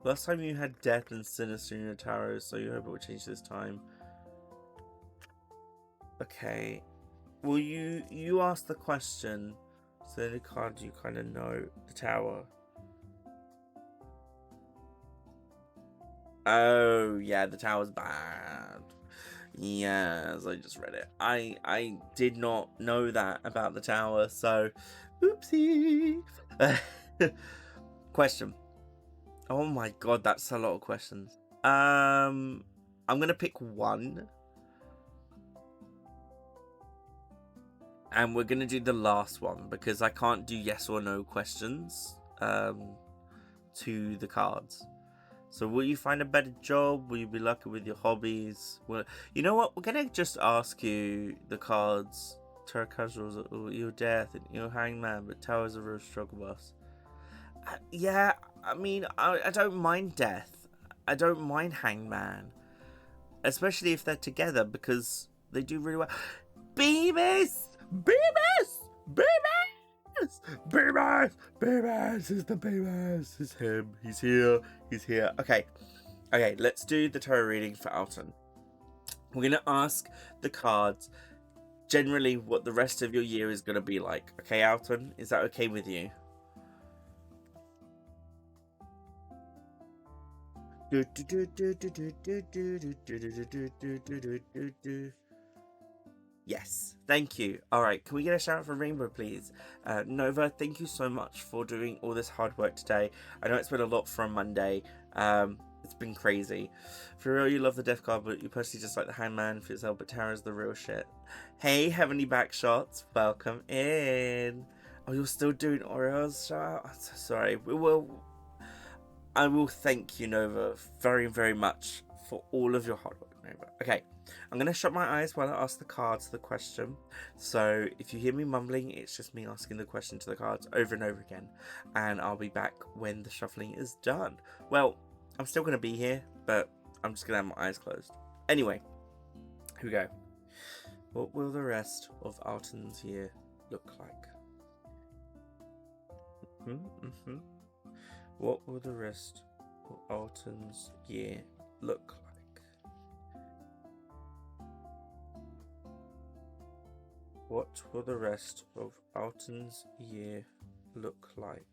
Last time you had death and sinister in your tower, so you hope it will change this time. Okay. Well, you asked the question, so the card you kind of know the tower. Oh yeah, the tower's bad. Yes, I just read it. I did not know that about the tower, so oopsie. Question. Oh my god, that's a lot of questions. I'm gonna pick one. And we're gonna do the last one because I can't do yes or no questions to the cards. So will you find a better job? Will you be lucky with your hobbies? Well, you know what? We're going to just ask you the cards. Tarot casuals, your death, and your hangman, but tower's a real struggle bus. Yeah, I mean, I don't mind death. I don't mind hangman. Especially if they're together because they do really well. Beavis! Beavis is the Beavis. It's him. He's here. Okay, let's do the tarot reading for Alton. We're going to ask the cards generally what the rest of your year is going to be like. Okay, Alton, is that okay with you? Yes, thank you. Alright, can we get a shout out for Rainbow, please? Nova, thank you so much for doing all this hard work today. I know it's been a lot for a Monday. It's been crazy. For real, you love the death card, but you personally just like the hangman for yourself, but Tara's the real shit. Hey, Heavenly Backshots, welcome in. Oh, you're still doing Orioles shout out? I'm so sorry. I will thank you, Nova, very, very much for all of your hard work, Nova. Okay. I'm going to shut my eyes while I ask the cards the question. So if you hear me mumbling, it's just me asking the question to the cards over and over again. And I'll be back when the shuffling is done. Well, I'm still going to be here, but I'm just going to have my eyes closed. Anyway, here we go. What will the rest of Alton's year look like? What will the rest of Alton's year look like? What will the rest of Alton's year look like?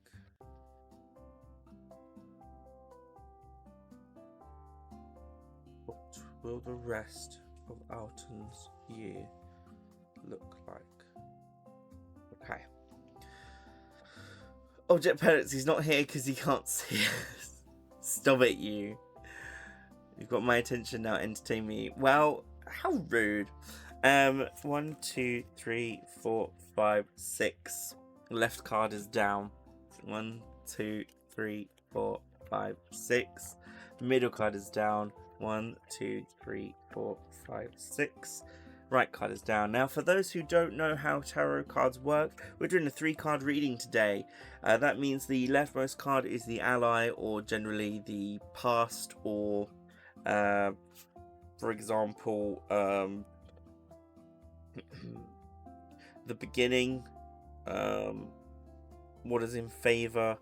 What will the rest of Alton's year look like? Okay. Object Parents, he's not here because he can't see us. Stop it, you. You've got my attention now, entertain me. Well, how rude. 1, 2, 3, 4, 5, 6. Left card is down. 1, 2, 3, 4, 5, 6. Middle card is down. 1, 2, 3, 4, 5, 6. Right card is down. Now, for those who don't know how tarot cards work, we're doing a 3-card reading today. That means the leftmost card is the ally, or generally the past, or for example, the beginning, what is in favor,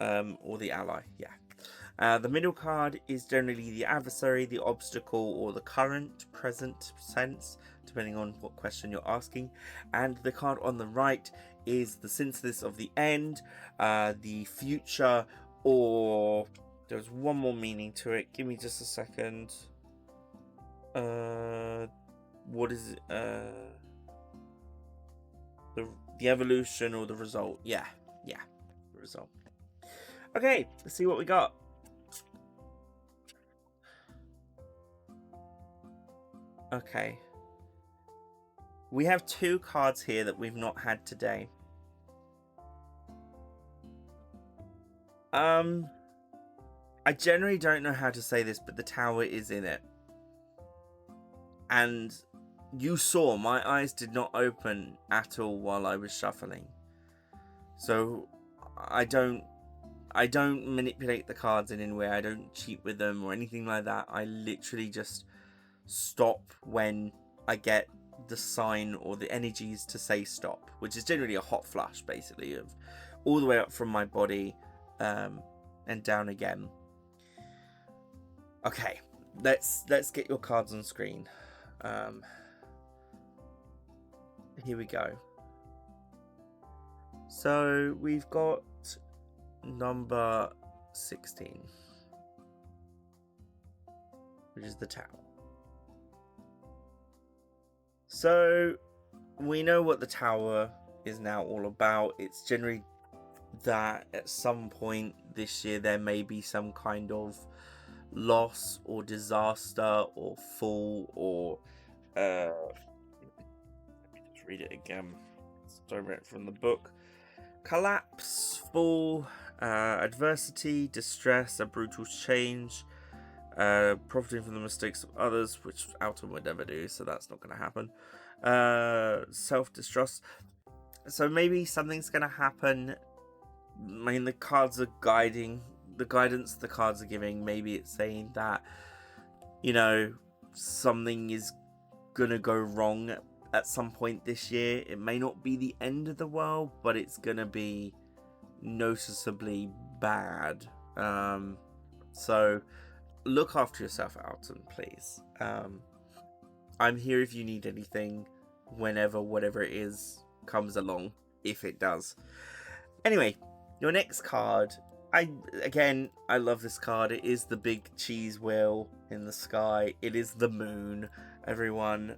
or the ally. Yeah. The middle card is generally the adversary, the obstacle, or the current, present tense, depending on what question you're asking. And the card on the right is the synthesis of the end, the future, or there's one more meaning to it. Give me just a second. What is it? The evolution or the result? Yeah, the result. Okay, let's see what we got. Okay. We have 2 cards here that we've not had today. I generally don't know how to say this, but the Tower is in it. And you saw my eyes did not open at all while I was shuffling. So I don't manipulate the cards in any way. I don't cheat with them or anything like that. I literally just stop when I get the sign or the energies to say stop, which is generally a hot flush, basically, of all the way up from my body and down again. Okay, let's get your cards on screen. Here we go. So we've got number 16, which is the Tower. So we know what the Tower is now all about. It's generally that at some point this year there may be some kind of loss or disaster or fall or let's read it again. It's direct from the book. Collapse, fall, adversity, distress, a brutal change, profiting from the mistakes of others, which Alton would never do, so that's not going to happen. Self-distrust. So maybe something's going to happen. I mean, the cards are guiding. The guidance the cards are giving, maybe it's saying that, you know, something is going to go wrong at some point this year. It may not be the end of the world, but it's going to be noticeably bad. So look after yourself, Alton, please. I'm here if you need anything, whenever, whatever it is, comes along, if it does. Anyway, your next card, I love this card. It is the big cheese wheel in the sky. It is the moon, everyone.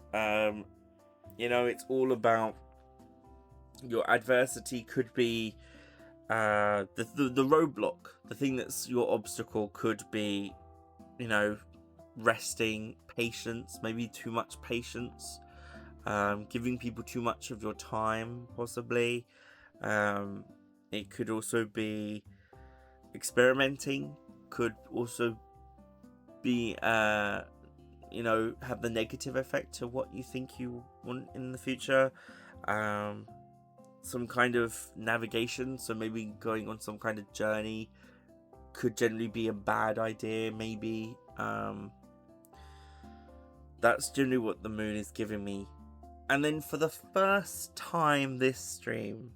You know, it's all about your adversity. Could be the roadblock, the thing that's your obstacle. Could be, you know, resting, patience, maybe too much patience, giving people too much of your time, possibly. It could also be experimenting, could also be you know, have the negative effect to what you think you want in the future. Some kind of navigation, so maybe going on some kind of journey could generally be a bad idea, maybe. That's generally what the moon is giving me. And then for the first time this stream,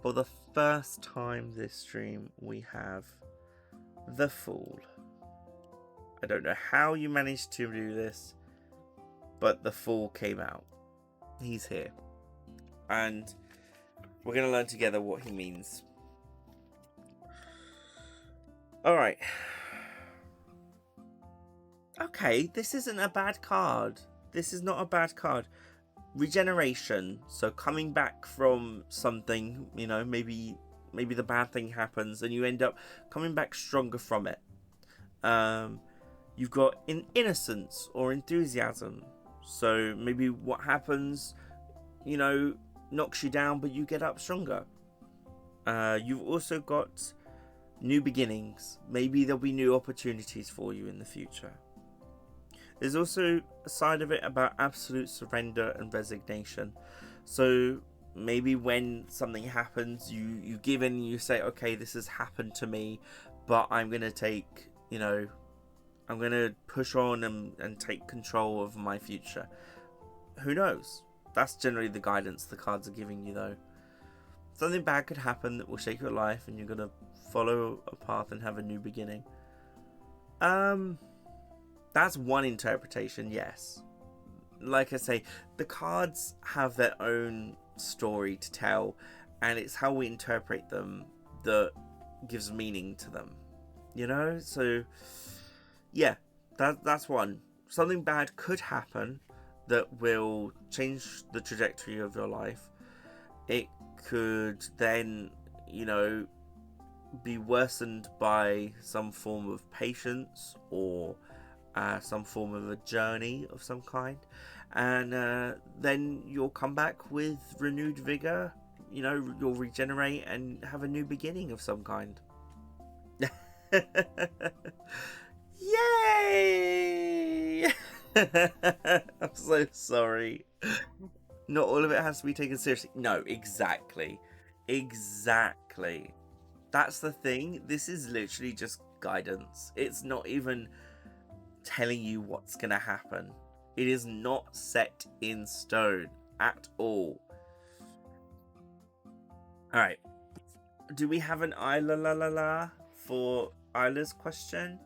for the first time this stream, we have the Fool. I don't know how you managed to do this, but the Fool came out. He's here. And we're going to learn together what he means. Alright. Okay, this isn't a bad card. This is not a bad card. Regeneration, so coming back from something, you know, maybe the bad thing happens and you end up coming back stronger from it. You've got innocence or enthusiasm, so maybe what happens, you know, knocks you down but you get up stronger. You've also got new beginnings. Maybe there'll be new opportunities for you in the future. There's also a side of it about absolute surrender and resignation. So maybe when something happens, you give in and you say, okay, this has happened to me, but I'm going to take, you know, I'm going to push on and take control of my future. Who knows? That's generally the guidance the cards are giving you, though. Something bad could happen that will shake your life and you're going to follow a path and have a new beginning. That's one interpretation, yes. Like I say, the cards have their own story to tell, and it's how we interpret them that gives meaning to them. You know? So, yeah, that's one. Something bad could happen that will change the trajectory of your life. It could then, you know, be worsened by some form of patience or some form of a journey of some kind, and then you'll come back with renewed vigor. You know, you'll regenerate and have a new beginning of some kind. Yay! I'm so sorry. Not all of it has to be taken seriously. No, exactly. That's the thing. This is literally just guidance. It's not even telling you what's gonna happen. It is not set in stone at all. Alright. Do we have an Isla for Isla's question?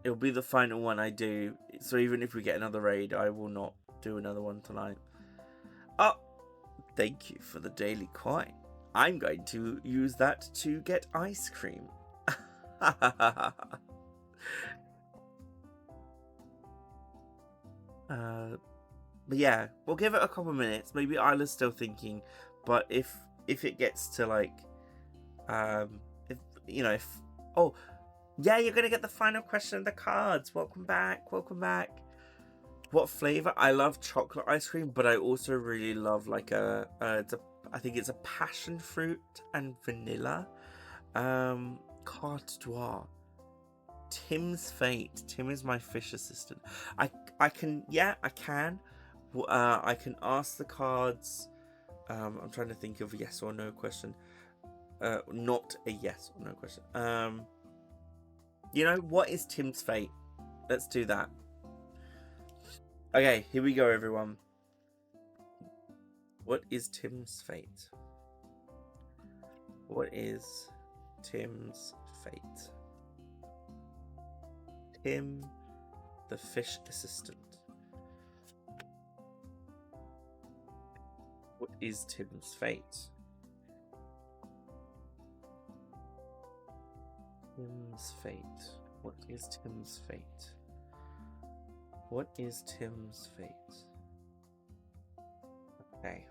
It'll be the final one I do. So even if we get another raid, I will not do another one tonight. Oh, thank you for the daily coin. I'm going to use that to get ice cream. But yeah, we'll give it a couple minutes. Maybe Isla's still thinking, but if it gets to like, if you know, if oh yeah, you're gonna get the final question of the cards. Welcome back. What flavor? I love chocolate ice cream, but I also really love like I think it's a passion fruit and vanilla. Carte d'Or. Tim's Fate. Tim is my fish assistant. I can ask the cards. I'm trying to think of a yes or no question. Not a yes or no question. You know, what is Tim's fate? Let's do that. Okay, here we go, everyone. What is Tim's fate? What is Tim's fate? Tim, the fish assistant. What is Tim's fate? Tim's fate. What is Tim's fate? What is Tim's fate? Okay.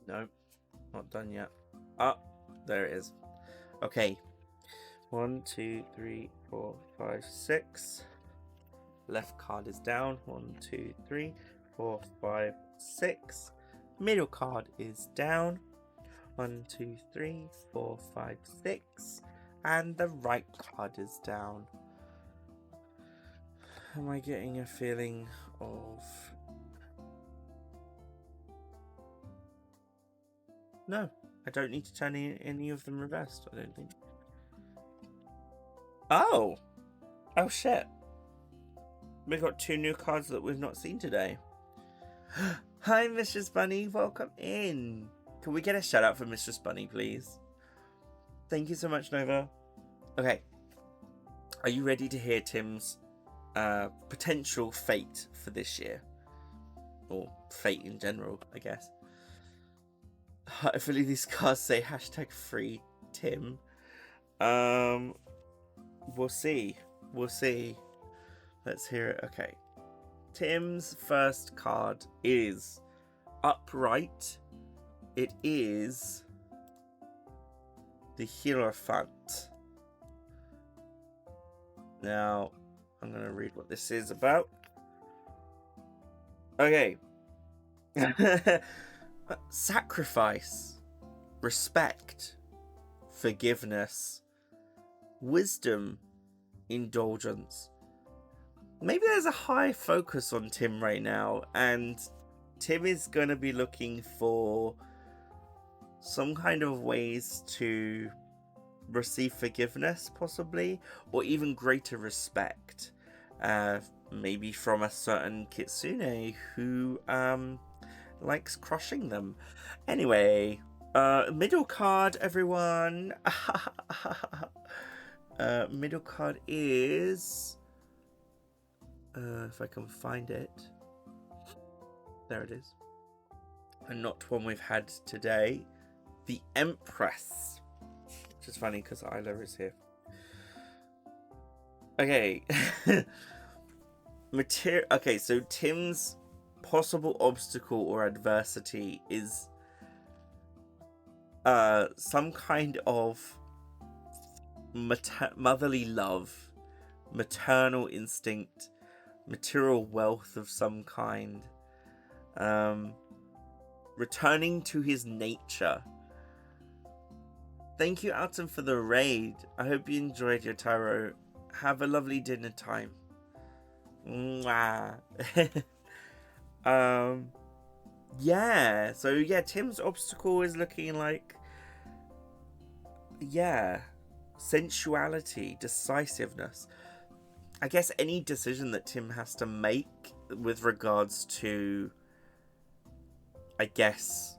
No, not done yet. Ah, there it is. Okay. 1, 2, 3, 4, 5, 6. Left card is down. 1, 2, 3, 4, 5, 6. Middle card is down. 1, 2, 3, 4, 5, 6. And the right card is down. Am I getting a feeling of... No, I don't need to turn any of them reversed, I don't think. Oh! Oh shit. We got 2 new cards that we've not seen today. Hi, Mistress Bunny. Welcome in. Can we get a shout out for Mistress Bunny, please? Thank you so much, Nova. Okay. Are you ready to hear Tim's potential fate for this year? Or fate in general, I guess. Hopefully these cards say #free Tim. We'll see. We'll see. Let's hear it. Okay. Tim's first card is upright. It is the Hierophant. Now, I'm going to read what this is about. Okay. Sacrifice, respect, forgiveness, wisdom, indulgence. Maybe there's a high focus on Tim right now, and Tim is going to be looking for some kind of ways to receive forgiveness, possibly, or even greater respect. Maybe from a certain kitsune who likes crushing them. Anyway, middle card, everyone. Middle card is... if I can find it. There it is. And not one we've had today. The Empress. Which is funny because Isla is here. Okay. Okay, so Tim's possible obstacle or adversity is some kind of motherly love, maternal instinct, material wealth of some kind, returning to his nature. Thank you, Alton, for the raid. I hope you enjoyed your tarot. Have a lovely dinner time. Mwah. Yeah, so yeah, Tim's obstacle is looking like, yeah, sensuality, decisiveness. I guess any decision that Tim has to make with regards to, I guess,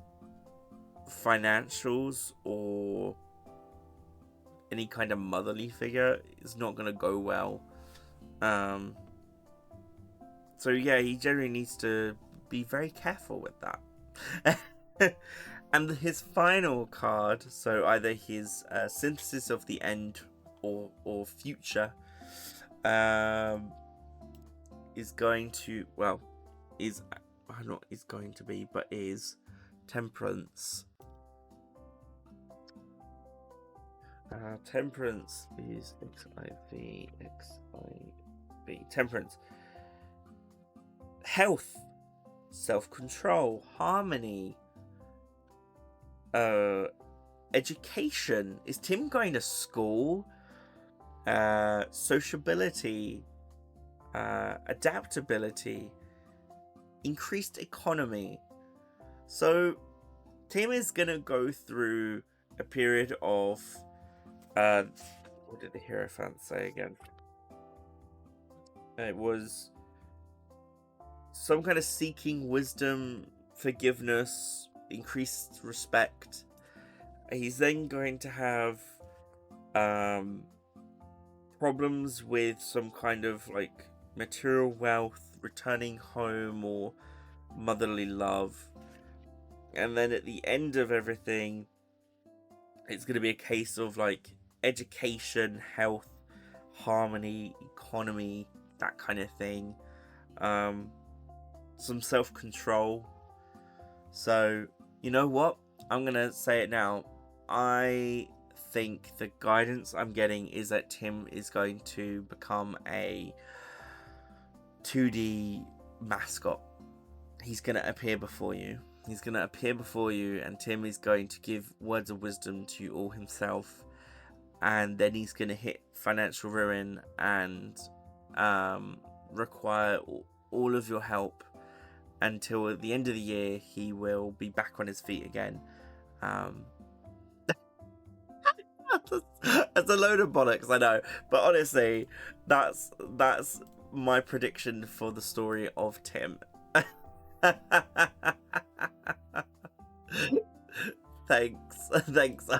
financials or any kind of motherly figure is not going to go well. So yeah, he generally needs to be very careful with that. And his final card, so either his synthesis of the end or future, is going to, well, is not is going to be, but is Temperance. Temperance is XIV. Temperance. Health, self-control, harmony, education. Is Tim going to school? Sociability, adaptability, increased economy. So Tim is gonna go through a period of what did the Hierophant say again? It was some kind of seeking wisdom, forgiveness, increased respect. He's then going to have problems with some kind of like material wealth, returning home, or motherly love. And then at the end of everything, it's going to be a case of like education, health, harmony, economy, that kind of thing. Some self-control. So, you know what? I'm going to say it now. I think the guidance I'm getting is that Tim is going to become a 2D mascot. He's going to appear before you. And Tim is going to give words of wisdom to you all himself. And then he's going to hit financial ruin and require all of your help until at the end of the year he will be back on his feet again. That's a load of bollocks, I know, but honestly, that's my prediction for the story of Tim. Thanks,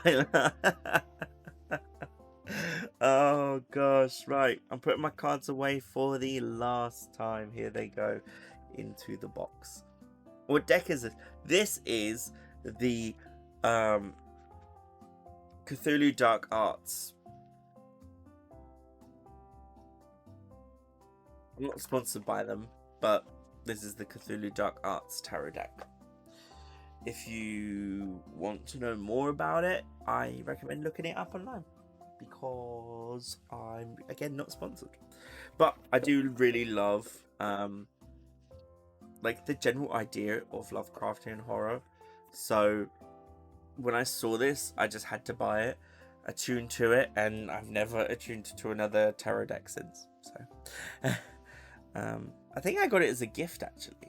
Isla. Oh gosh, right. I'm putting my cards away for the last time. Here they go into the box. What deck is this? This is the Cthulhu Dark Arts. I'm not sponsored by them, but this is the Cthulhu Dark Arts tarot deck. If you want to know more about it, I recommend looking it up online, because I'm, again, not sponsored. But I do really love like the general idea of Lovecraftian horror. So when I saw this, I just had to buy it, attune to it, and I've never attuned to another tarot deck since. So I think I got it as a gift, actually.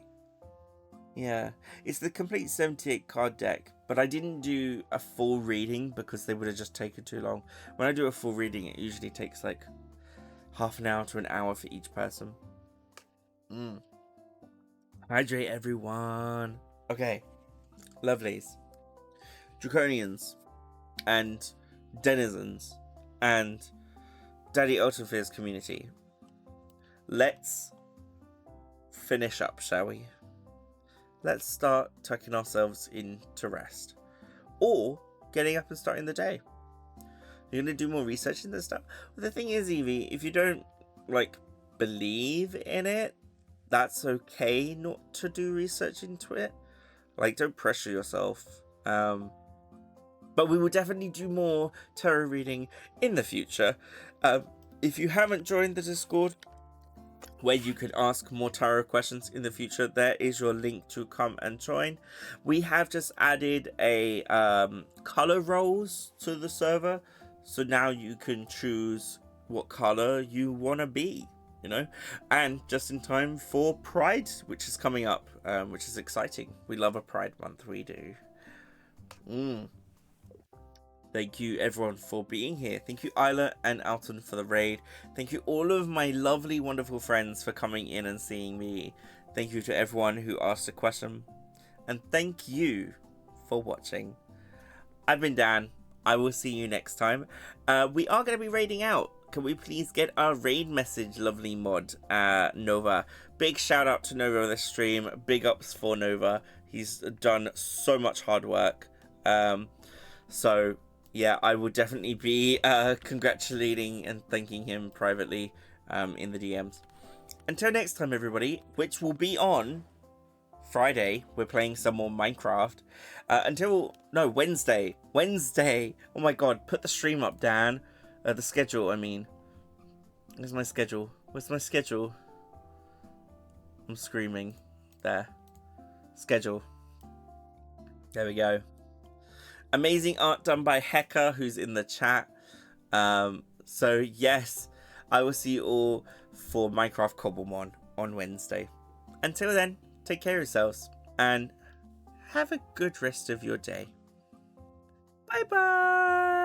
Yeah, it's the complete 78 card deck, but I didn't do a full reading because they would have just taken too long. When I do a full reading, it usually takes like half an hour to an hour for each person. Hydrate, everyone. Okay, lovelies, draconians, and denizens, and Daddy Ultimafear's community. Let's finish up, shall we? Let's start tucking ourselves into rest, or getting up and starting the day. You're gonna do more research in this stuff. Well, the thing is, Evie, if you don't like believe in it, that's okay not to do research into it. Like, don't pressure yourself. But we will definitely do more tarot reading in the future. If you haven't joined the Discord, where you can ask more tarot questions in the future, there is your link to come and join. We have just added a color rolls to the server, so now you can choose what color you want to be, you know, and just in time for Pride, which is coming up, which is exciting. We love a Pride month, we do. Thank you everyone for being here. Thank you Isla and Alton for the raid. Thank you all of my lovely, wonderful friends for coming in and seeing me. Thank you to everyone who asked a question. And thank you for watching. I've been Dan. I will see you next time. We are going to be raiding out. Can we please get our raid message, lovely mod, Nova? Big shout out to Nova on this stream. Big ups for Nova. He's done so much hard work. So yeah, I will definitely be congratulating and thanking him privately in the DMs. Until next time, everybody, which will be on Friday. We're playing some more Minecraft. Wednesday. Oh my god, put the stream up, Dan. The schedule, I mean. Where's my schedule? Where's my schedule? I'm screaming. There. Schedule. There we go. Amazing art done by Heka, who's in the chat. So yes, I will see you all for Minecraft Cobblemon on Wednesday. Until then, take care of yourselves and have a good rest of your day. Bye bye.